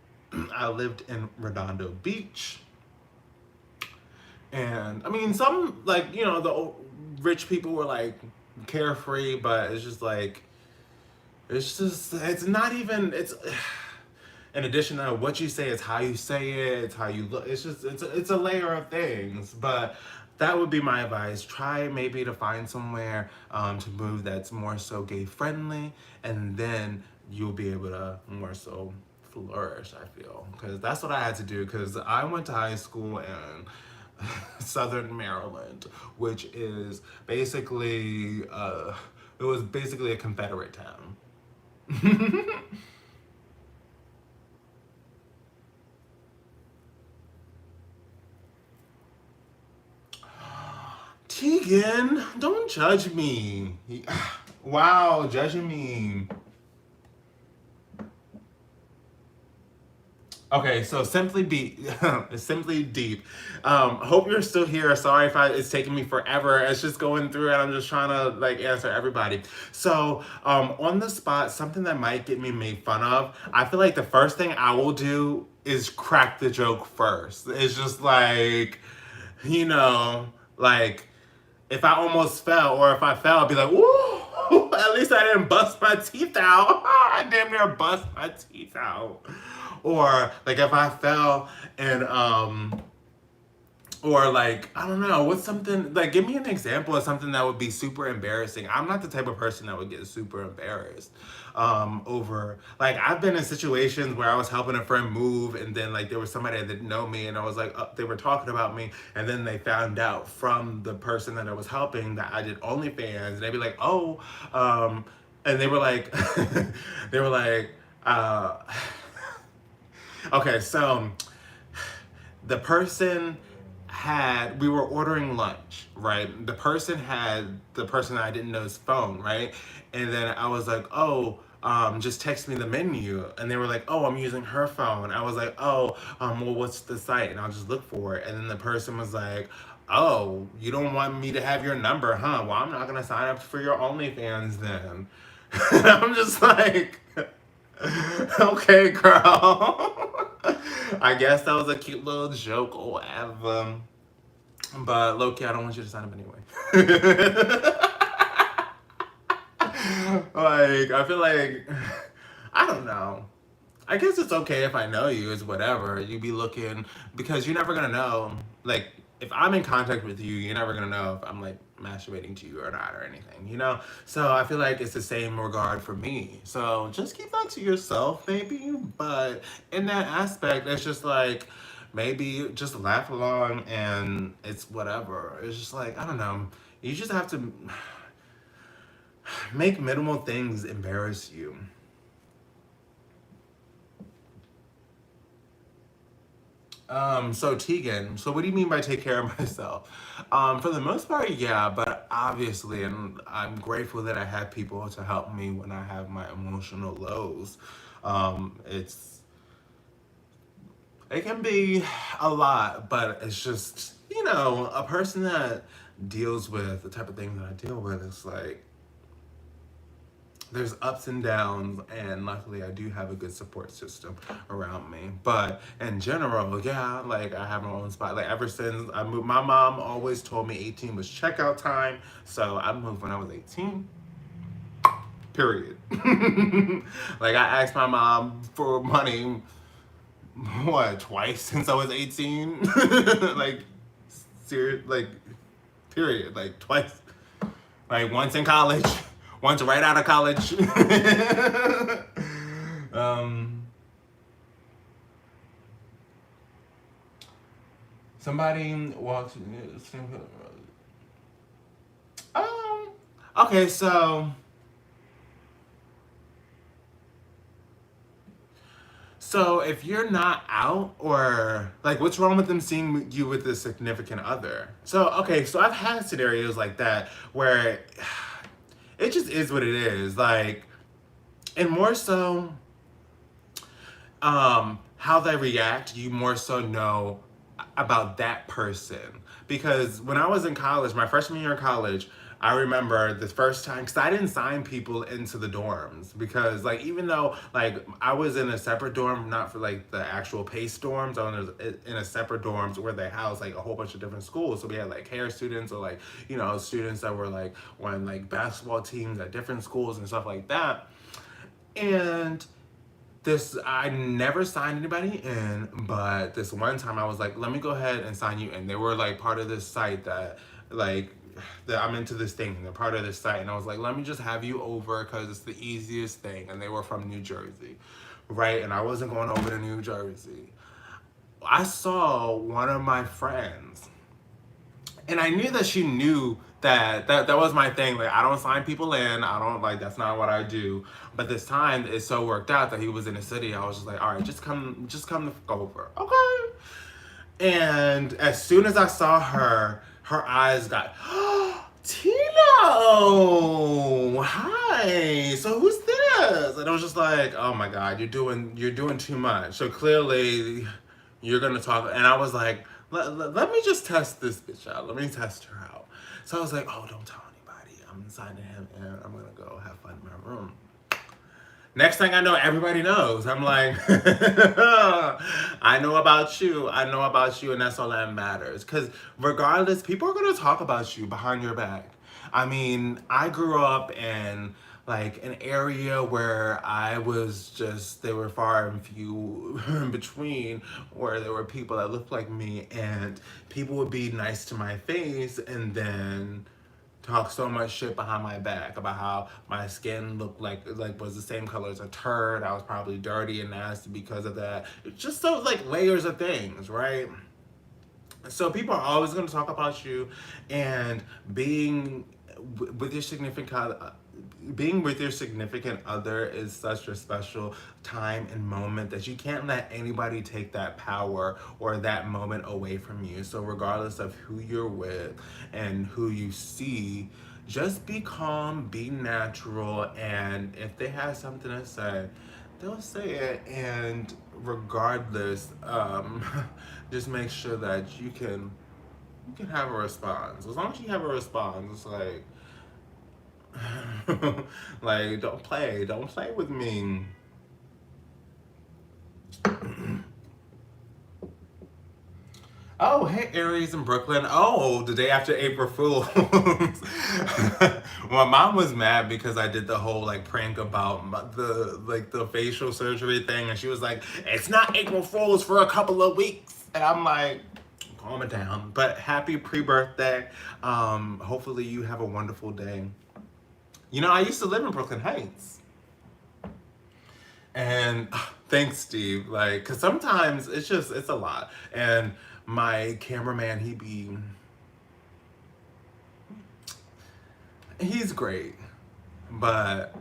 I lived in Redondo Beach, and I mean, some like the rich people were like carefree, but it's not even it's. In addition to what you say, it's how you say it, it's how you look. It's a layer of things. But that would be my advice. Try maybe to find somewhere to move that's more so gay friendly, and then you'll be able to more so flourish. I feel because that's what I had to do. Because I went to high school in Southern Maryland, which is basically it was basically a Confederate town. Tegan, don't judge me. Wow, judging me. Okay, so simply deep. Hope you're still here. Sorry if it's taking me forever. It's just going through, and I'm just trying to like answer everybody. So, on the spot, something that might get me made fun of. I feel like the first thing I will do is crack the joke first. It's just like, you know, like if I almost fell or if I fell, I'd be like, "Woo! At least I didn't bust my teeth out. I damn near bust my teeth out." Or like if I fell and or like I don't know, what's something like give me an example of something that would be super embarrassing. I'm not the type of person that would get super embarrassed over like I've been in situations where I was helping a friend move and then like there was somebody that didn't know me and I was like they were talking about me and then they found out from the person that I was helping that I did OnlyFans and they'd be like, "Oh," and they were like they were like uh okay, so the person we were ordering lunch, right? The person I didn't know's phone, right? And then I was like, "Oh, just text me the menu." And they were like, "Oh, I'm using her phone." I was like, "Oh, well, what's the site?" And I'll just look for it. And then the person was like, "Oh, you don't want me to have your number, huh? Well, I'm not gonna sign up for your OnlyFans then." And I'm just like, okay, girl. I guess that was a cute little joke or whatever. But Loki, I don't want you to sign up anyway. Like, I feel like, I don't know. I guess it's okay if I know you, it's whatever. You be looking, because you're never gonna know. Like, if I'm in contact with you, you're never gonna know if I'm like masturbating to you or not or anything, you know? So I feel like it's the same regard for me. So just keep that to yourself, maybe. But in that aspect, it's just like, maybe just laugh along and it's whatever. It's just like, I don't know. You just have to make minimal things embarrass you. So Tegan, so what do you mean by take care of myself? For the most part, yeah, but obviously, and I'm grateful that I have people to help me when I have my emotional lows. It's it can be a lot, but it's just, a person that deals with the type of thing that I deal with is like there's ups and downs, and luckily I do have a good support system around me. But in general, yeah, like I have my own spot. Like ever since I moved, my mom always told me 18 was checkout time, so I moved when I was 18. Period. Like I asked my mom for money, what, twice since I was 18? Like serious, like period, like twice. Like once in college, once right out of college. um, somebody walks. Um. Okay, so if you're not out, or like what's wrong with them seeing you with a significant other? So okay, so I've had scenarios like that where it just is what it is. Like, and more so how they react, you more so know about that person. Because when I was in college, my freshman year in college, I remember the first time, because I didn't sign people into the dorms, because like even though like I was in a separate dorm, not for like the actual PACE dorms, I was in a separate dorms where they housed like a whole bunch of different schools. So we had like hair students, or like, you know, students that were like on like basketball teams at different schools and stuff like that. And this, I never signed anybody in, but this one time I was like, let me go ahead and sign you in. They were like part of this site that like that I'm into this thing. They're part of this site, and I was like, let me just have you over because it's the easiest thing. And they were from New Jersey, right? And I wasn't going over to New Jersey. I saw one of my friends, and I knew that she knew that was my thing. Like I don't sign people in. I don't, like, that's not what I do. But this time it so worked out that he was in the city. I was just like, all right, just come over, okay. And as soon as I saw her, her eyes got, Tino, hi. So who's this? And I was just like, oh my God, you're doing too much. So clearly, you're gonna talk. And I was like, let me just test this bitch out. Let me test her out. So I was like, oh, don't tell anybody. I'm signing him, and I'm gonna go have fun in my room. Next thing I know, everybody knows. I'm like, I know about you. I know about you, and that's all that matters. Because regardless, people are going to talk about you behind your back. I mean, I grew up in like an area where I was just, they were far and few in between, where there were people that looked like me, and people would be nice to my face and then talk so much shit behind my back about how my skin looked like was the same color as a turd. I was probably dirty and nasty because of that. It's just so like layers of things, right? So people are always going to talk about you, and with your significant being with your significant other is such a special time and moment that you can't let anybody take that power or that moment away from you. So regardless of who you're with and who you see, just be calm, be natural, and if they have something to say, they'll say it. And regardless, just make sure that you can have a response. As long as you have a response, it's like like don't play with me. Oh, hey, Aries in Brooklyn. Oh, the day after April Fool's. My mom was mad because I did the whole like prank about the facial surgery thing, and she was like, "It's not April Fool's for a couple of weeks," and I'm like, calm it down. But happy pre-birthday. Hopefully you have a wonderful day. You know, I used to live in Brooklyn Heights. And thanks, Steve. Like, cause sometimes it's a lot. And my cameraman, he's great, but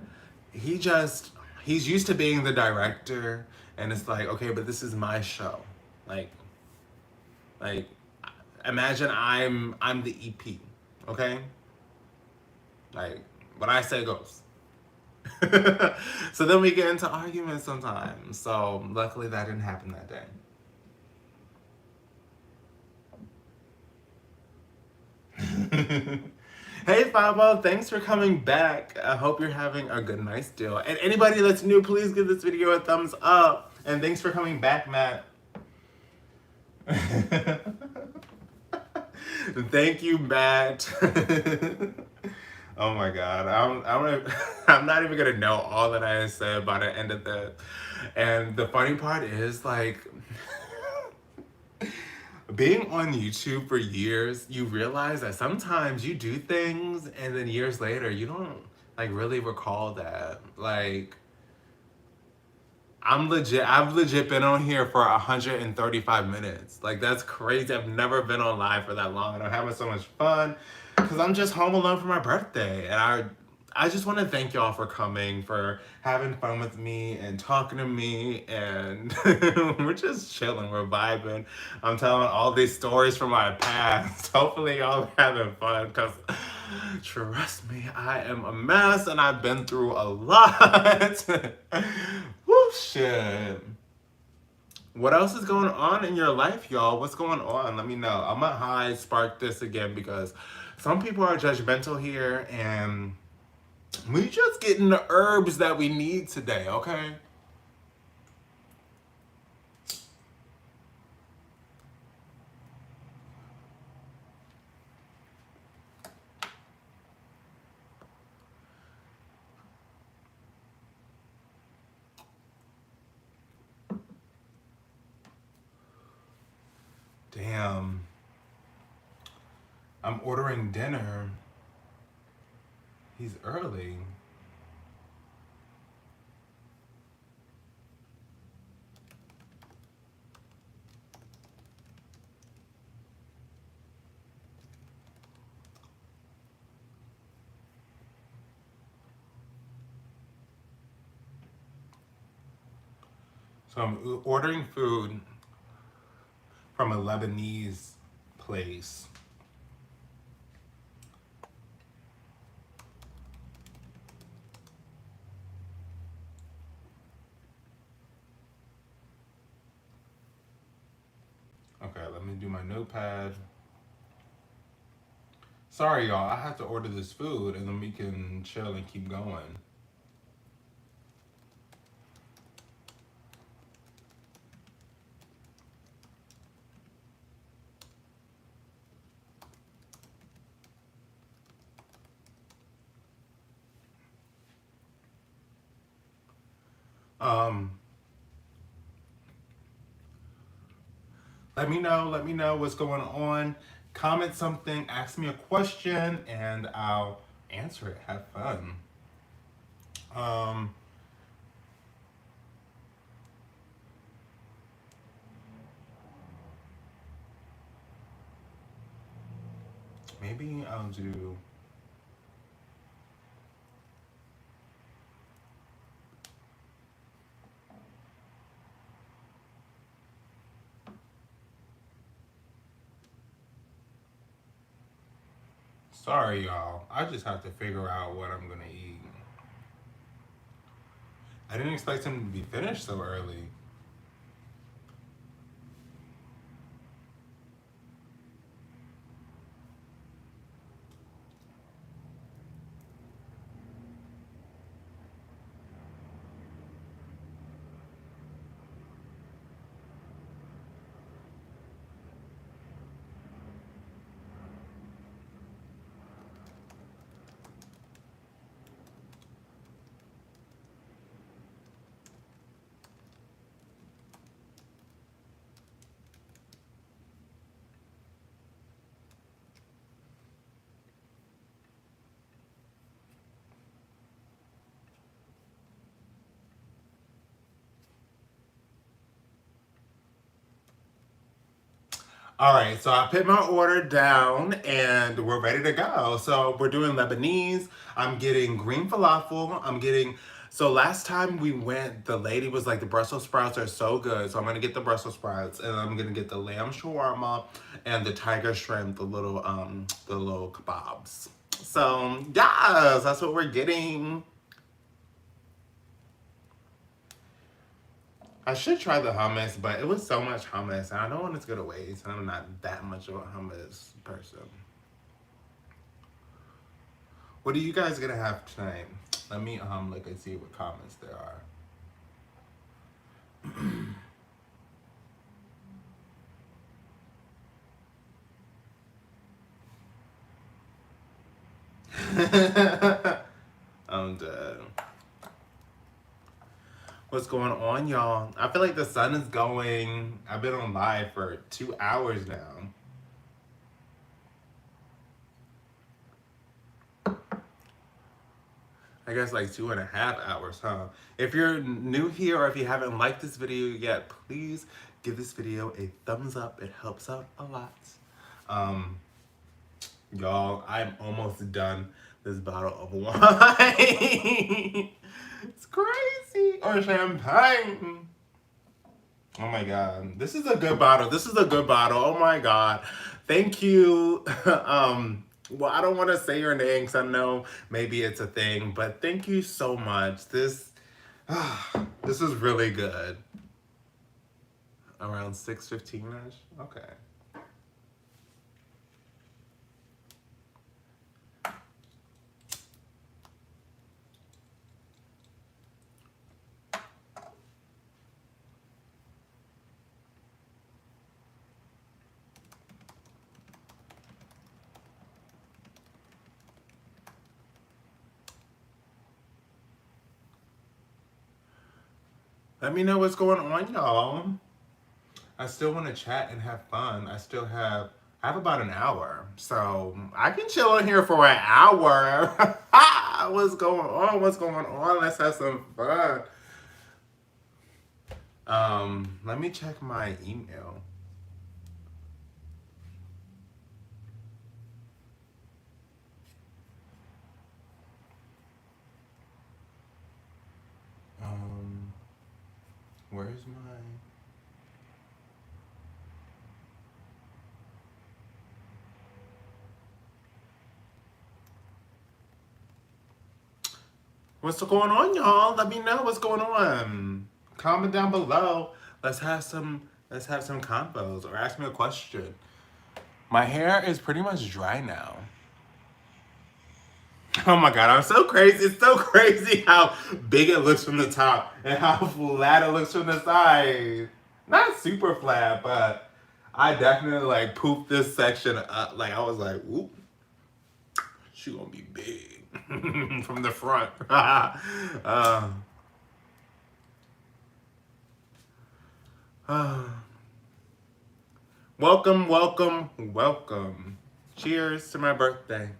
he just he's used to being the director, and it's like, okay, but this is my show. Like, like imagine I'm the EP, okay? Like what I say goes. So then we get into arguments sometimes. So luckily that didn't happen that day. Hey Fabo, thanks for coming back. I hope you're having a good night's deal. And anybody that's new, please give this video a thumbs up. And thanks for coming back, Matt. Thank you, Matt. Oh my God, I'm not even gonna know all that I said by the end of that. And the funny part is like being on YouTube for years, you realize that sometimes you do things and then years later you don't like really recall that. Like I've legit been on here for 135 minutes. Like that's crazy. I've never been on live for that long and I'm having so much fun because I'm just home alone for my birthday. And I just want to thank y'all for coming, for having fun with me and talking to me, and we're just chilling, we're vibing. I'm telling all these stories from my past. Hopefully y'all are having fun because trust me, I am a mess and I've been through a lot. Woo, shit. What else is going on in your life, y'all? What's going on? Let me know. I'm gonna high spark this again because some people are judgmental here and we just getting the herbs that we need today, okay? Damn. I'm ordering dinner. He's early. So I'm ordering food from a Lebanese place. Okay, let me do my notepad. Sorry, y'all. I have to order this food and then we can chill and keep going. Um, let me know what's going on. Comment something, ask me a question, and I'll answer it. Have fun. Um, maybe I'll do. Sorry, y'all. I just have to figure out what I'm gonna eat. I didn't expect him to be finished so early. All right, so I put my order down and we're ready to go. So we're doing Lebanese. I'm getting green falafel. I'm getting, so last time we went, the lady was like, the Brussels sprouts are so good. So I'm gonna get the Brussels sprouts and I'm gonna get the lamb shawarma and the tiger shrimp, the little kebabs. So yes, that's what we're getting. I should try the hummus, but it was so much hummus, and I don't want it to go to waste. And I'm not that much of a hummus person. What are you guys gonna have tonight? Let me look and see what comments there are. I'm dead. What's going on, y'all? I feel like the sun is going. I've been on live for 2 hours now. I guess like 2.5 hours, huh? If you're new here or if you haven't liked this video yet, please give this video a thumbs up. It helps out a lot. Um, Y'all, I'm almost done this bottle of wine. It's crazy. Or champagne. Oh my god. This is a good bottle. This is a good bottle. Oh my god. Thank you. Well, I don't want to say your name because I know maybe it's a thing, but thank you so much. This is really good. Around 6:15ish. Okay. Let me know what's going on, y'all. I still want to chat and have fun. I have about an hour, so I can chill on here for an hour. What's going on? What's going on? Let's have some fun. Let me check my email. Where's my... What's going on, y'all? Let me know what's going on. Comment down below. Let's have some convos or ask me a question. My hair is pretty much dry now. Oh my god, I'm so crazy. It's so crazy how big it looks from the top and how flat it looks from the side. Not super flat, but I definitely like pooped this section up. Like I was like, whoop, she gonna be big from the front. Welcome, welcome, welcome. Cheers to my birthday.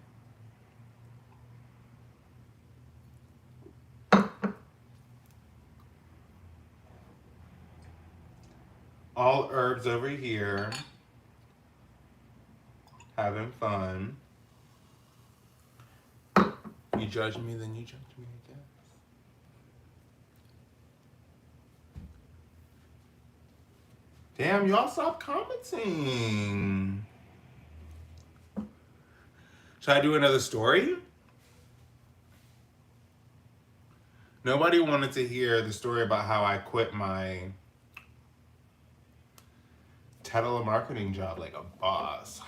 All herbs over here. Having fun. You judge me, then you judge me, I guess. Damn, y'all stop commenting. Should I do another story? Nobody wanted to hear the story about how I quit my telemarketing job like a boss.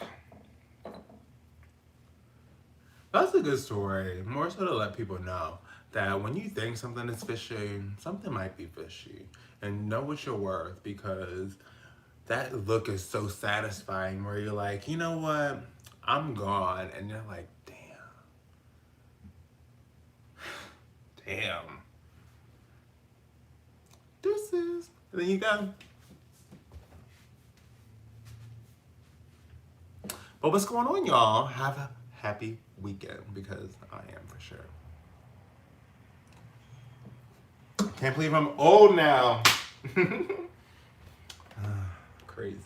That's a good story. More so to let people know that when you think something is fishy, something might be fishy. And know what you're worth, because that look is so satisfying where you're like, you know what? I'm gone. And you're like, damn. Damn. Deuces. And then you go. But what's going on, y'all? Have a happy weekend, because I am for sure. Can't believe I'm old now. Crazy.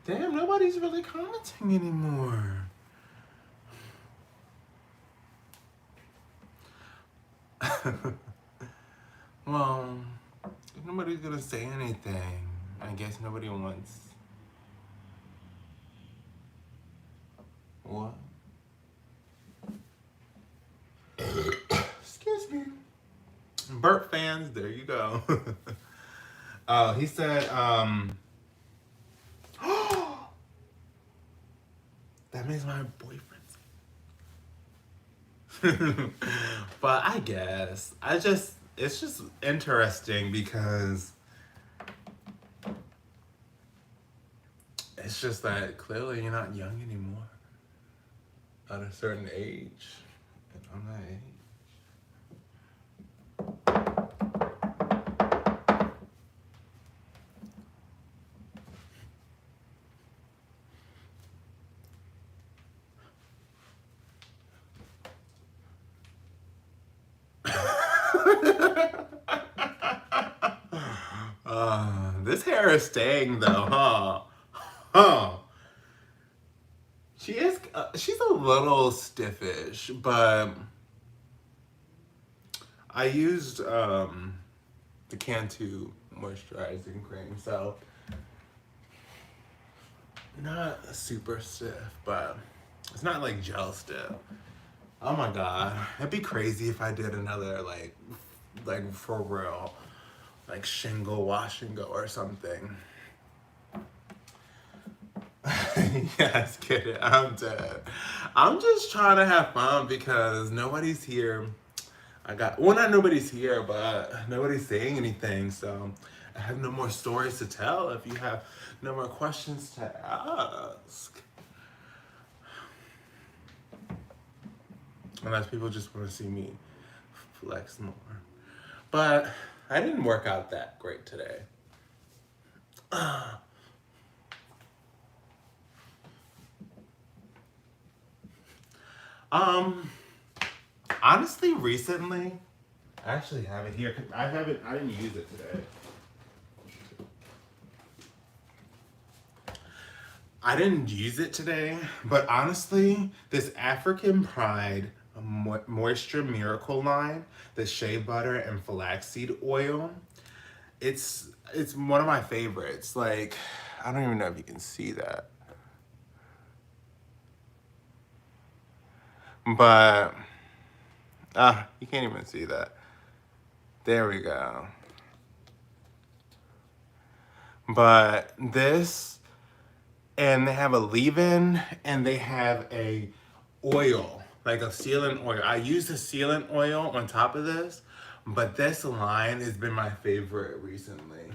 Damn, nobody's really commenting anymore. Well, if nobody's gonna say anything, I guess nobody wants... What? Excuse me. Burt fans, there you go. He said, That makes my boyfriend. But I guess it's just interesting because it's just that clearly you're not young anymore at a certain age. And I'm that age. This hair is staying though, huh? Huh. She is. She's a little stiffish, but I used the Cantu moisturizing cream, so not super stiff, but it's not like gel stiff. Oh my god, it'd be crazy if I did another like for real, like shingle wash and go or something. Yes, kidding. I'm dead. I'm just trying to have fun because nobody's here. Not nobody's here, but nobody's saying anything. So I have no more stories to tell. If you have no more questions to ask, unless people just want to see me flex more. But I didn't work out that great today. Honestly, recently, I actually have it here. I didn't use it today. I didn't use it today, but honestly, this African Pride Moisture Miracle line, the shea butter and flaxseed oil, it's one of my favorites. Like, I don't even know if you can see that. But you can't even see that. There we go. But this, and they have a leave-in, and they have a oil, like a sealant oil. I use the sealant oil on top of this, but this line has been my favorite recently.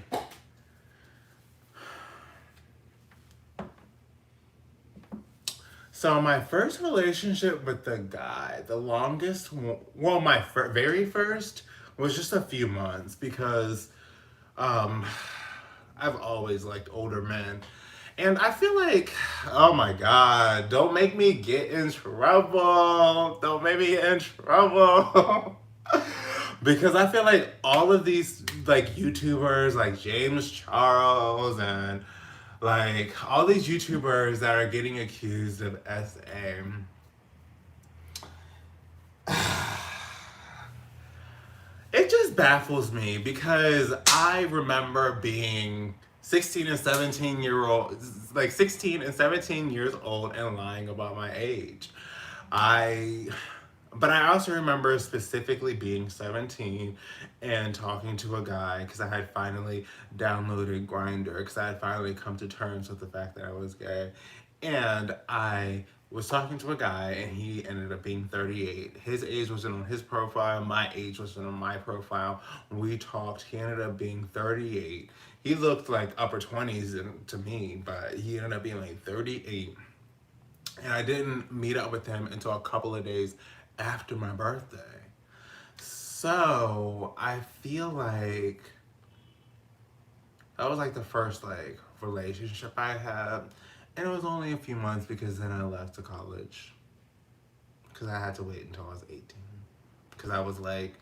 So my first relationship with the guy, the longest, well, my very first was just a few months because I've always liked older men. And I feel like, oh my God, don't make me get in trouble. Don't make me get in trouble. Because I feel like all of these like YouTubers like James Charles and like all these YouTubers that are getting accused of SA, it just baffles me because I remember being 16 and 17 years old and lying about my age. But I also remember specifically being 17 and talking to a guy because I had finally downloaded Grindr because I had finally come to terms with the fact that I was gay. And I was talking to a guy and he ended up being 38. His age wasn't on his profile, my age wasn't on my profile. When we talked, he ended up being 38. He looked like upper 20s to me, but he ended up being like 38. And I didn't meet up with him until a couple of days after my birthday. So I feel like that was like the first like relationship I had. And it was only a few months because then I left to college. Because I had to wait until I was 18. Because I was like,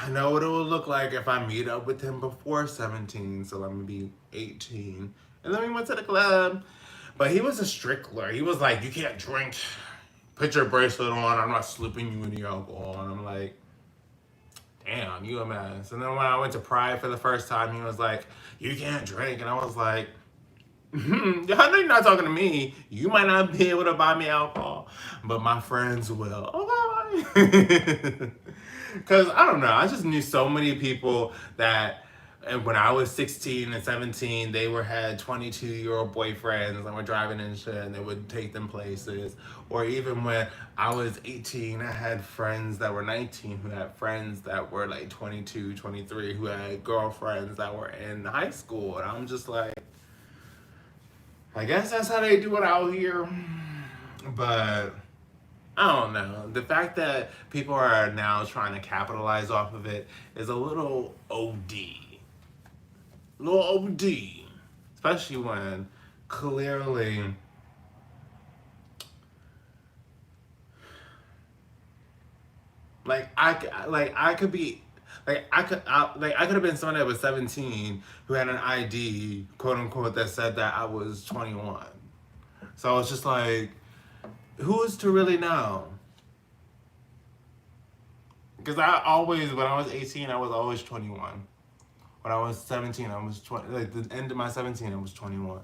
I know what it would look like if I meet up with him before 17. So I'm going to be 18. And then we went to the club. But he was a stickler. He was like, you can't drink. Put your bracelet on. I'm not slipping you any alcohol. And I'm like, damn, you a mess. And then when I went to Pride for the first time, he was like, you can't drink. And I was like, I know you're not talking to me. You might not be able to buy me alcohol, but my friends will. Okay. Because I don't know. I just knew so many people that And when I was 16 and 17, they had 22-year-old boyfriends and were driving and shit, and they would take them places. Or even when I was 18, I had friends that were 19 who had friends that were like 22, 23, who had girlfriends that were in high school. And I'm just like, I guess that's how they do it out here. But I don't know. The fact that people are now trying to capitalize off of it is a little OD. Little OD. Especially when clearly, I could be I could have been someone that was 17 who had an ID, quote unquote, that said that I was 21. So it's just like, who is to really know? Because I always, when I was 18, I was always 21. When I was 17, I was 20. Like the end of my 17, I was 21.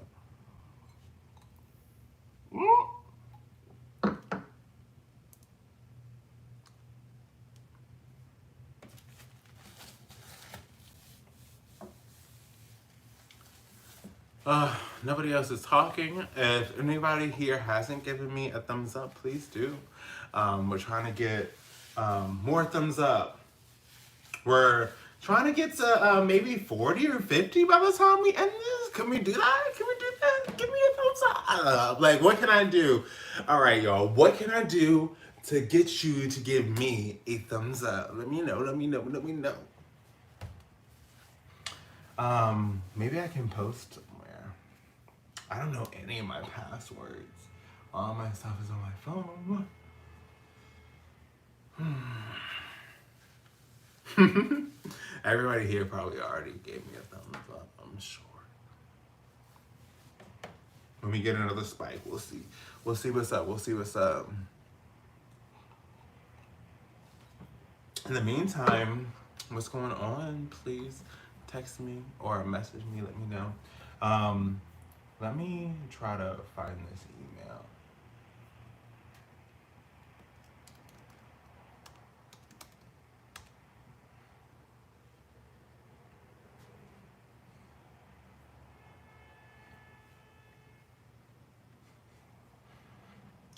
Nobody else is talking. If anybody here hasn't given me a thumbs up, please do. We're trying to get more thumbs up. We're trying to get to maybe 40 or 50 by the time we end this. Can we do that? Can we do that? Give me a thumbs up. Like, what can I do? All right, y'all. What can I do to get you to give me a thumbs up? Let me know. Let me know. Let me know. Maybe I can post somewhere. I don't know any of my passwords. All my stuff is on my phone. Everybody here probably already gave me a thumbs up, I'm sure. When we get another spike, we'll see. We'll see what's up. We'll see what's up. In the meantime, what's going on? Please text me or message me. Let me know. Let me try to find this email.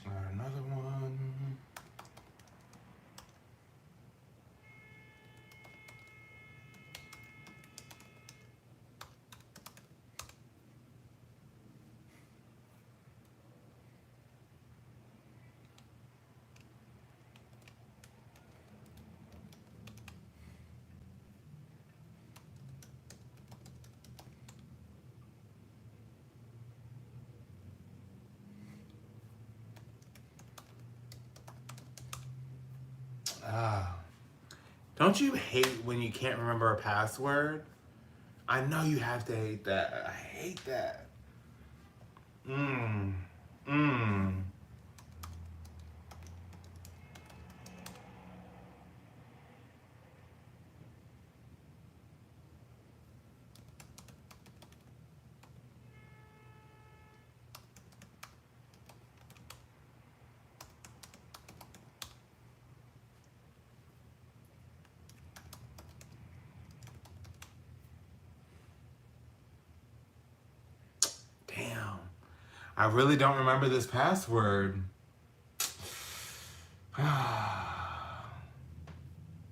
Another one. Ah. Don't you hate when you can't remember a password? I know you have to hate that. I hate that. Mmm. Mmm. Damn. I really don't remember this password.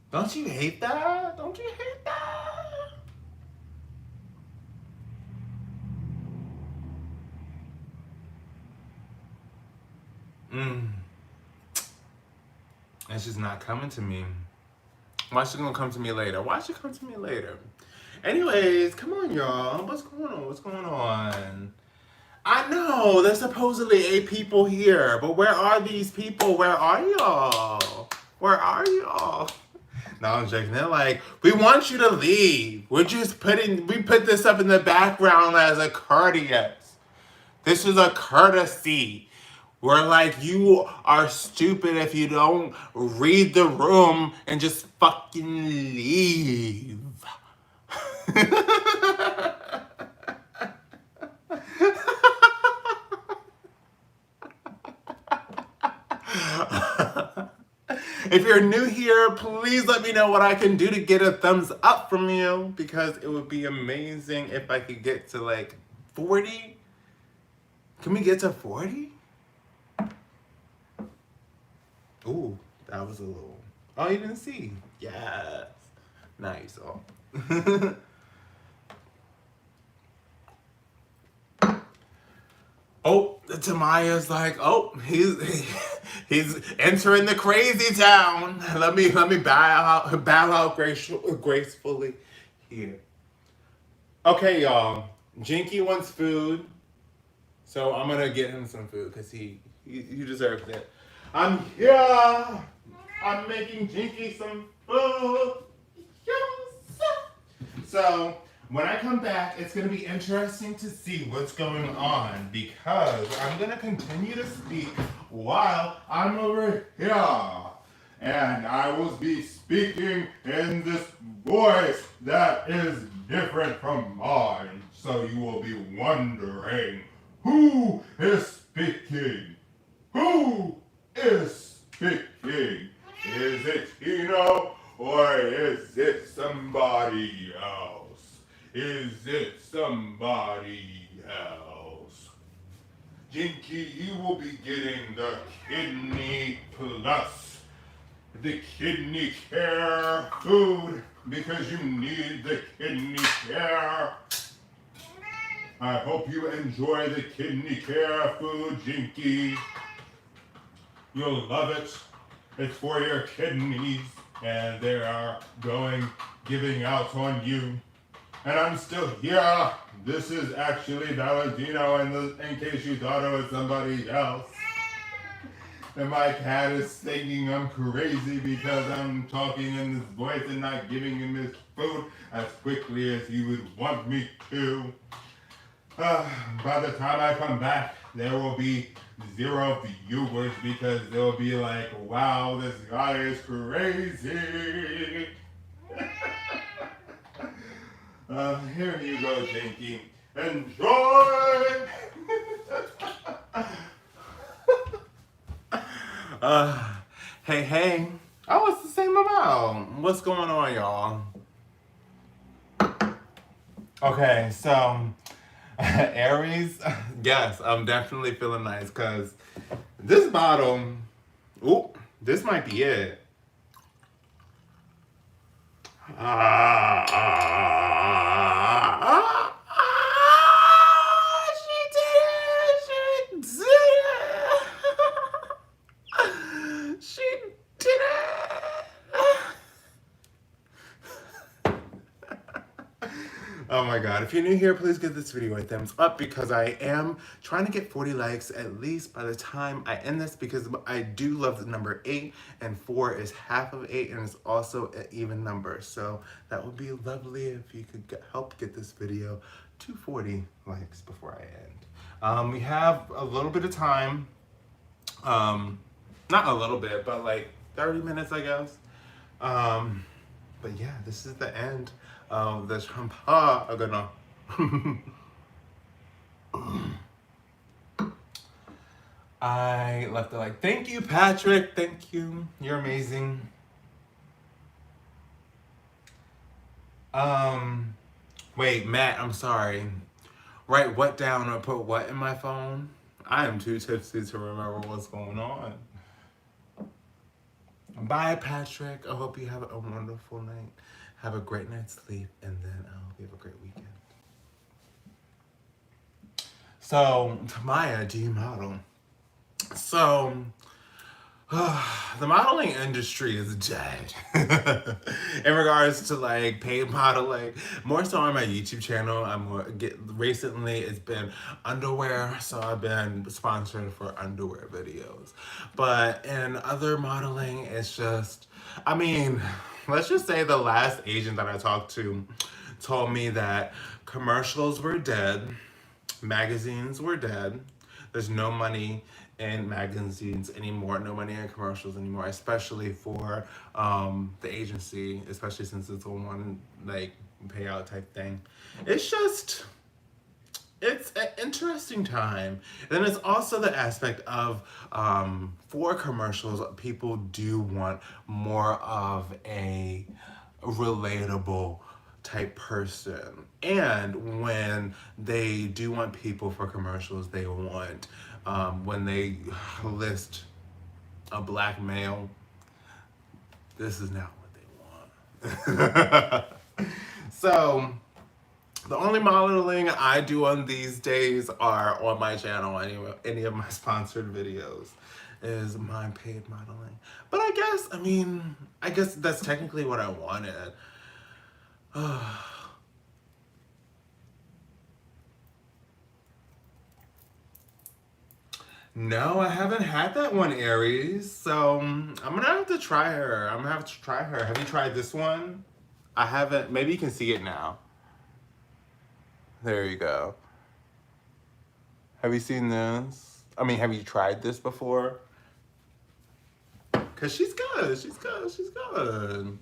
Don't you hate that? Don't you hate that? It's just not coming to me. Why she gonna come to me later? Why she come to me later? Anyways, come on, y'all. What's going on? What's going on? I know there's supposedly 8 people here, but where are these people? Where are y'all? Where are y'all? No, I'm joking. They're like, we want you to leave. We put this up in the background as a courteous. This is a courtesy. We're like, you are stupid if you don't read the room and just fucking leave. If you're new here, please let me know what I can do to get a thumbs up from you, because it would be amazing if I could get to like 40. Can we get to 40? Ooh, that was a little. Oh, you didn't see. Yes. Nice. Oh. Oh, Tamaya's like, oh, he's entering the crazy town. Let me bow out gracefully here. Okay, y'all. Jinky wants food, so I'm gonna get him some food because he deserves it. I'm here. I'm making Jinky some food. Yes. So when I come back, it's going to be interesting to see what's going on, because I'm going to continue to speak while I'm over here. And I will be speaking in this voice that is different from mine. So you will be wondering, who is speaking? Who is speaking? Is it Tino, or is it somebody else? Is it somebody else? Jinky, you will be getting the Kidney Plus, the kidney care food, because you need the kidney care. I hope you enjoy the kidney care food, Jinky. You'll love it. It's for your kidneys, and they are giving out on you. And I'm still here. This is actually Valentino, in case you thought it was somebody else. And my cat is thinking I'm crazy because I'm talking in this voice and not giving him his food as quickly as he would want me to. By the time I come back, there will be 0 viewers, because they'll be like, wow, this guy is crazy. Here you go, Jinky. Enjoy! Hey. Oh, it's the same amount. What's going on, y'all? Okay, so Aries, yes, I'm definitely feeling nice, because this bottle, ooh, this might be it. She did it! She did it! She did it! Oh my god, if you're new here, please give this video a thumbs up, because I am trying to get 40 likes at least by the time I end this, because I do love the number 8, and 4 is half of 8, and it's also an even number. So that would be lovely if you could help get this video to 40 likes before I end. We have a little bit of time. Not a little bit, but like 30 minutes, I guess. But yeah, this is the end of the Champagne. I left it like, thank you, Patrick. Thank you. You're amazing. Wait, Matt, I'm sorry. Write what down or put what in my phone? I am too tipsy to remember what's going on. Bye, Patrick. I hope you have a wonderful night. Have a great night's sleep, and then I hope you have a great weekend. So, Tamaya, do you model? So, the modeling industry is dead in regards to like paid modeling. More so on my YouTube channel. Recently it's been underwear, so I've been sponsored for underwear videos. But in other modeling, it's just, I mean, let's just say the last agent that I talked to told me that commercials were dead, magazines were dead. There's no money in magazines anymore, no money in commercials anymore, especially for the agency, especially since it's a one like payout type thing. It's just, it's an interesting time. Then it's also the aspect of for commercials, people do want more of a relatable type person. And when they do want people for commercials, they want when they list a black male, this is not what they want. So the only modeling I do on these days are on my channel. Any of my sponsored videos is my paid modeling. But I guess that's technically what I wanted. No, I haven't had that one, Aries. So I'm gonna have to try her. I'm gonna have to try her. Have you tried this one? I haven't. Maybe you can see it now. There you go. Have you seen this? Have you tried this before? Cause she's good. She's good. She's good.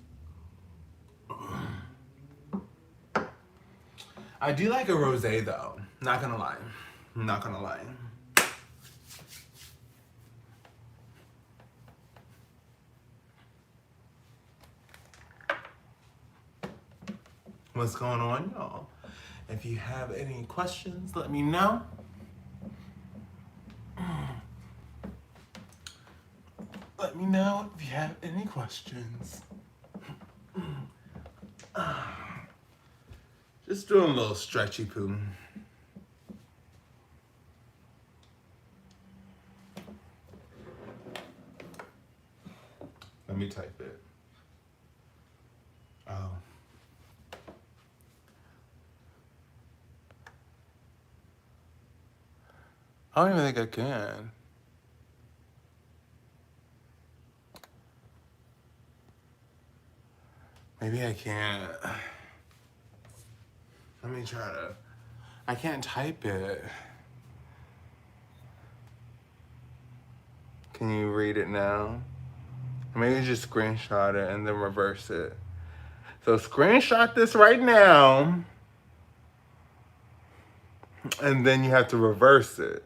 I do like a rosé though. Not gonna lie. Not gonna lie. What's going on, y'all? If you have any questions, let me know. Let me know if you have any questions. Just doing a little stretchy poo. Let me type it. Oh. I don't even think I can. Maybe I can't. Let me try to. I can't type it. Can you read it now? Maybe just screenshot it and then reverse it. So screenshot this right now. And then you have to reverse it.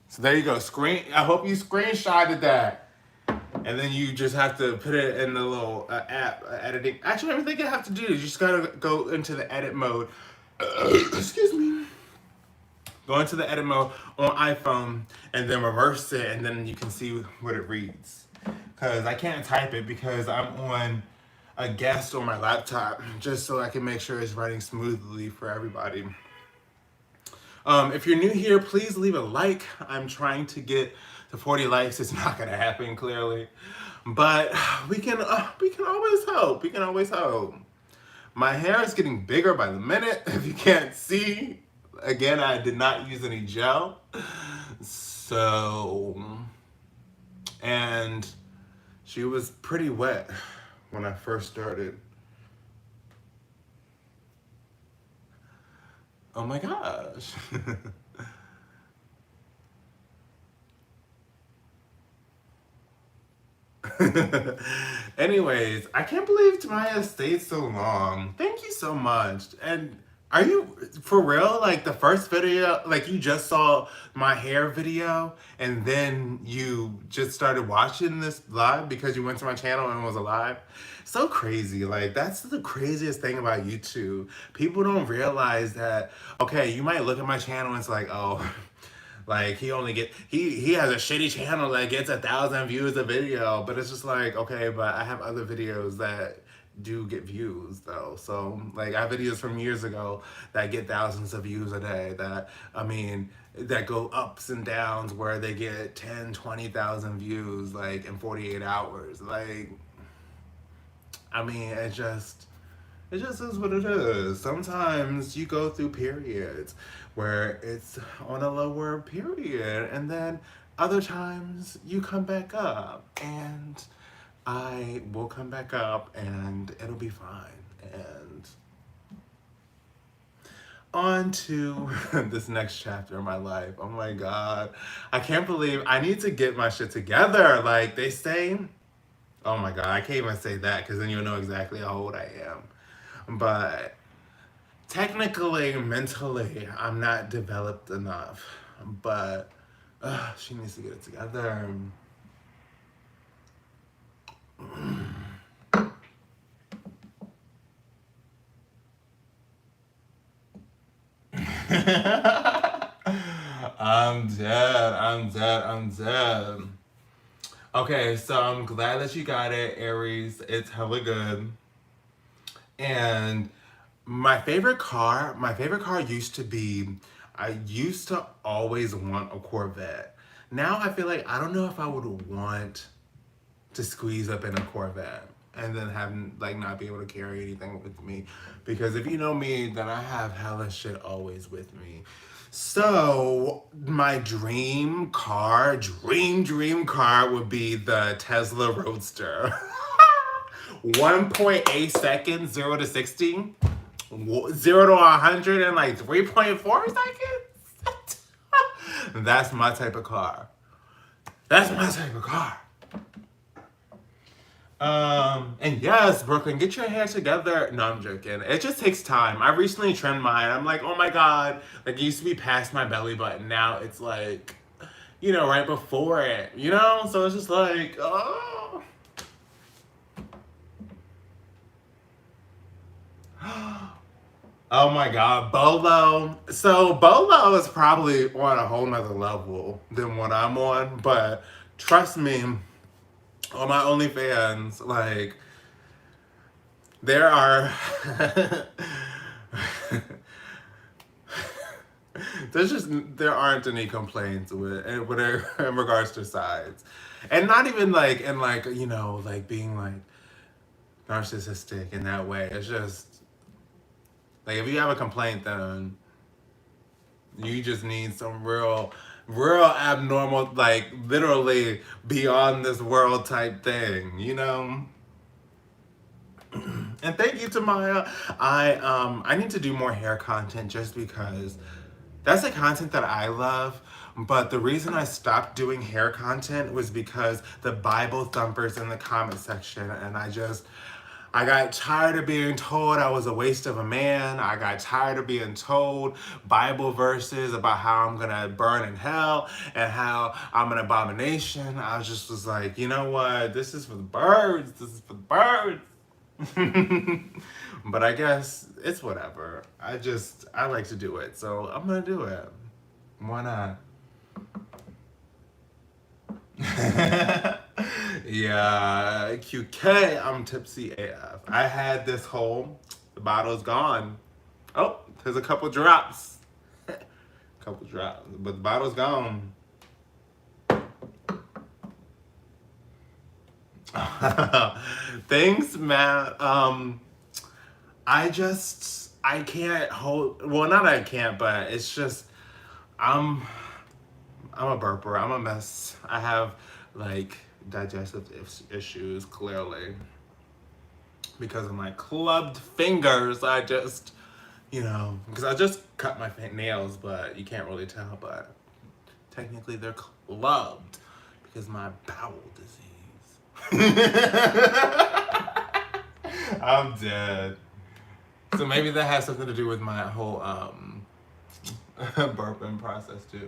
So there you go. I hope you screenshotted that. And then you just have to put it in the little app editing. Actually, everything you have to do is you just gotta go into the edit mode. Excuse me. Go into the edit mode on iPhone and then reverse it, and then you can see what it reads. Because I can't type it because I'm on a guest on my laptop, just so I can make sure it's running smoothly for everybody. If you're new here, please leave a like. I'm trying to get to 40 likes. It's not gonna happen, clearly, but we can always hope. We can always hope. My hair is getting bigger by the minute. If you can't see, again, I did not use any gel. So, and she was pretty wet when I first started. Oh my gosh. Anyways, I can't believe Tamaya stayed so long. Thank you so much. And are you for real? Like the first video, like you just saw my hair video and then you just started watching this live because you went to my channel and it was a live? So crazy. Like that's the craziest thing about YouTube. People don't realize that, okay, you might look at my channel and it's like, oh, like he has a shitty channel that gets 1,000 views a video, but it's just like, okay, but I have other videos that do get views though. So like I have videos from years ago that get thousands of views a day that go ups and downs where they get 10, 20,000 views like in 48 hours. Like, it just is what it is. Sometimes you go through periods where it's on a lower period, and then other times you come back up, and I will come back up, and it'll be fine. And on to this next chapter of my life. Oh my God. I can't believe I need to get my shit together. Like they say, oh my God, I can't even say that because then you'll know exactly how old I am. But technically, mentally, I'm not developed enough, but she needs to get it together. I'm dead. I'm dead. I'm dead. Okay, so I'm glad that you got it, Aries. It's hella good. And my favorite car used to be, I used to always want a Corvette. Now I feel like I don't know if I would want to squeeze up in a Corvette and then have like not be able to carry anything with me. Because if you know me, then I have hella shit always with me. So my dream car would be the Tesla Roadster. 1.8 seconds, 0 to 60. 0 to 100 in like 3.4 seconds. That's my type of car. That's my type of car. And yes, Brooklyn, get your hair together. No, I'm joking. It just takes time. I recently trimmed mine. I'm like, oh my god. Like, it used to be past my belly button. Now it's like, right before it, So it's just like, oh. Oh my god, Bolo. So Bolo is probably on a whole nother level than what I'm on, but trust me, on my OnlyFans, like, there are there aren't any complaints with in regards to sides. And not even like like being like narcissistic in that way. It's just like if you have a complaint, then you just need some real abnormal, like literally beyond this world type thing. And thank you to Maya. I need to do more hair content just because that's the content that I love. But the reason I stopped doing hair content was because the Bible thumpers in the comment section, and I got tired of being told I was a waste of a man. I got tired of being told Bible verses about how I'm gonna burn in hell and how I'm an abomination. I was like, you know what? This is for the birds. This is for the birds. But I guess it's whatever. I like to do it, so I'm gonna do it. Why not? Yeah, QK, I'm tipsy AF. I had this whole, the bottle's gone. Oh, there's a couple drops. Couple drops, but the bottle's gone. Thanks, Matt. I can't hold. Well, not I can't, but it's just I'm I'm a burper. I'm a mess. I have like digestive issues clearly because of my clubbed fingers. Because I just cut my nails, but you can't really tell. But technically, they're clubbed because my bowel disease. I'm dead. So maybe that has something to do with my whole burping process too.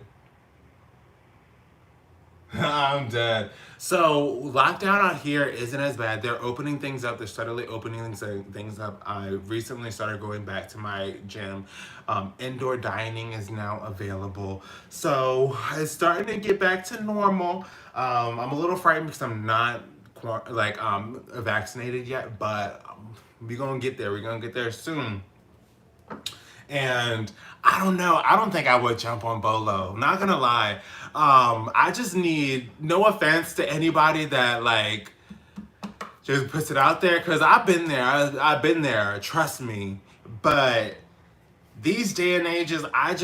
I'm dead. So lockdown out here isn't as bad. They're opening things up. They're steadily opening things up. I recently started going back to my gym. Indoor dining is now available. So it's starting to get back to normal. I'm a little frightened because I'm not vaccinated yet, but we're gonna get there. We're gonna get there soon. And I don't know. I don't think I would jump on Bolo. Not gonna lie. I just need, no offense to anybody that like just puts it out there, because I've been there. I've been there. Trust me. But these day and ages, I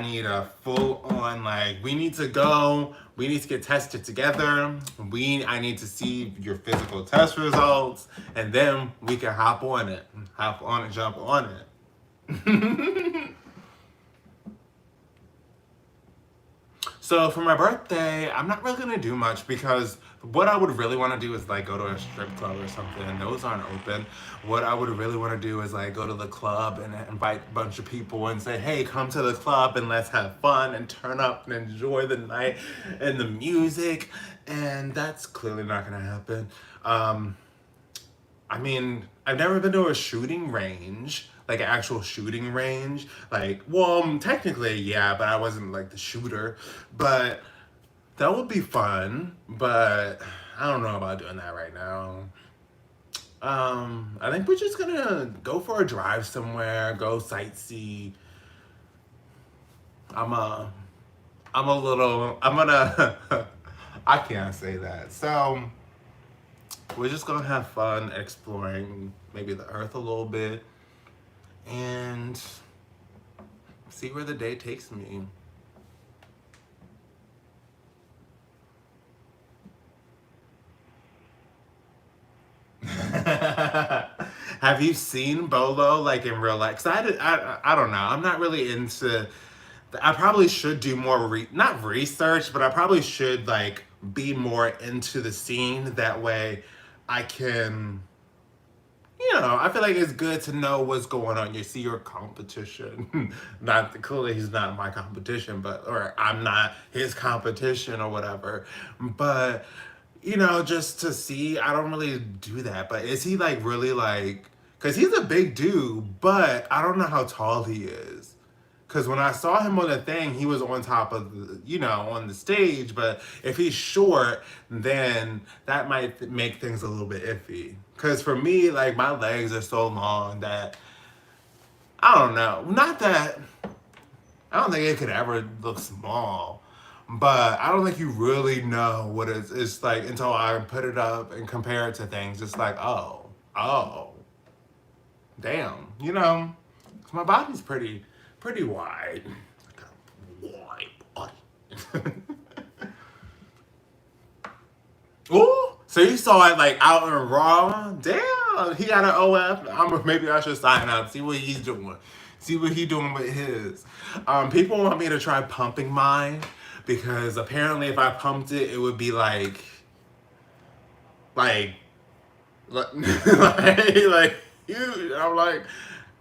need a full on, like, we need to go. We need to get tested together. I need to see your physical test results, and then we can hop on it, jump on it. So for my birthday, I'm not really gonna do much because what I would really want to do is like go to a strip club or something, and those aren't open. What I would really want to do is like go to the club and invite a bunch of people and say, hey, come to the club and let's have fun and turn up and enjoy the night and the music. And that's clearly not gonna happen. Um, I mean, I've never been to a shooting range, like an actual shooting range. Like, well, technically, yeah, but I wasn't like the shooter. But that would be fun. But I don't know about doing that right now. I think we're just gonna go for a drive somewhere, go sightsee. I'm a, I'm gonna, I can't say that. So we're just gonna have fun exploring maybe the earth a little bit and see where the day takes me. Have you seen Bolo like in real life? 'Cause I don't know. I'm not really into. I probably should do more not research, but I probably should like be more into the scene. That way, I can. You know, I feel like it's good to know what's going on. You see your competition. Not clearly he's not my competition, but or I'm not his competition or whatever. But you know, just to see, I don't really do that. But is he like really like? Because he's a big dude, but I don't know how tall he is. Because when I saw him on the thing, he was on top of the, you know, on the stage. But if he's short, then that might make things a little bit iffy. Because for me, like, my legs are so long that, I don't know. Not that, I don't think it could ever look small. But I don't think you really know what it's like until I put it up and compare it to things. It's like, oh, damn. You know, 'cause my body's pretty wide. Wide body. Ooh, so you saw it like out in Raw. Damn, he got an OF. Maybe I should sign up. See what he's doing. See what he's doing with his. People want me to try pumping mine because apparently if I pumped it, it would be like, like you. I'm like,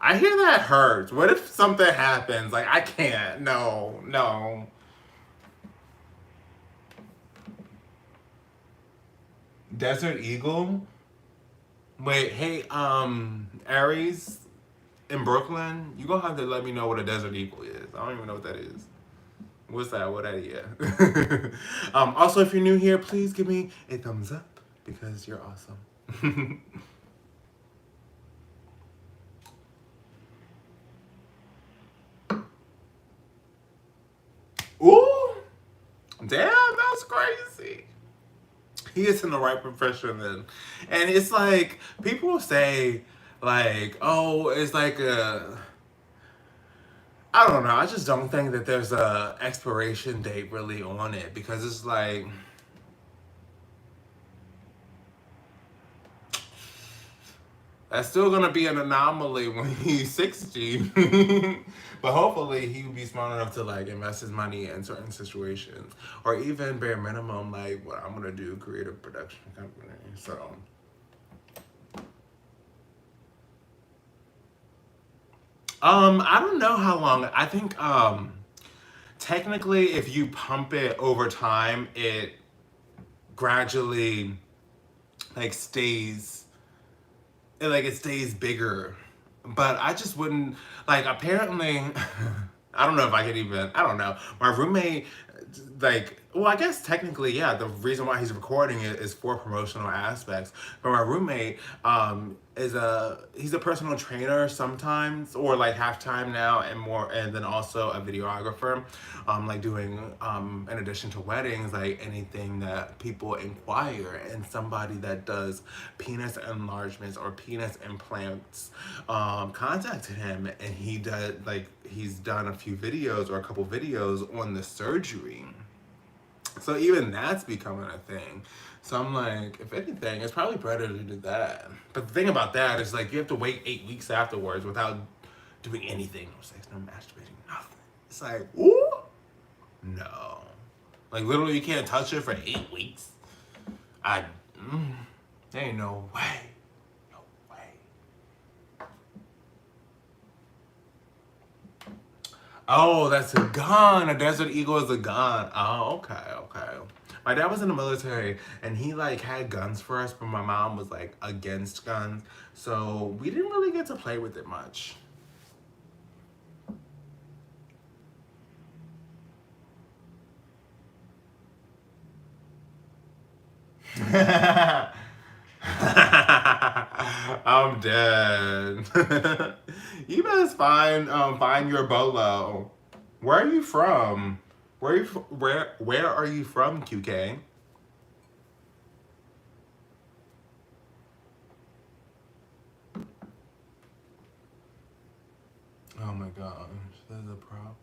I hear that hurts. What if something happens? Like I can't. No, no. Desert Eagle. Wait, hey, Aries in Brooklyn, you gonna have to let me know what a Desert Eagle is. I don't even know what that is. What's that? What that? Yeah. Also, if you're new here, please give me a thumbs up because you're awesome. Ooh, damn, that's crazy. He is in the right profession then, and it's like people say, like, oh, it's like a I don't know. I just don't think that there's a expiration date really on it because it's like that's still gonna be an anomaly when he's 60. But hopefully he will be smart enough to like invest his money in certain situations, or even bare minimum like what I'm gonna do, create a production company. So I don't know how long. I think technically if you pump it over time, it gradually like stays it stays bigger. But I just wouldn't like apparently I don't know if I could even I don't know. My roommate like well I guess technically yeah the reason why he's recording it is for promotional aspects. But my roommate is he's a personal trainer sometimes or like half time now and more and then also a videographer like doing in addition to weddings like anything that people inquire and somebody that does penis enlargements or penis implants contacted him and he did like he's done a few videos or a couple videos on the surgery. So even that's becoming a thing. So I'm like, if anything, it's probably better to do that. But the thing about that is like you have to wait 8 weeks afterwards without doing anything. No sex, no masturbating, nothing. It's like, ooh, no. Like literally, you can't touch it for 8 weeks. I, there ain't no way, no way. Oh, that's a gun. A Desert Eagle is a gun. Oh, okay, okay. My dad was in the military and he like had guns for us, but my mom was like against guns. So we didn't really get to play with it much. I'm dead. You best find your bolo. Where are you from? Where are you from, QK? Oh my gosh, there's a problem.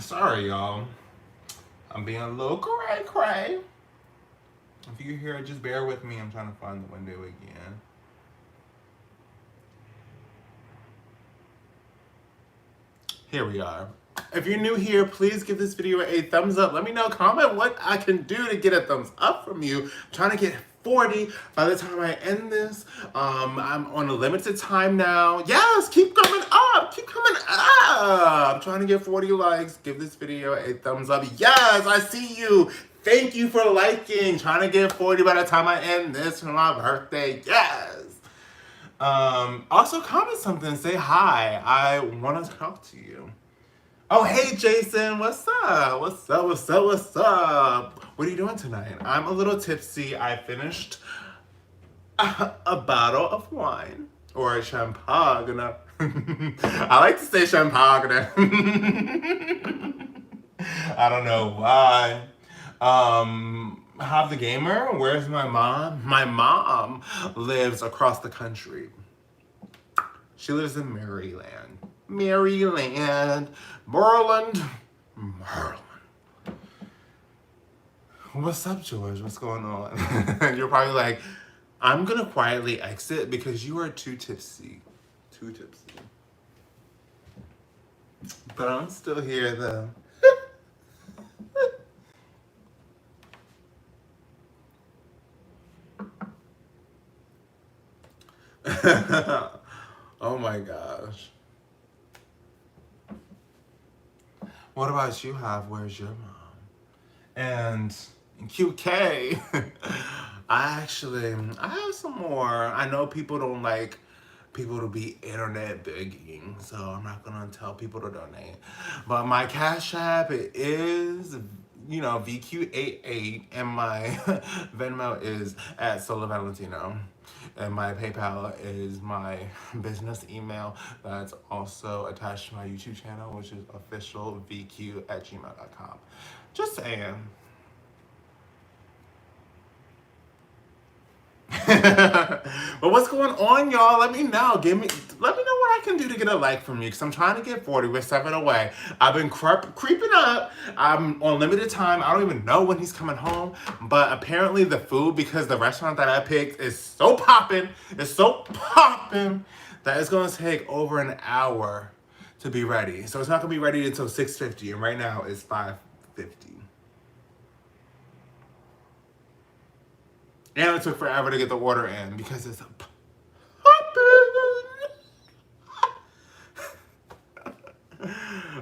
Sorry, y'all. I'm being a little cray cray. If you hear it, just bear with me. I'm trying to find the window again. Here we are. If you're new here, please give this video a thumbs up. Let me know, comment what I can do to get a thumbs up from you. I'm trying to get 40 by the time I end this. I'm on a limited time now. Yes, keep coming up. Keep coming up. I'm trying to get 40 likes. Give this video a thumbs up. Yes, I see you. Thank you for liking. Trying to get 40 by the time I end this for my birthday. Yes. Also comment something. Say hi. I want to talk to you. Oh, hey, Jason. What's up? What's up? What's up? What's up? What are you doing tonight? I'm a little tipsy. I finished a bottle of wine or champagne. I like to say champagne. I don't know why. Have the gamer. Where's my mom? My mom lives across the country. She lives in Maryland. Maryland. Maryland. Maryland. What's up, George? What's going on? You're probably like, I'm gonna quietly exit because you are too tipsy. Too tipsy. But I'm still here though. Oh my gosh. What about you, Have? Where's your mom? And QK, I have some more. I know people don't like people to be internet begging, so I'm not gonna tell people to donate. But my Cash App is, VQ88, and my Venmo is at Sola Valentino. And my PayPal is my business email that's also attached to my YouTube channel, which is officialvq@gmail.com. Just saying. But what's going on, y'all? Let me know. Let me know what I can do to get a like from you, because I'm trying to get 40. We're 7 away. I've been creeping up. I'm on limited time. I don't even know when he's coming home. But apparently the food, because the restaurant that I picked is so popping, that it's going to take over an hour to be ready. So it's not going to be ready until 6:50, and right now it's 5:50. And it took forever to get the order in because it's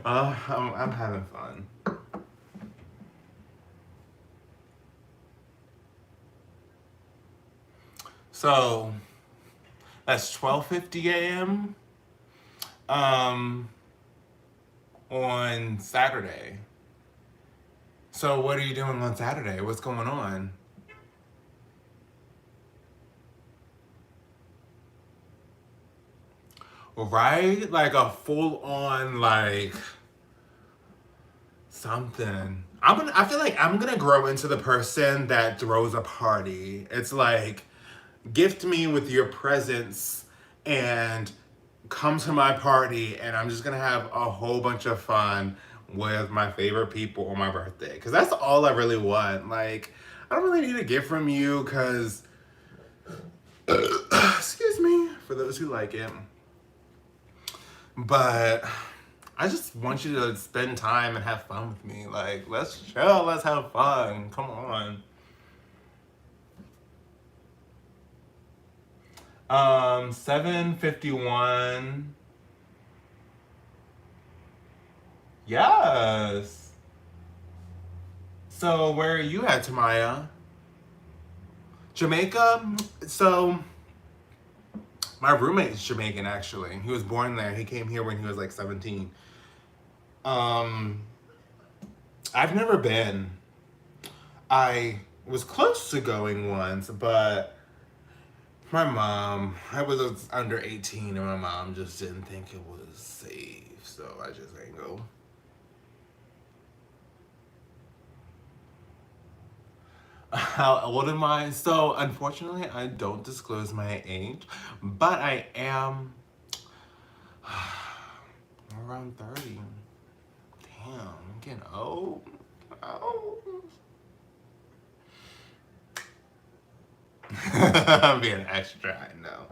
I'm having fun. So that's 12:50 a.m. On Saturday. So what are you doing on Saturday? What's going on? Right? Like a full on, like, something. I feel like I'm gonna grow into the person that throws a party. It's like, gift me with your presence and come to my party, and I'm just gonna have a whole bunch of fun with my favorite people on my birthday. Because that's all I really want. Like, I don't really need a gift from you because, excuse me, for those who like it. But I just want you to spend time and have fun with me. Like, let's chill, let's have fun. Come on. 7:51. Yes. So where are you at, Tamaya? Jamaica? So my roommate is Jamaican actually. He was born there. He came here when he was like 17. Um I've never been. I was close to going once, but I was under 18 and my mom just didn't think it was safe, so I just ain't go. How old am I? So, unfortunately, I don't disclose my age, but I am around 30. Damn, I'm getting old. Oh. I'm being extra, I know.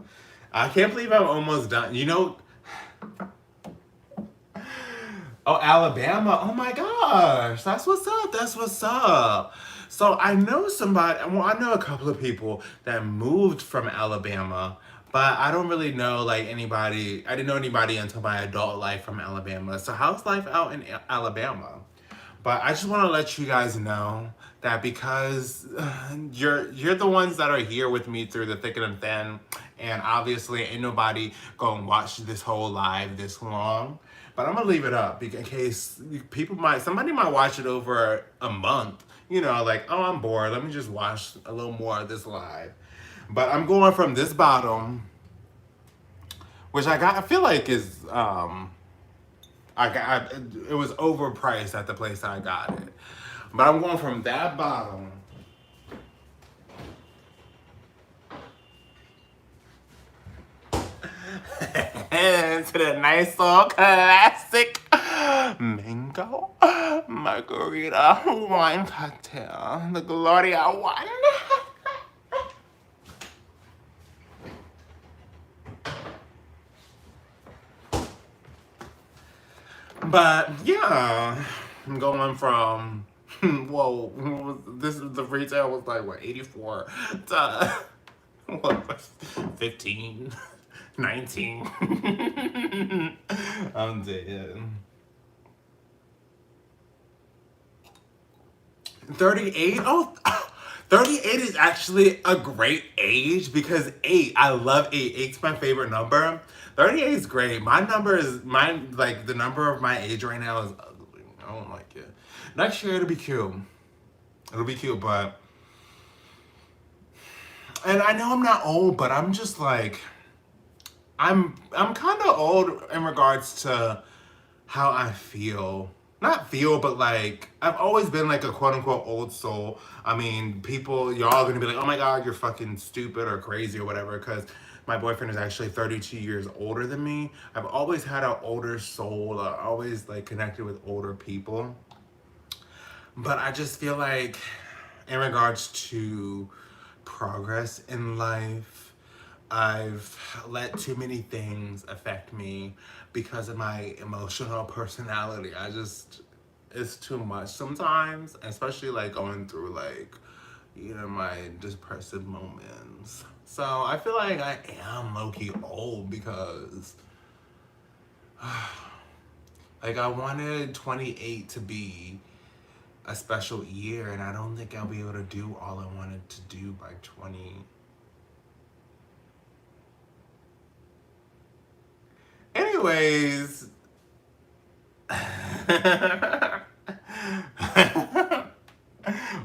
I can't believe I'm almost done. You know, oh, Alabama. Oh my gosh. That's what's up. That's what's up. So I know somebody, well, I know a couple of people that moved from Alabama, but I don't really know like anybody. I didn't know anybody until my adult life from Alabama. So how's life out in Alabama? But I just want to let you guys know that because you're the ones that are here with me through the thick and thin, and obviously ain't nobody gonna watch this whole live this long. But I'm gonna leave it up in case somebody might watch it over a month. You know, like, oh, I'm bored. Let me just watch a little more of this live. But I'm going from this bottom, which I feel like is it was overpriced at the place I got it. But I'm going from that bottom to the nice old classic mango margarita wine cocktail, the Gloria one. But yeah, I'm going from whoa, this is the retail was like what 84 to what 15, 19. I'm dead. 38? Oh, 38 is actually a great age because 8, I love 8. 8's my favorite number. 38 is great. Like the number of my age right now is ugly. I don't like it. Next year it'll be cute. It'll be cute, but and I know I'm not old, but I'm just like I'm kind of old in regards to how I feel. Not feel, but like I've always been like a quote unquote old soul. I mean, y'all gonna be like, oh my god, you're fucking stupid or crazy or whatever, because my boyfriend is actually 32 years older than me. I've always had an older soul. I always like connected with older people. But I just feel like in regards to progress in life, I've let too many things affect me because of my emotional personality. It's too much sometimes, especially like going through like, my depressive moments. So I feel like I am low-key old because like I wanted 28 to be a special year, and I don't think I'll be able to do all I wanted to do by 20. Anyways, we're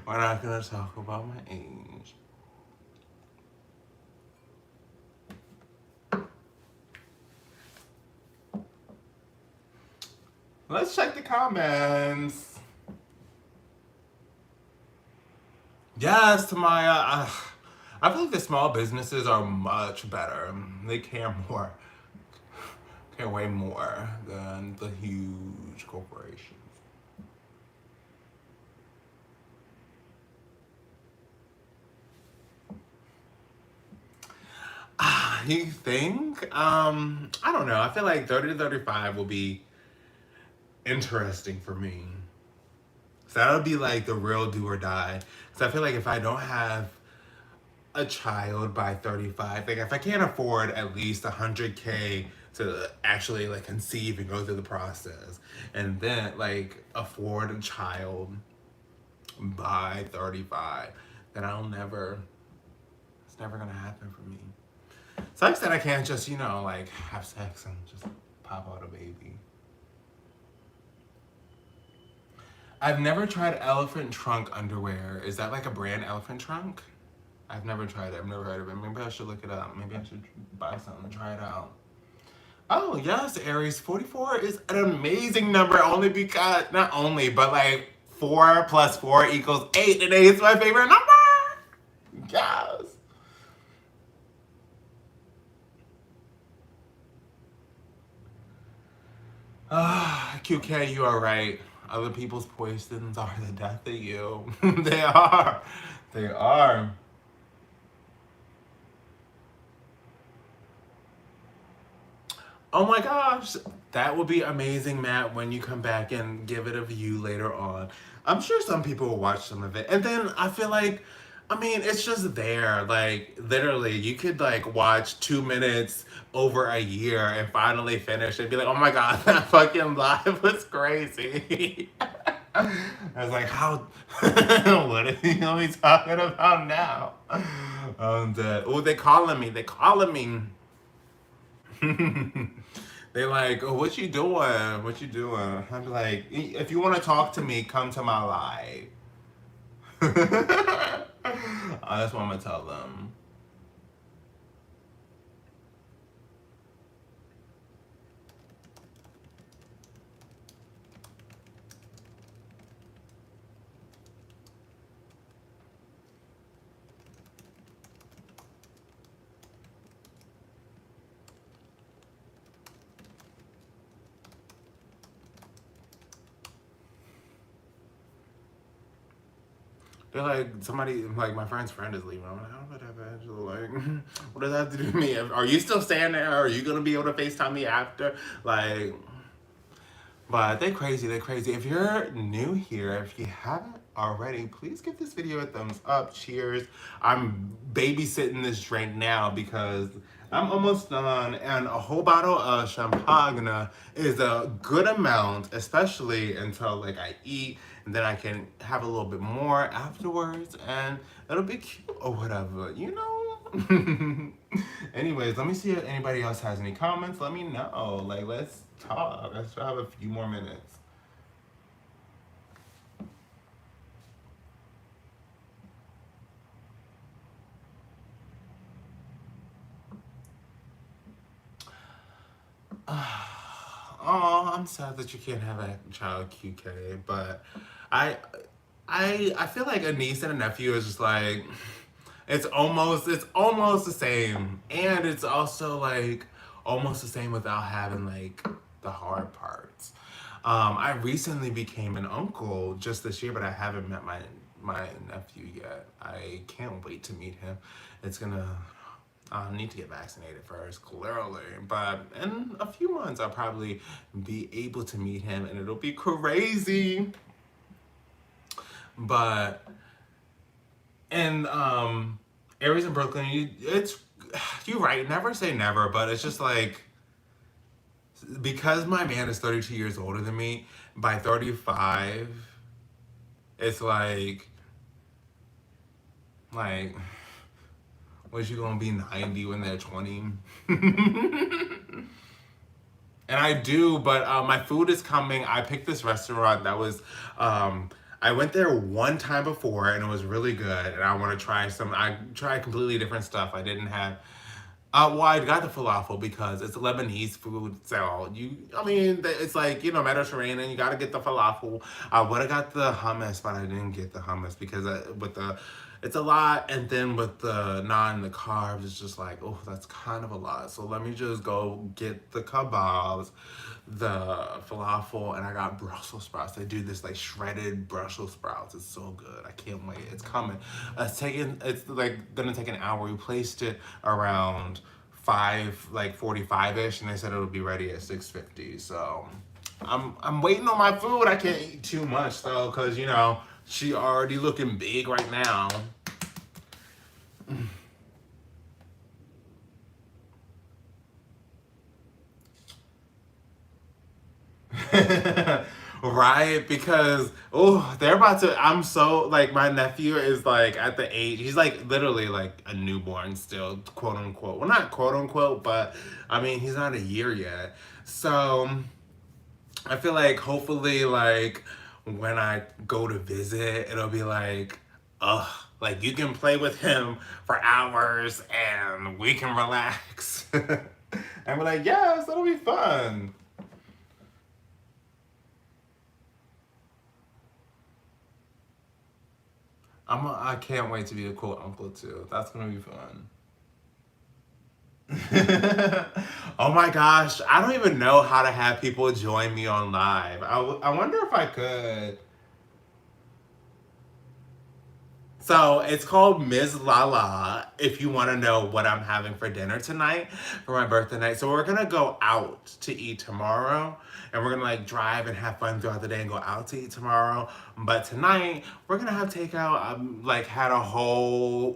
not gonna talk about my age. Let's check the comments. Yes, Tamaya. I feel like the small businesses are much better. They care way more than the huge corporations. You think? I don't know. I feel like 30 to 35 will be interesting for me. So that would be like the real do or die. So I feel like if I don't have a child by 35, like if I can't afford at least 100K to actually like conceive and go through the process, and then like afford a child by 35, then it's never gonna happen for me. Sucks that I can't just, like have sex and just pop out a baby. I've never tried elephant trunk underwear. Is that like a brand, elephant trunk? I've never tried it. I've never heard of it. Maybe I should look it up. Maybe I should buy something and try it out. Oh, yes, Aries. 44 is an amazing number only because, not only, but like 4 plus 4 equals 8, and 8 is my favorite number. Yes. QK, you are right. Other people's poisons are the death of you. They are. They are. Oh my gosh, that would be amazing, Matt, when you come back and give it a view later on. I'm sure some people will watch some of it. And then I feel like, I mean, it's just there. Like, literally, you could, like, watch 2 minutes over a year and finally finish and be like, oh my god, that fucking live was crazy. I was like, how, what are you gonna be talking about now? I'm dead. Oh, they calling me. They calling me. They like, oh, what you doing? What you doing? I'm like, if you want to talk to me, come to my live. That's what I'm gonna tell them. They're like, somebody, like, my friend's friend is leaving. I'm like, oh, whatever, Angela. Like, what does that have to do with me? Are you still staying there? Are you gonna be able to FaceTime me after? Like, but they crazy, they crazy. If you're new here, if you haven't already, please give this video a thumbs up. Cheers. I'm babysitting this drink now because I'm almost done, and a whole bottle of champagne is a good amount, especially until like I eat, and then I can have a little bit more afterwards, and it'll be cute or whatever, you know? Anyways, let me see if anybody else has any comments. Let me know. Like, let's talk. Let's have a few more minutes. Oh, I'm sad that you can't have a child, QK. But I, I feel like a niece and a nephew is just like, it's almost the same, and it's also like almost the same without having like the hard parts. I recently became an uncle just this year, but I haven't met my nephew yet. I can't wait to meet him. It's gonna I need to get vaccinated first, clearly. But in a few months, I'll probably be able to meet him, and it'll be crazy. But in areas in Brooklyn, you're right. Never say never, but it's just like because my man is 32 years older than me. By 35, it's like was you gonna be 90 when they're 20? And I do, but my food is coming. I picked this restaurant that was, I went there one time before and it was really good. And I want to try I tried completely different stuff. I didn't have, well, I got the falafel because it's Lebanese food. So I mean, it's like, Mediterranean. You got to get the falafel. I would have got the hummus, but I didn't get the hummus because with the it's a lot. And then with the non the carbs, it's just like, oh, that's kind of a lot. So let me just go get the kebabs, the falafel, and I got Brussels sprouts. They do this like shredded Brussels sprouts. It's so good. I can't wait. It's coming. It's like gonna take an hour. We placed it around 5:45ish, and they said it would be ready at 6:50. So I'm waiting on my food. I can't eat too much though, cause you know she already looking big right now. Right, because oh, they're about to. I'm so like my nephew is like at the age. He's like literally like a newborn still, quote unquote. Well, not quote unquote, but I mean he's not a year yet. So I feel like hopefully like when I go to visit, it'll be like you can play with him for hours and we can relax. And we're like, yes, that'll be fun. I can't wait to be a cool uncle too. That's gonna be fun. Oh my gosh, I don't even know how to have people join me on live. I wonder if I could. So it's called Ms. Lala if you want to know what I'm having for dinner tonight for my birthday night. So we're going to go out to eat tomorrow and we're going to like drive and have fun throughout the day and go out to eat tomorrow. But tonight we're going to have takeout. I'm like had a whole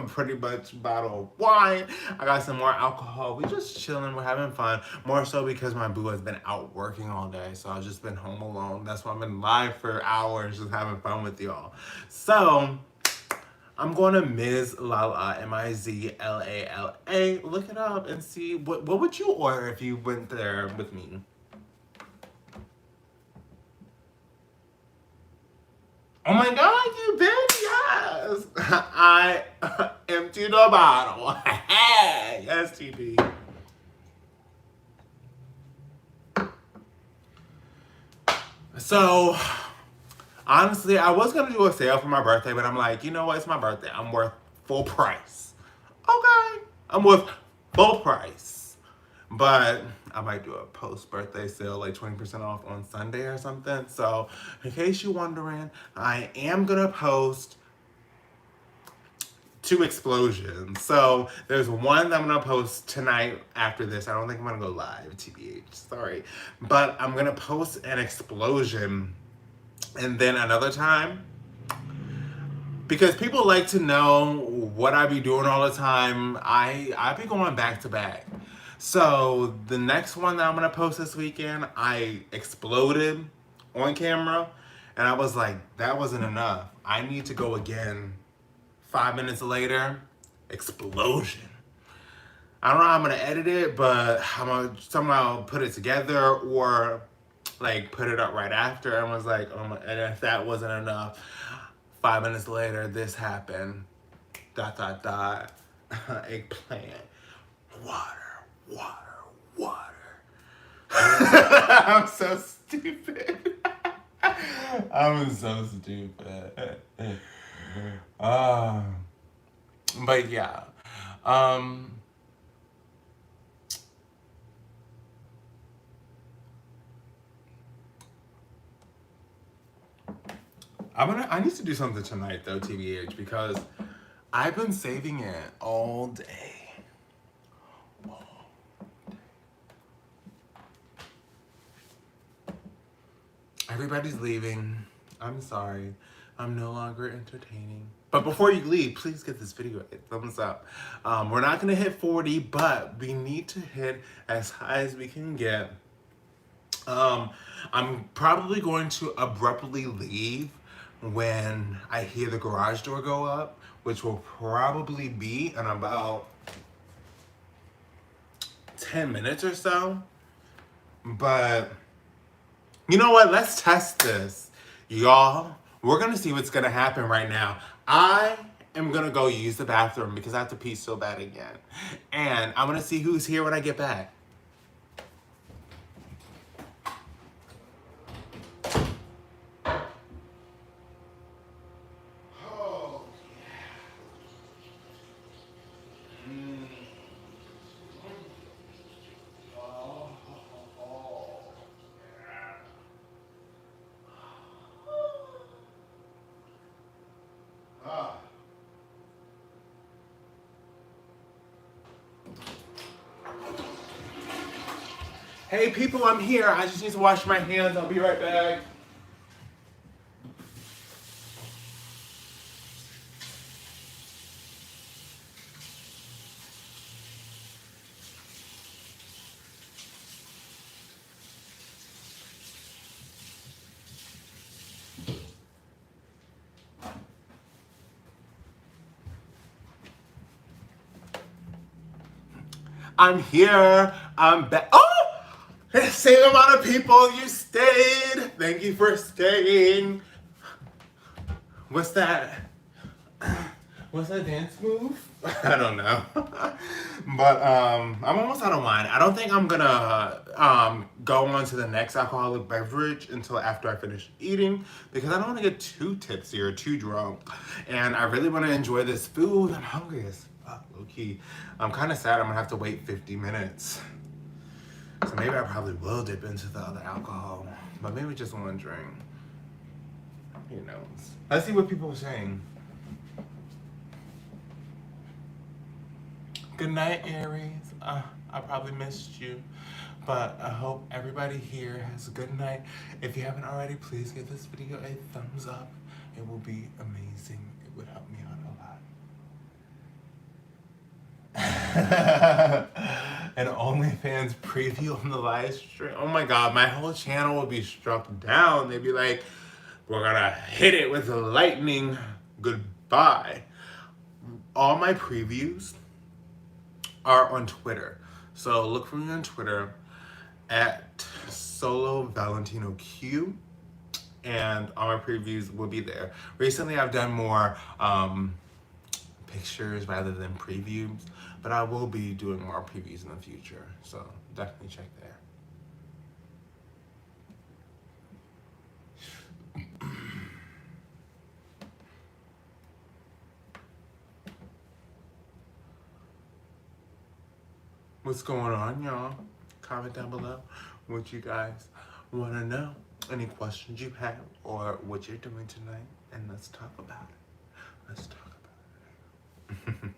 pretty much bottle of wine. I got some more alcohol. We just chilling. We're having fun. More so because my boo has been out working all day. So I've just been home alone. That's why I've been live for hours just having fun with y'all. So I'm going to Ms. Lala, Mizlala. Look it up and see what would you order if you went there with me. Oh my God, you did, yes. I emptied the bottle. Yes, TB. So honestly, I was gonna do a sale for my birthday, but I'm like, you know what? It's my birthday. I'm worth full price. Okay. I'm worth full price. But I might do a post birthday sale, like 20% off on Sunday or something. So, in case you're wondering, I am gonna post two explosions. So, there's one that I'm gonna post tonight after this. I don't think I'm gonna go live, TBH. Sorry. But I'm gonna post an explosion. And then another time, because people like to know what I be doing all the time, I be going back to back. So the next one that I'm gonna post this weekend, I exploded on camera, and I was like, that wasn't enough. I need to go again. 5 minutes later, explosion. I don't know how I'm gonna edit it, but I'm gonna somehow put it together or like put it up right after. And was like, oh my, and if that wasn't enough, 5 minutes later, this happened. Dot dot dot. Eggplant. Water, water, water. I'm so stupid. I'm so stupid. Uh, but yeah. Um, I need to do something tonight though, TBH, because I've been saving it all day. Everybody's leaving. I'm sorry. I'm no longer entertaining. But before you leave, please give this video a thumbs up. We're not gonna hit 40, but we need to hit as high as we can get. I'm probably going to abruptly leave when I hear the garage door go up, which will probably be in about 10 minutes or so. But you know what? Let's test this. Y'all, we're gonna see what's gonna happen right now. I am gonna go use the bathroom because I have to pee so bad again. And I'm gonna see who's here when I get back. Oh, yeah. Ah. Hey people, I'm here. I just need to wash my hands. I'll be right back. I'm here. I'm back. Oh! Same amount of people. You stayed. Thank you for staying. What's that? What's that dance move? I don't know. But I'm almost out of wine. I don't think I'm gonna go on to the next alcoholic beverage until after I finish eating because I don't want to get too tipsy or too drunk. And I really want to enjoy this food. I'm hungry as fuck, low key. I'm kind of sad I'm gonna have to wait 50 minutes. So maybe I probably will dip into the other alcohol. But maybe just one drink. Who knows? Let's see what people are saying. Good night, Aries. I probably missed you, but I hope everybody here has a good night. If you haven't already, please give this video a thumbs up. It will be amazing. It would help me out a lot. An OnlyFans preview on the live stream. Oh my god, my whole channel will be struck down. They'd be like, we're gonna hit it with lightning. Goodbye. All my previews are on Twitter. So look for me on Twitter at Solo Valentino Q, and all my previews will be there. Recently I've done more pictures rather than previews, but I will be doing more previews in the future. So definitely check there. What's going on, y'all? Comment down below what you guys want to know. Any questions you have or what you're doing tonight, and let's talk about it. Let's talk about it.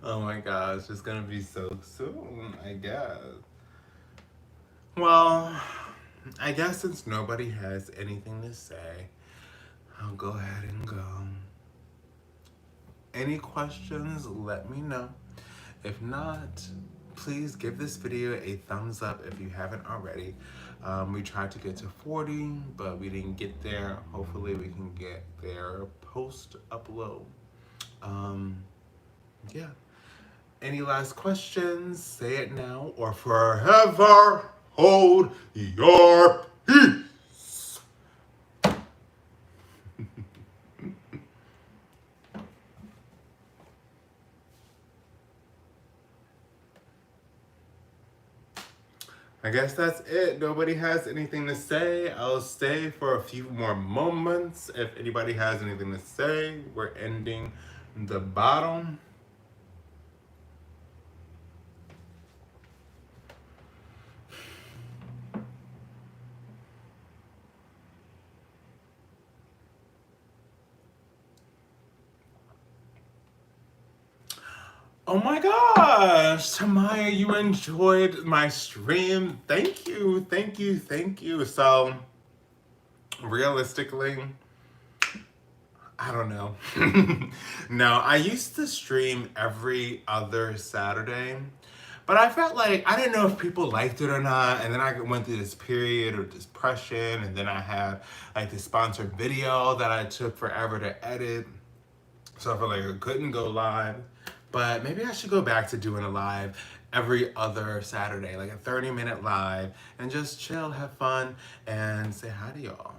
Oh my gosh, it's gonna be so soon, I guess. Well, I guess since nobody has anything to say, I'll go ahead and go. Any questions, let me know. If not, please give this video a thumbs up if you haven't already. We tried to get to 40, but we didn't get there. Hopefully we can get there post-upload. Yeah. Any last questions? Say it now or forever hold your peace. I guess that's it. Nobody has anything to say. I'll stay for a few more moments. If anybody has anything to say, we're ending the bottom. Oh my gosh, Tamaya, you enjoyed my stream. Thank you, thank you, thank you. So, realistically, I don't know. No, I used to stream every other Saturday, but I felt like I didn't know if people liked it or not. And then I went through this period of depression, and then I had like this sponsored video that I took forever to edit. So I felt like I couldn't go live. But maybe I should go back to doing a live every other Saturday, like a 30-minute live, and just chill, have fun, and say hi to y'all.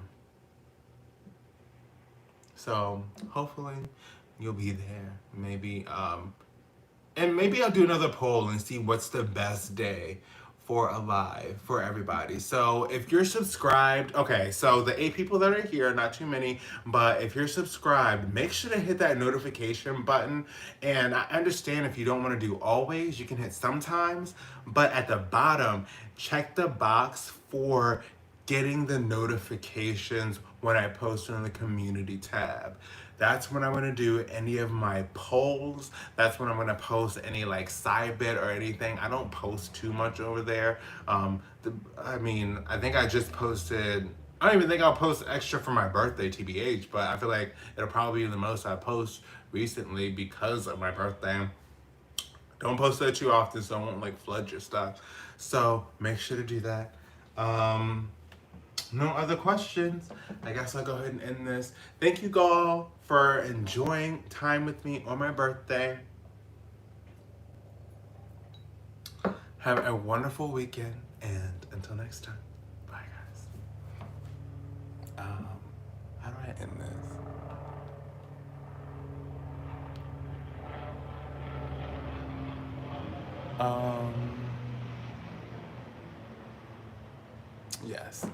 So hopefully you'll be there. Maybe, and maybe I'll do another poll and see what's the best day for a live for everybody. So if you're subscribed, okay, so the 8 people that are here, not too many, but if you're subscribed, make sure to hit that notification button. And I understand if you don't want to do always, you can hit sometimes, but at the bottom, check the box for getting the notifications when I post on the community tab. That's when I'm gonna do any of my polls. That's when I'm gonna post any like side bit or anything. I don't post too much over there. I think I just posted, I don't even think I'll post extra for my birthday, TBH, but I feel like it'll probably be the most I post recently because of my birthday. Don't post that too often so I won't like flood your stuff. So make sure to do that. No other questions. I guess I'll go ahead and end this. Thank you all for enjoying time with me on my birthday. Have a wonderful weekend, and until next time, bye guys. How do I end this? Yes.